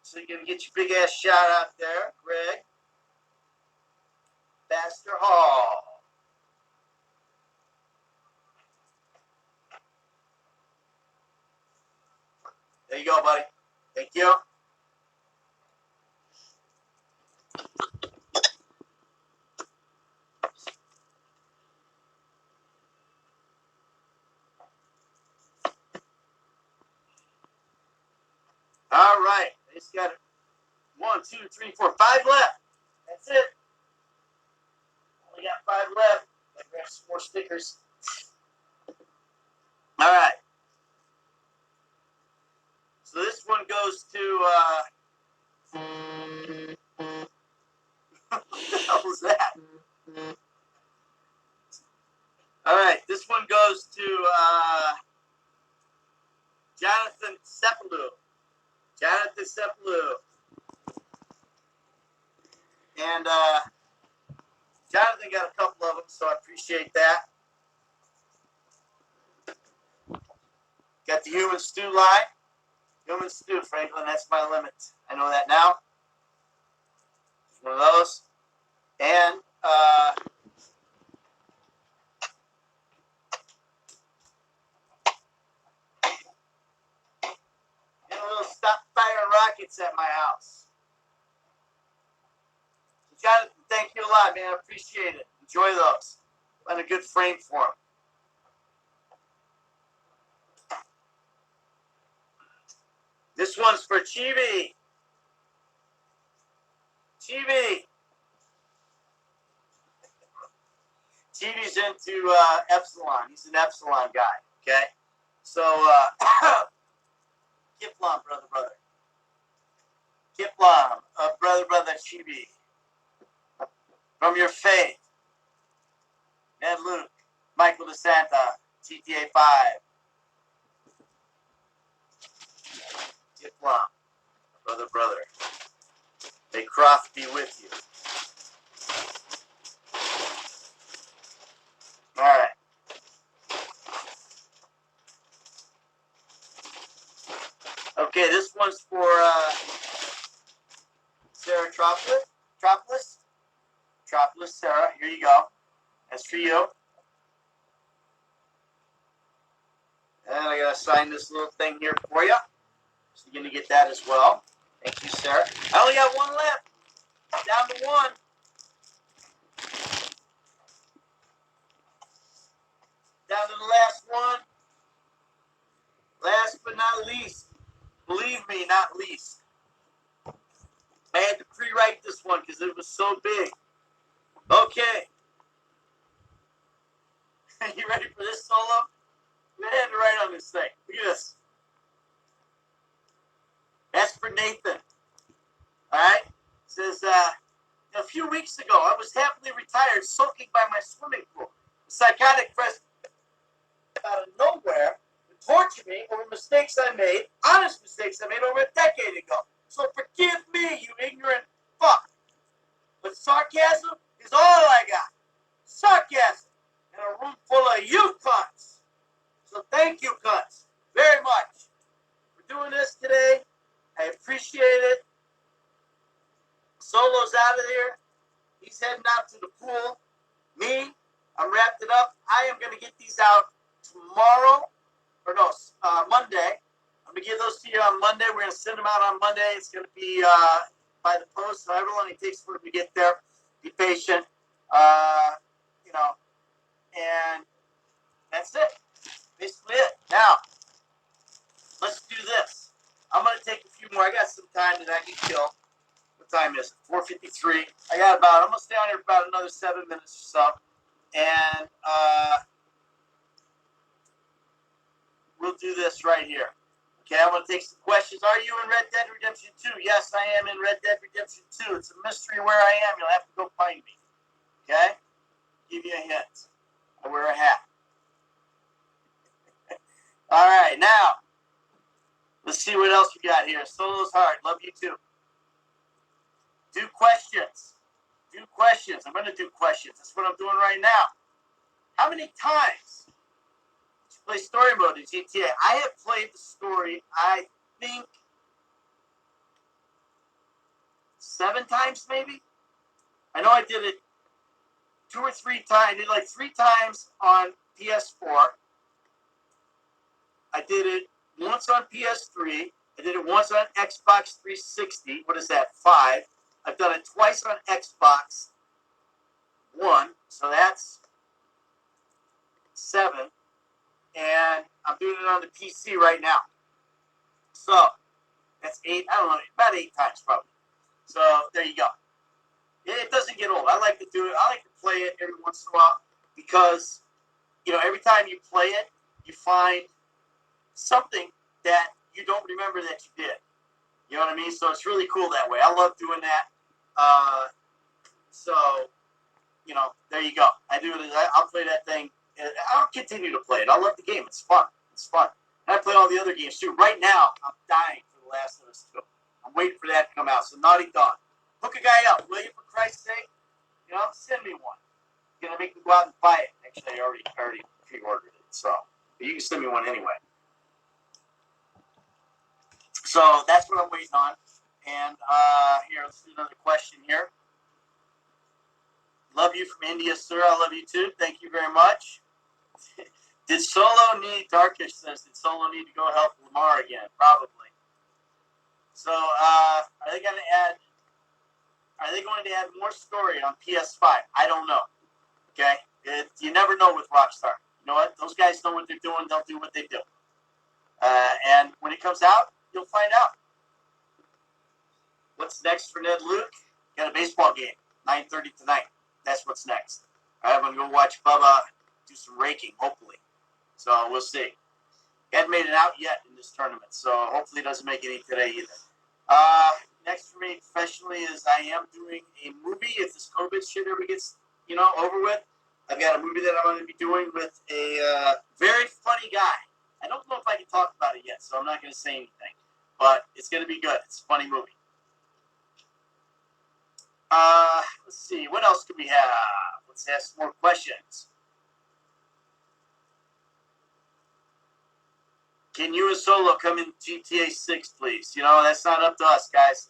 So you're going to get your big ass shout out there, Greg. Pastor Hall. There you go, buddy. Thank you. All right. It's got 1, 2, 3, 4, 5 left. That's it. Only got 5 left. I grab some more stickers. All right. So this one goes to, what the hell was that? All right. This one goes to, Jonathan Cephalou. Jonathan Cephalou. And so I appreciate that. Got the human stew line. Human stew, Franklin, that's my limit. I know that now. It's one of those. And and a little stop firing rockets at my house. Jonathan, thank you a lot, man. I appreciate it. Enjoy those. Find a good frame for them. This one's for Chibi. Chibi. Chibi's into Epsilon. He's an Epsilon guy. Okay? So, Kiplam, brother. Kiplam, brother Chibi. From your faith. Ned Luke. Michael DeSanta. GTA5. Kiplam. Brother. May Croft be with you. All right. Okay, this one's for Sarah Tropolis, Sarah. Here you go. That's for you. And I gotta sign this little thing here for you. So you're gonna get that as well. Thank you, Sarah. I only got one left. Down to one. Down to the last one. Last but not least. Believe me, not least. I had to pre-write this one because it was so big. Okay. You ready for this solo? I had to write on this thing. Look at this. That's for Nathan. All right? It says, a few weeks ago, I was happily retired, soaking by my swimming pool. A psychotic president out of nowhere to torture me over mistakes I made, honest mistakes I made over a decade ago. So forgive me, you ignorant fuck. But sarcasm is all I got. Sarcasm in a room full of you cunts. So thank you, cunts, very much for doing this today. I appreciate it. Solo's out of here. He's heading out to the pool. Me, I'm wrapped it up. I am going to get these out tomorrow, or no, Monday. I'm going to give those to you on Monday. We're going to send them out on Monday. It's going to be by the post, however long it takes for them to get there. Be patient. And that's it. Basically it. Now, let's do this. I'm going to take a few more. I got some time that I can kill. What time is it? 4:53. I'm going to stay on here for about another 7 minutes or so. And we'll do this right here. Okay, I'm going to take some questions. Are you in Red Dead Redemption 2? Yes, I am in Red Dead Redemption 2. It's a mystery where I am. You'll have to go find me. Okay? Give you a hint. I wear a hat. All right, now, let's see what else we got here. Solo's hard. Love you too. Do questions. Do questions. I'm going to do questions. That's what I'm doing right now. How many times did you play story mode in GTA? I have played the story, I think, 7 times maybe. I know I did it 2 or 3 times. I did like 3 times on PS4. I did it once on PS3. I did it once on Xbox 360. What is that? 5. I've done it twice on Xbox One. So that's 7. And I'm doing it on the PC right now. So that's 8. I don't know. About 8 times probably. So there you go. It doesn't get old. I like to do it. I like to play it every once in a while because, every time you play it, you find something that you don't remember that you did. You know what I mean? So it's really cool that way. I love doing that. There you go. I do it. I'll play that thing. I'll continue to play it. I love the game. It's fun. And I play all the other games too. Right now, I'm dying for The Last of Us 2. I'm waiting for that to come out. So Naughty Dog, hook a guy up, will you? For Christ's sake, send me one. gonna make me go out and buy it. Actually, I already pre-ordered it, so but you can send me one anyway. So that's what I'm waiting on. And here, let's do another question here. Love you from India, sir. I love you too. Thank you very much. Did Solo need, Darkish says, did Solo need to go help Lamar again? Probably. So, are they going to add more story on PS5? I don't know. Okay? You never know with Rockstar. You know what? Those guys know what they're doing. They'll do what they do. And when it comes out, you'll find out. What's next for Ned Luke? Got a baseball game, 9:30 tonight. That's what's next. I'm going to go watch Bubba do some raking, hopefully. So we'll see. He hasn't made it out yet in this tournament, so hopefully he doesn't make any today either. Next for me professionally is I am doing a movie if this COVID shit ever gets, over with. I've got a movie that I'm going to be doing with a very funny guy. I don't know if I can talk about it yet, so I'm not going to say anything. But it's going to be good. It's a funny movie. Let's see. What else do we have? Let's ask some more questions. Can you and Solo come in GTA 6, please? That's not up to us, guys.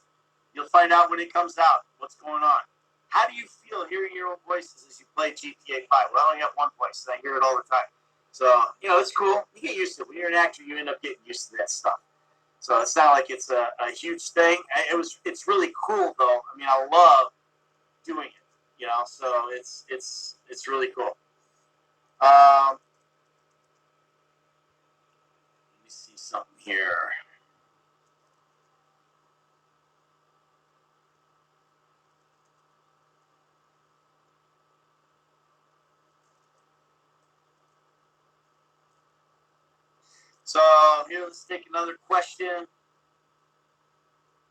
You'll find out when it comes out what's going on. How do you feel hearing your own voices as you play GTA 5? Well, I only have one voice, and I hear it all the time. So, it's cool. You get used to it. When you're an actor, you end up getting used to that stuff. So it's not like it's a huge thing. It's really cool, though. I mean, I love doing it, so it's really cool. Let me see something here. So here, let's take another question.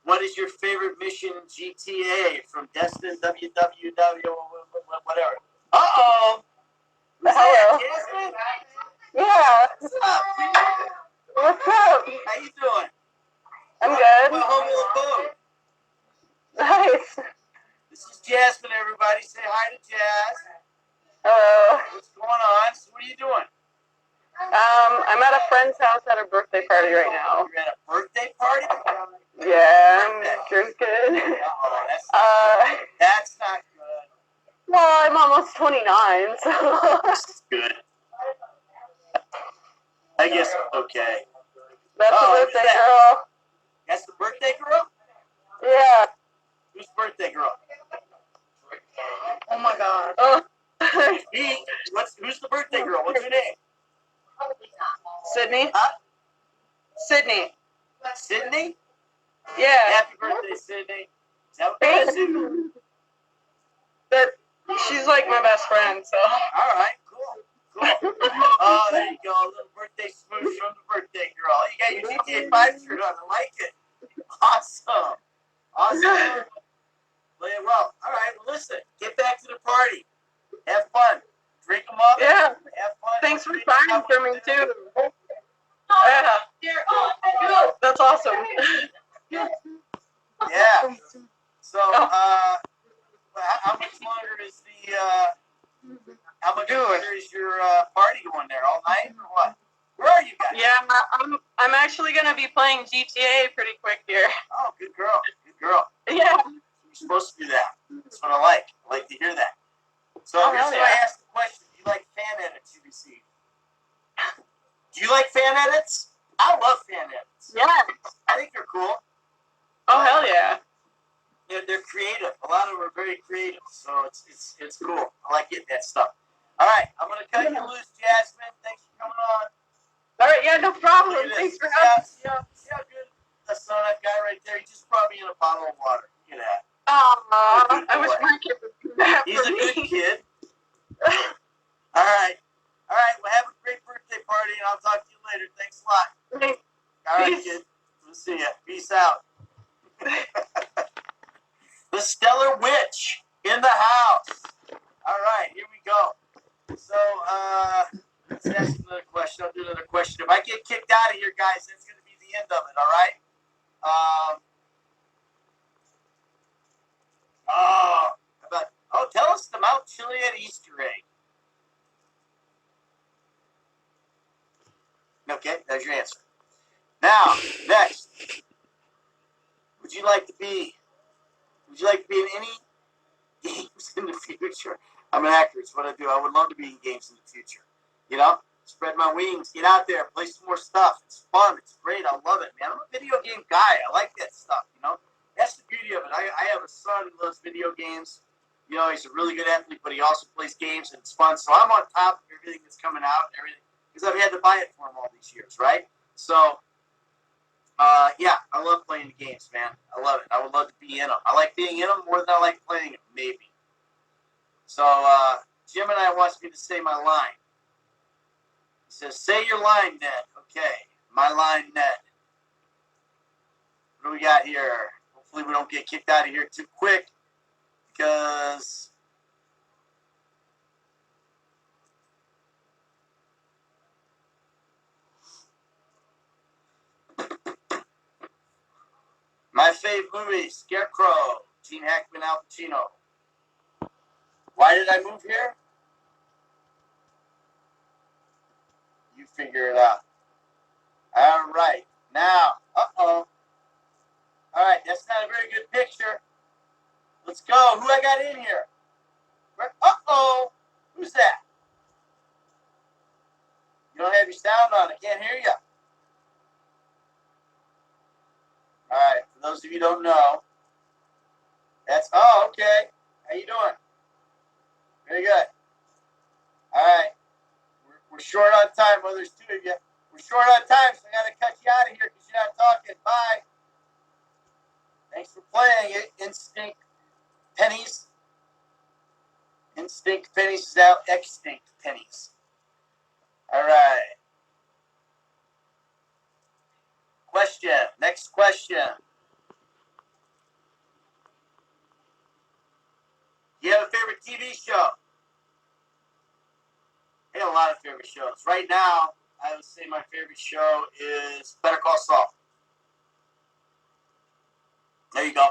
What is your favorite mission in GTA from Destin, www, whatever? Uh-oh! Hello. Jasmine? Yeah. What's up, dude? What's up? How you doing? I'm My good. humble abode. Nice. This is Jasmine, everybody. Say hi to Jazz. Hello. What's going on? So what are you doing? I'm at a friend's house at a birthday party right now. You're at a birthday party? Yeah, I'm drinking. Uh-oh, that's not good. Well, I'm almost 29, so. That's good. I guess it's okay. That's the birthday girl. That's the birthday girl? Yeah. Who's the birthday girl? Oh my god. Oh. Who's the birthday girl? What's her name? Sydney? Huh? Sydney. Sydney? Yeah. Happy birthday, Sydney. Is that what Sydney? But she's like my best friend, so. All right, cool. Oh, there you go. A little birthday smooch from the birthday girl. You got your GTA5 shirt on. I like it. Awesome. Well, all right. Well, listen. Get back to the party. Have fun. Drink them up. Yeah. Have fun. Thanks for signing for me, too. Yeah. That's awesome. Yeah. So, how much longer is your party going there? All night or what? Where are you guys? Yeah, I'm actually gonna be playing GTA pretty quick here. Oh, good girl. Good girl. Yeah. You're supposed to do that. That's what I like. I like to hear that. So here's hell why yeah. I asked the question. Do you like fan edits you receive? Do you like fan edits? I love fan edits. Yeah. I think they're cool. Oh hell yeah. They're creative. A lot of them are very creative. So it's cool. I like getting that stuff. All right. I'm going to cut you loose, Jasmine. Thanks for coming on. All right, yeah, no problem. Look at Thanks this. for having me. See how good the son I've got right there? He just brought me in a bottle of water. Look at that. Aww, I wish my kid would do that He's for a good me. kid. All right. Well, have a great birthday party, and I'll talk to you later. Thanks a lot. Thanks. All right, Peace. kid. We'll see ya. Peace out. The Stellar Witch in the house. All right, here we go. So, let's ask another question. I'll do another question. If I get kicked out of here, guys, that's going to be the end of it, all right? Oh, tell us the Mount Chiliad Easter egg. Okay, there's your answer. Now, next. Would you like to be in any games in the future? I'm an actor. It's what I do. I would love to be in games in the future. You know, spread my wings, get out there, play some more stuff. It's fun. It's great. I love it, man. I'm a video game guy. I like that stuff, you know. That's the beauty of it. I have a son who loves video games. You know, he's a really good athlete, but he also plays games, and it's fun. So I'm on top of everything that's coming out and everything because I've had to buy it for him all these years, right? So, yeah, I love playing the games, man. I love it. I would love to be in them. I like being in them more than I like playing them, maybe. So, Gemini wants me to say my line. He says, say your line, Ned. Okay, my line, Ned. What do we got here? Hopefully we don't get kicked out of here too quick because my fave movie, Scarecrow, Gene Hackman, Al Pacino. Why did I move here? You figure it out. All right. Now, uh-oh. All right, that's not a very good picture. Let's go. Who I got in here? Uh-oh. Who's that? You don't have your sound on. I can't hear you. All right. For those of you who don't know, that's, oh, okay. How you doing? Very good. All right. We're short on time. Well, there's two of you. We're short on time, so I got to cut you out of here because you're not talking. Bye. Thanks for playing it. Instinct Pennies. Instinct Pennies is out. Extinct Pennies. All right. Question. Next question. Do you have a favorite TV show? I have a lot of favorite shows. Right now, I would say my favorite show is Better Call Saul. There you go.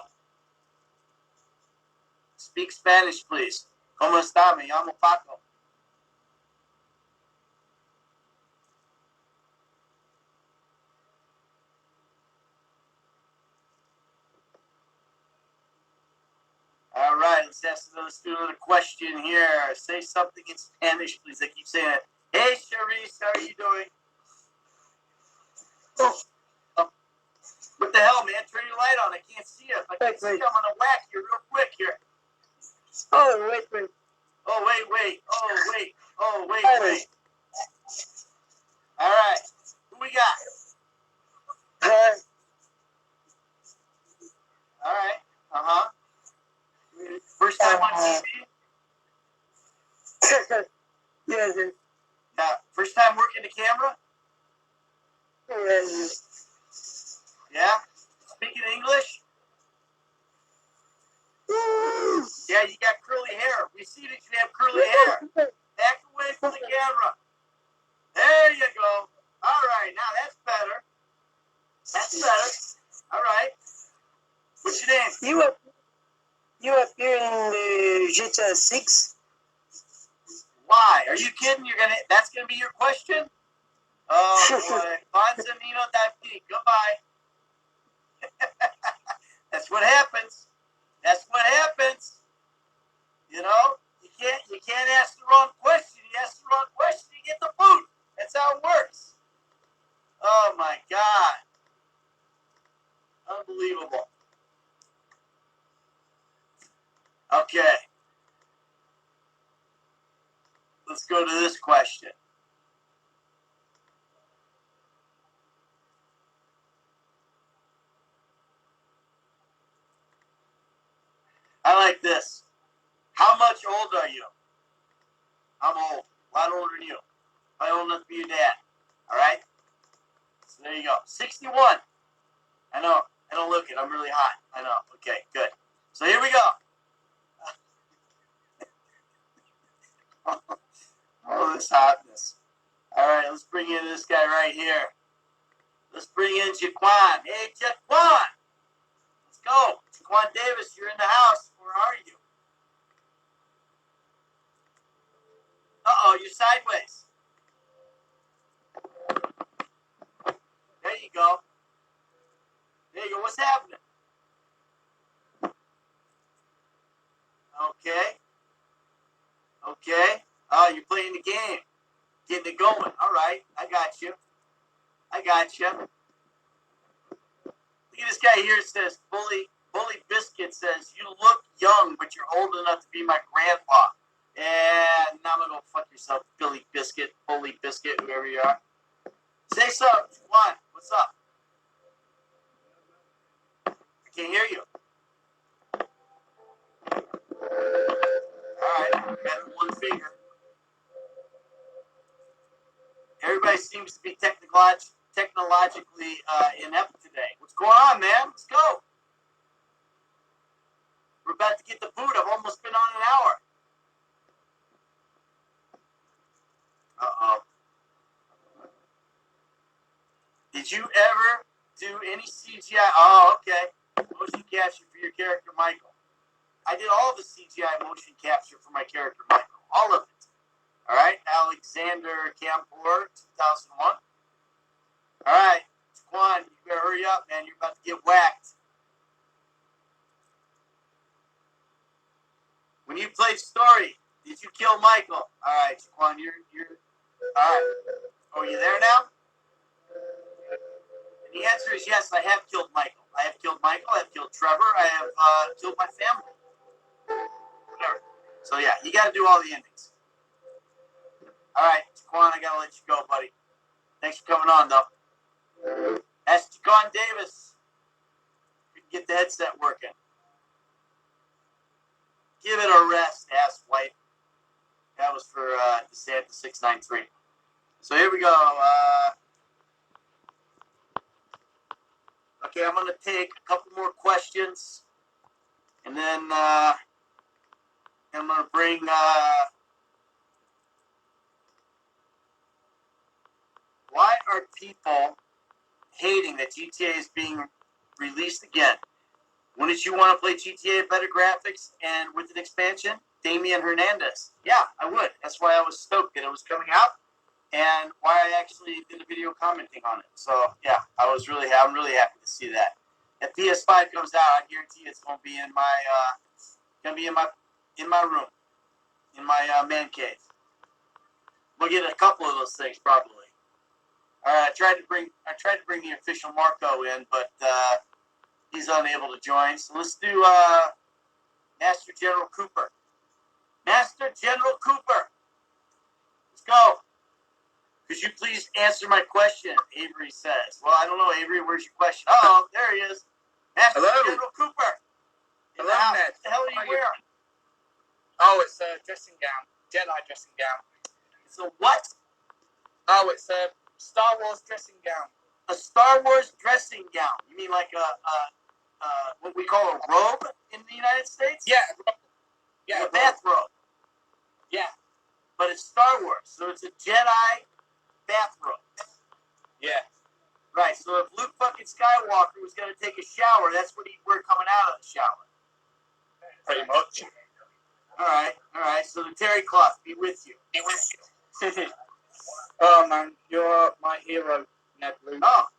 Speak Spanish, please. ¿Cómo está? Me llamo Paco. All right, let's do another question here. Say something in Spanish, please. I keep saying it. Hey, Charisse, how are you doing? Oh, what the hell, man? Turn your light on. I can't see you. If I can't see you, I'm going to whack you real quick here. Oh, wait. Oh, wait. Oh, wait. All right. Who we got? All right. Uh-huh. First time on TV? Yes. Now, first time working the camera? Yes. Yeah? Speaking English? Yeah, you got curly hair. We see that you have curly hair. Back away from the camera. There you go. All right, now that's better. That's better. All right. What's your name? You appear in the GTA 6. Why? Are you kidding? That's gonna be your question? Oh boy. Bonzanino Dapti. Goodbye. That's what happens. That's what happens. You know? You can't ask the wrong question. You ask the wrong question, you get the boot. That's how it works. Oh my God. Unbelievable. Okay. Let's go to this question. I like this. How much old are you? I'm old. A lot older than you. I'm old enough to be your dad. All right? So there you go. 61. I know. I don't look it. I'm really hot. I know. Okay, good. So here we go. Oh, this hotness. All right, let's bring in this guy right here. Let's bring in Jaquan. Hey, Jaquan. Let's go. Jaquan Davis, you're in the house. Where are you? sideways. There you go. There you go. What's happening? Okay. Okay. Oh, you're playing the game. Getting it going. All right. I got you. I got you. Look at this guy here. It says, Bully Biscuit says, you look young, but you're old enough to be my grandpa. And now I'm going to go fuck yourself, Billy Biscuit, Bully Biscuit, whoever you are. Say something. Come on. What's up? I can't hear you. All right. Got one finger. Everybody seems to be technologically inept today. What's going on, man? Let's go. We're about to get the boot. I've almost been on an hour. Uh-oh. Did you ever do any CGI? Oh, okay. Motion capture for your character, Michael. I did all the CGI motion capture for my character, Michael. All of it. All right. Alexander Campor, 2001. All right. Quan, you better hurry up, man. You're about to get whacked. When you played Story, did you kill Michael? All right, Quan, you're all right. Oh, are you there now? And the answer is yes. I have killed Michael. I have killed Michael. I have killed Trevor. I have killed my family. Whatever. So yeah, you got to do all the endings. All right, Quan, I gotta let you go, buddy. Thanks for coming on, though. That's Jaquan Davis. We can get the headset working. Give it a rest, ass white. That was for DeSanta 693. So here we go. Okay, I'm gonna take a couple more questions, and then I'm gonna bring. Why are people hating that GTA is being released again? Wouldn't you want to play GTA better graphics and with an expansion? Damian Hernandez. Yeah, I would. That's why I was stoked that it was coming out, and why I actually did a video commenting on it. So yeah, I'm really happy to see that. If PS5 comes out, I guarantee it's gonna be in my room, in my man cave. We'll get a couple of those things probably. All right, I tried to bring the official Marco in, but he's unable to join. So let's do Master General Cooper. Master General Cooper. Let's go. Could you please answer my question? Avery says. Well, I don't know, Avery. Where's your question? Oh, there he is. Master General Cooper. Hello, Ned. Ned. What the hell are you wearing? Oh, it's a dressing gown. Jedi dressing gown. It's a what? Oh, it's a Star Wars dressing gown. A Star Wars dressing gown. You mean like what we call a robe in the United States? Yeah. Yeah. A bathrobe. Yeah. But it's Star Wars, so it's a Jedi bathrobe. Yeah. Right, so if Luke fucking Skywalker was going to take a shower, that's what he'd wear coming out of the shower. Pretty much. All right, so the terry cloth be with you. Be with you. Oh, man, you're my hero, Ned Luke. Oh,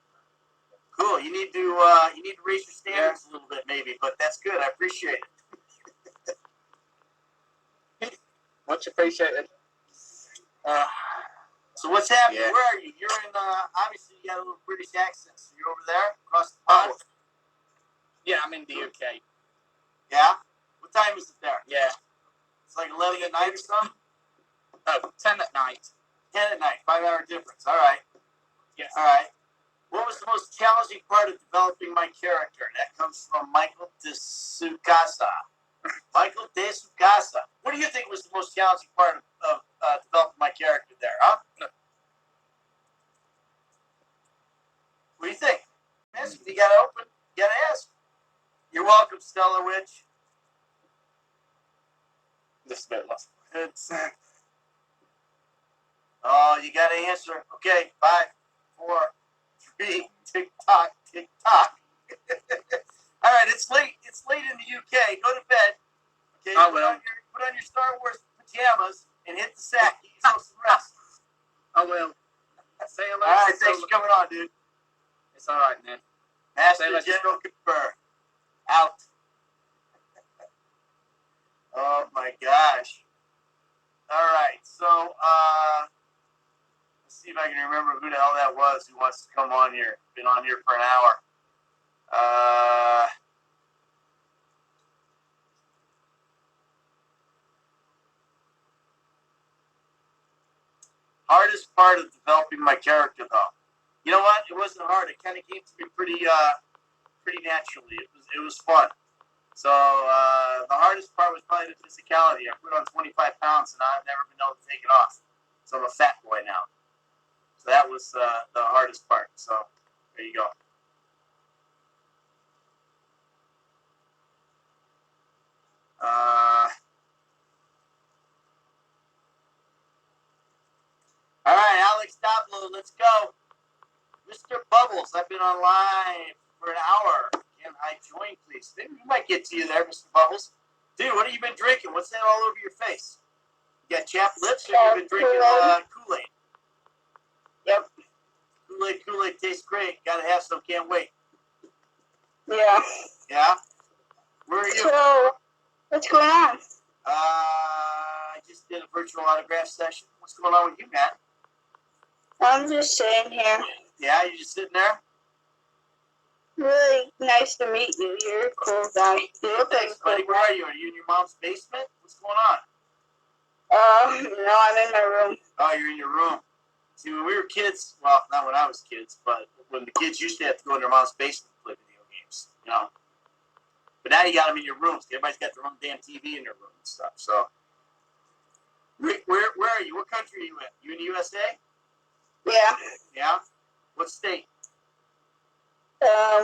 cool. You need to raise your standards a little bit, maybe, but that's good. I appreciate it. Much appreciated. So what's happening? Yeah. Where are you? You're in, obviously you got a little British accent, so you're over there, across the pond? Yeah, I'm in the UK. Yeah? What time is it there? Yeah. It's like 11 at night or something? Oh, 10 at night. 10 at night, 5-hour difference. All right. Yes. All right. What was the most challenging part of developing my character? That comes from Michael De Sukasa. Michael De Sukasa. What do you think was the most challenging part of developing my character there, huh? What do you think? Ask. You gotta open. You gotta ask. You're welcome, Stellar Witch. This bit lost. It's. Oh, you gotta answer. Okay, 5, 4, 3, tick tock, tick tock. All right, it's late. It's late in the UK. Go to bed. Okay, I will. Put on your Star Wars pajamas and hit the sack. Get yourself some rest. I will. Say hello. All right, thanks for coming on, dude. It's all right, man. Master Say hello. General Cooper. Out. Oh my gosh. All right, so let's see if I can remember who the hell that was who wants to come on here. Been on here for an hour. Hardest part of developing my character, though. You know what? It wasn't hard. It kind of came to me pretty naturally. It was fun. So the hardest part was probably the physicality. I put on 25 pounds, and I've never been able to take it off. So I'm a fat boy now. So that was the hardest part. So there you go. All right, Alex Doblo, let's go. Mr. Bubbles, I've been online for an hour. Can I join, please? We might get to you there, Mr. Bubbles. Dude, what have you been drinking? What's that all over your face? You got chapped lips, or you've been drinking Kool-Aid? Yep. Kool-Aid tastes great. Gotta have some, can't wait. Yeah. Yeah? Where are you? So, what's going on? I just did a virtual autograph session. What's going on with you, man? I'm just sitting here. Yeah, you just sitting there? Really nice to meet you. You're a cool guy. You look like Thanks, a cool buddy. Where guy. are you? Are you in your mom's basement? What's going on? No, I'm in my room. Oh, you're in your room. See, when we were kids, well, not when I was kids, but when the kids used to have to go in their mom's basement to play video games, you know. But now you got them in your rooms. Everybody's got their own damn TV in their room and stuff. So, where are you? What country are you in? You in the USA? Yeah. Yeah. What state?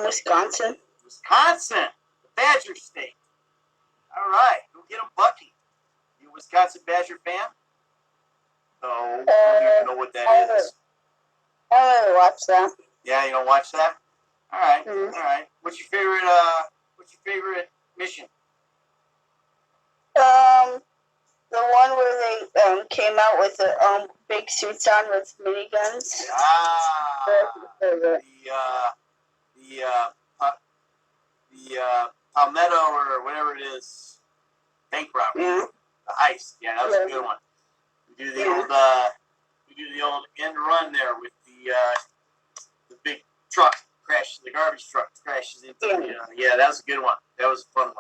Wisconsin. Wisconsin, the Badger State. All right, go get them, Bucky. You a Wisconsin Badger fan? No, I don't even know what that is. I don't watch that. Yeah, you don't watch that? All right, Mhm. all right. What's your favorite mission? The one where they came out with the big suits on with miniguns. The Palmetto or whatever it is, bank robbery. Yeah. The heist. Yeah, that was a good one. We do the old end run there with the big truck crashes, the garbage truck crashes into yeah, that was a good one. That was a fun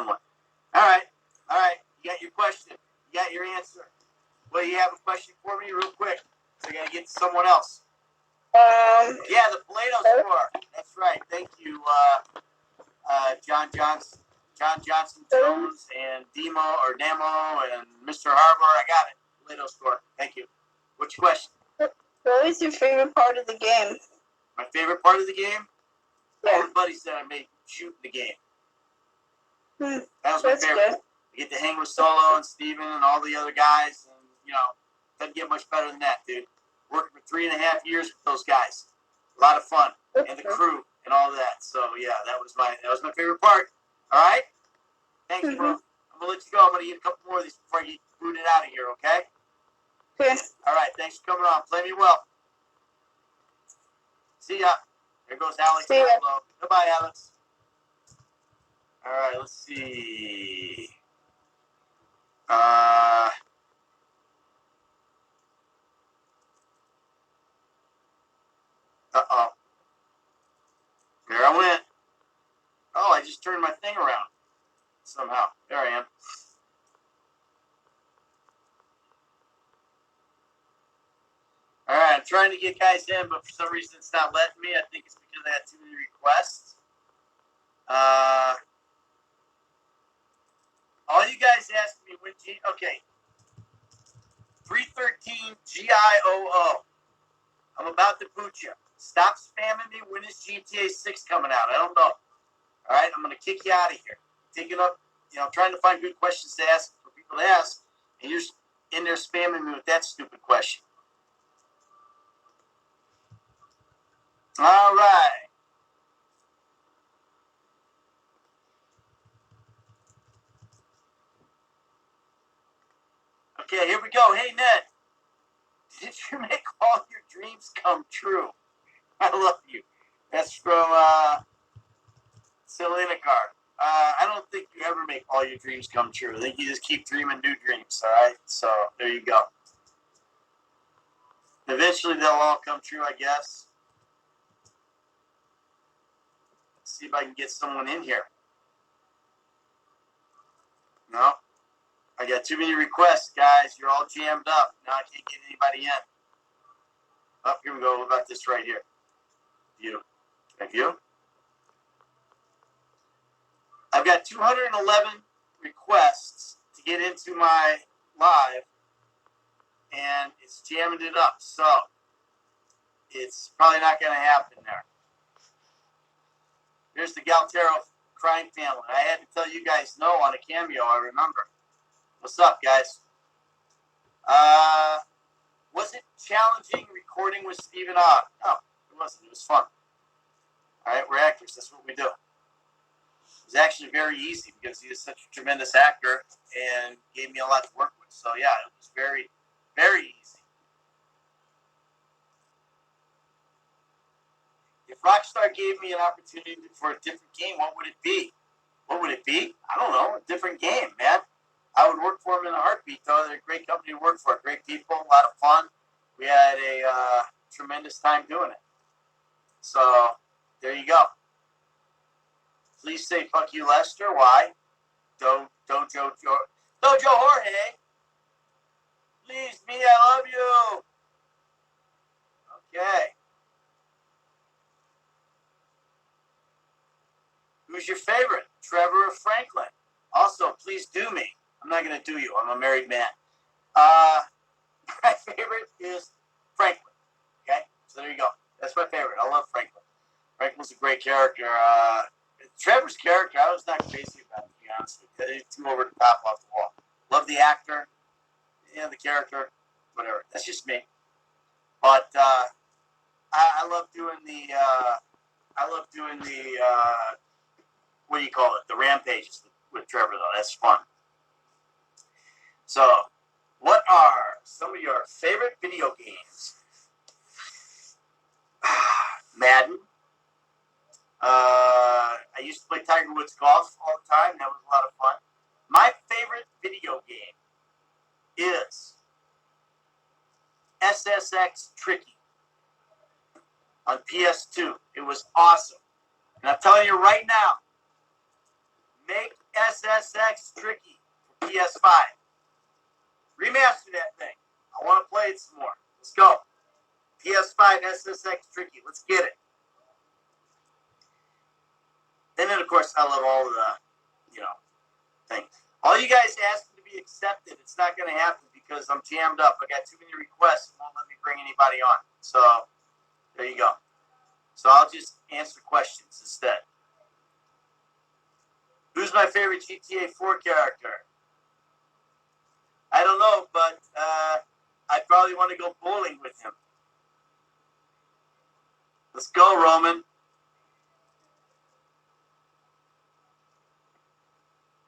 one. All right. You got your question. You got your answer. Well, you have a question for me real quick. So I got to get to someone else. Yeah, the Plato score. That's right. Thank you, John Johnson Jones, and Demo and Mr. Harbor. I got it. Plato score. Thank you. What's your question? What was your favorite part of the game? My favorite part of the game? Yeah. All the buddies that I made shooting the game. That was my favorite. Good. I get to hang with Solo and Steven and all the other guys, and doesn't get much better than that, dude. Working for 3.5 years with those guys, a lot of fun, and the crew and all that. So yeah, that was my favorite part. All right, thank you, bro. I'm gonna let you go. I'm gonna eat a couple more of these before I get booted out of here. Okay. Okay. All right. Thanks for coming on. Play me well. See ya. There goes Alex. See ya. Goodbye, Alex. All right. Let's see. Uh-oh. There I went. Oh, I just turned my thing around. Somehow. There I am. All right, I'm trying to get guys in, but for some reason it's not letting me. I think it's because I had too many requests. All you guys asked me when okay. 313 GIOO. I'm about to boot you. Stop spamming me. When is GTA 6 coming out? I don't know. All right, I'm going to kick you out of here. Taking up, trying to find good questions to ask for people to ask, and you're just in there spamming me with that stupid question. All right. Okay, here we go. Hey, Ned. Did you make all your dreams come true? I love you. That's from Selena Carr. I don't think you ever make all your dreams come true. I think you just keep dreaming new dreams, all right? So there you go. Eventually they'll all come true, I guess. Let's see if I can get someone in here. No. I got too many requests, guys. You're all jammed up. Now I can't get anybody in. Oh, here we go. What about this right here? View. Can I view? I've got 211 requests to get into my live, and it's jamming it up. So it's probably not going to happen there. Here's the Galtero crime family. I had to tell you guys no on a cameo, I remember. What's up, guys? Was it challenging recording with Stephen Ogg? No, it wasn't. It was fun. All right, we're actors. That's what we do. It was actually very easy because he is such a tremendous actor and gave me a lot to work with. So, yeah, it was very, very easy. If Rockstar gave me an opportunity for a different game, what would it be? What would it be? I don't know. A different game, man. I would work for them in a heartbeat, though. They're a great company to work for. Great people, a lot of fun. We had a tremendous time doing it. So, there you go. Please say fuck you, Lester. Why? Dojo Jorge. Please, me, I love you. Okay. Who's your favorite? Trevor or Franklin? Also, please do me. I'm not going to do you. I'm a married man. My favorite is Franklin. Okay? So there you go. That's my favorite. I love Franklin. Franklin's a great character. Trevor's character, I was not crazy about, to be honest with you. He's too over the top, off the wall. Love the actor. Yeah, the character. Whatever. That's just me. But I love doing the what do you call it? The rampages with Trevor, though. That's fun. So, what are some of your favorite video games? Madden. I used to play Tiger Woods golf all the time. That was a lot of fun. My favorite video game is SSX Tricky on PS2. It was awesome. And I'm telling you right now, make SSX Tricky for PS5. Remaster that thing. I want to play it some more. Let's go. PS5 SSX Tricky. Let's get it. And then, of course, I love all of the, things. All you guys ask to be accepted, it's not going to happen because I'm jammed up. I got too many requests. It won't let me bring anybody on. So, there you go. So, I'll just answer questions instead. Who's my favorite GTA 4 character? I don't know, but I'd probably want to go bowling with him. Let's go, Roman.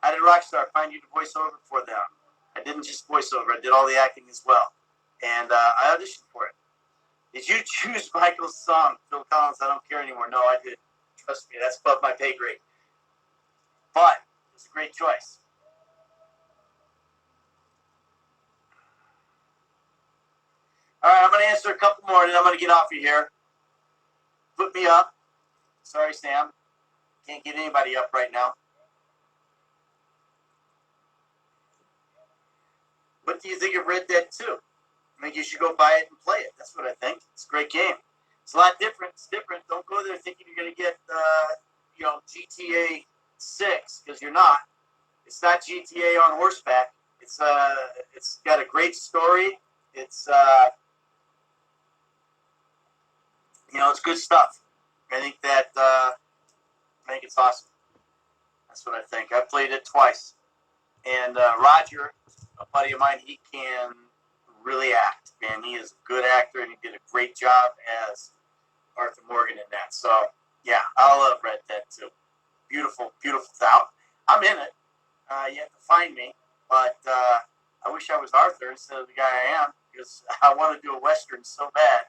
How did Rockstar find you to voice over for them? I didn't just voice over. I did all the acting as well. And I auditioned for it. Did you choose Michael's song, Phil Collins, I Don't Care Anymore? No, I didn't. Trust me, that's above my pay grade. But it was a great choice. All right, I'm going to answer a couple more, and then I'm going to get off of here. Put me up. Sorry, Sam. Can't get anybody up right now. What do you think of Red Dead 2? I think you should go buy it and play it. That's what I think. It's a great game. It's a lot different. It's different. Don't go there thinking you're going to get, GTA 6, because you're not. It's not GTA on horseback. It's got a great story. It's it's good stuff. I think it's awesome. That's what I think. I played it twice. And Roger, a buddy of mine, he can really act. Man, he is a good actor, and he did a great job as Arthur Morgan in that. So, yeah, I love Red Dead 2. Beautiful, beautiful town. I'm in it. You have to find me. But I wish I was Arthur instead of the guy I am, because I want to do a Western so bad.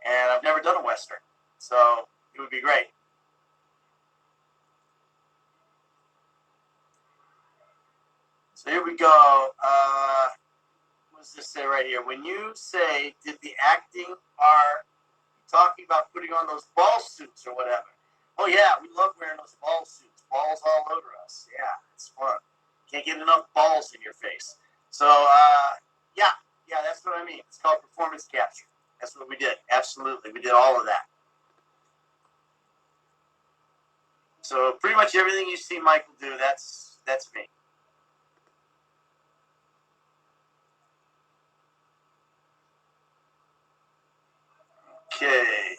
And I've never done a Western. So it would be great. So here we go. What does this say right here? When you say, did the acting are talking about putting on those ball suits or whatever? Oh, yeah, we love wearing those ball suits. Balls all over us. Yeah, it's fun. Can't get enough balls in your face. So, yeah, that's what I mean. It's called performance capture. That's what we did. Absolutely. We did all of that. So pretty much everything you see Michael do, that's me. Okay.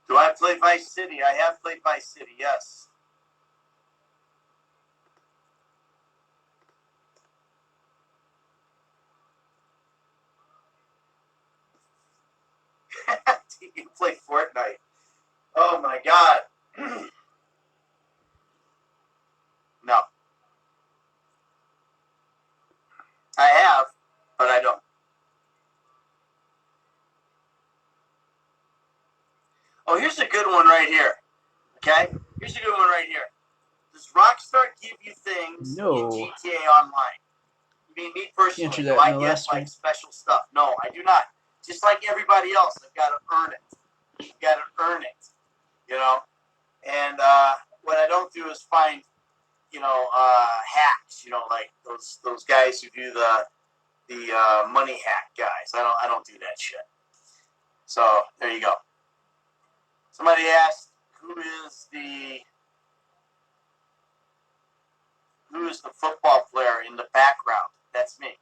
Do I play Vice City? I have played Vice City, yes. You can play Fortnite. Oh my God. No. I have, but I don't. Oh, here's a good one right here. Okay? Here's a good one right here. Does Rockstar give you things No. in GTA Online? I mean, me personally, answered do that I in the get last like one. special stuff? No, I do not. Just like everybody else, I've got to earn it. You've got to earn it, you know? And what I don't do is find, hacks, like those guys who do the money hack guys. I don't do that shit. So there you go. Somebody asked, who is the football player in the background? That's me.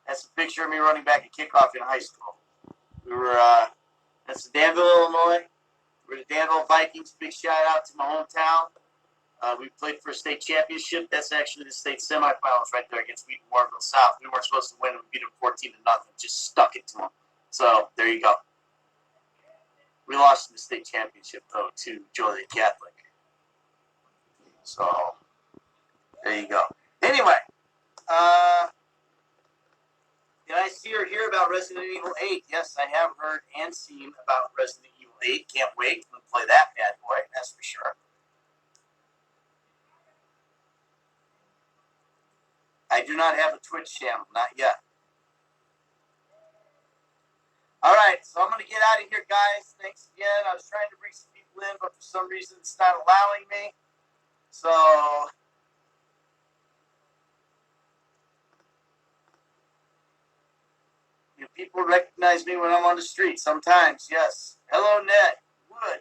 That's a picture of me running back a kickoff in high school. We were that's Danville, Illinois. We're the Danville Vikings. Big shout out to my hometown. We played for a state championship. That's actually the state semifinals right there against Wheaton Warrenville South. We weren't supposed to win. We beat them 14-0. Just stuck it to them. So there you go. We lost in the state championship though to Joliet Catholic. So there you go. Anyway, did I see or hear about Resident Evil 8? Yes, I have heard and seen about Resident Evil 8. Can't wait to play that bad boy. That's for sure. I do not have a Twitch channel, not yet. All right, so I'm going to get out of here, guys. Thanks again. I was trying to bring some people in, but for some reason it's not allowing me. So, people recognize me when I'm on the street sometimes, yes. Hello, Ned. Would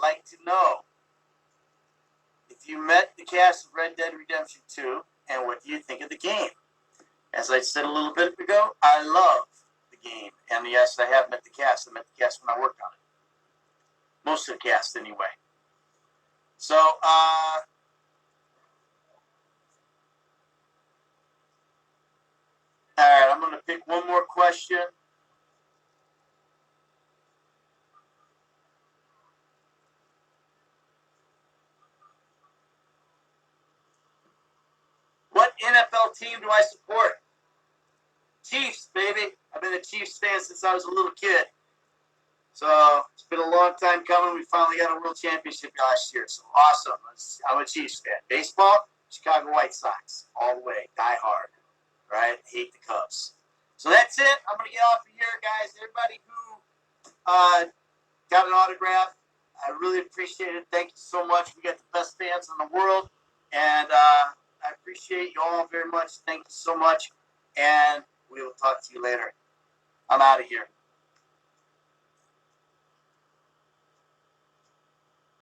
like to know if you met the cast of Red Dead Redemption 2 and what do you think of the game? As I said a little bit ago, I love the game. And yes, I have met the cast. I met the cast when I worked on it. Most of the cast, anyway. So, all right, I'm going to pick one more question. What NFL team do I support? Chiefs, baby. I've been a Chiefs fan since I was a little kid. So it's been a long time coming. We finally got a world championship last year. So awesome. I'm a Chiefs fan. Baseball, Chicago White Sox. All the way. Die hard. Right? Hate the Cubs. So that's it. I'm going to get off of here, guys. Everybody who got an autograph, I really appreciate it. Thank you so much. We got the best fans in the world. And I appreciate you all very much. Thank you so much. And we will talk to you later. I'm out of here.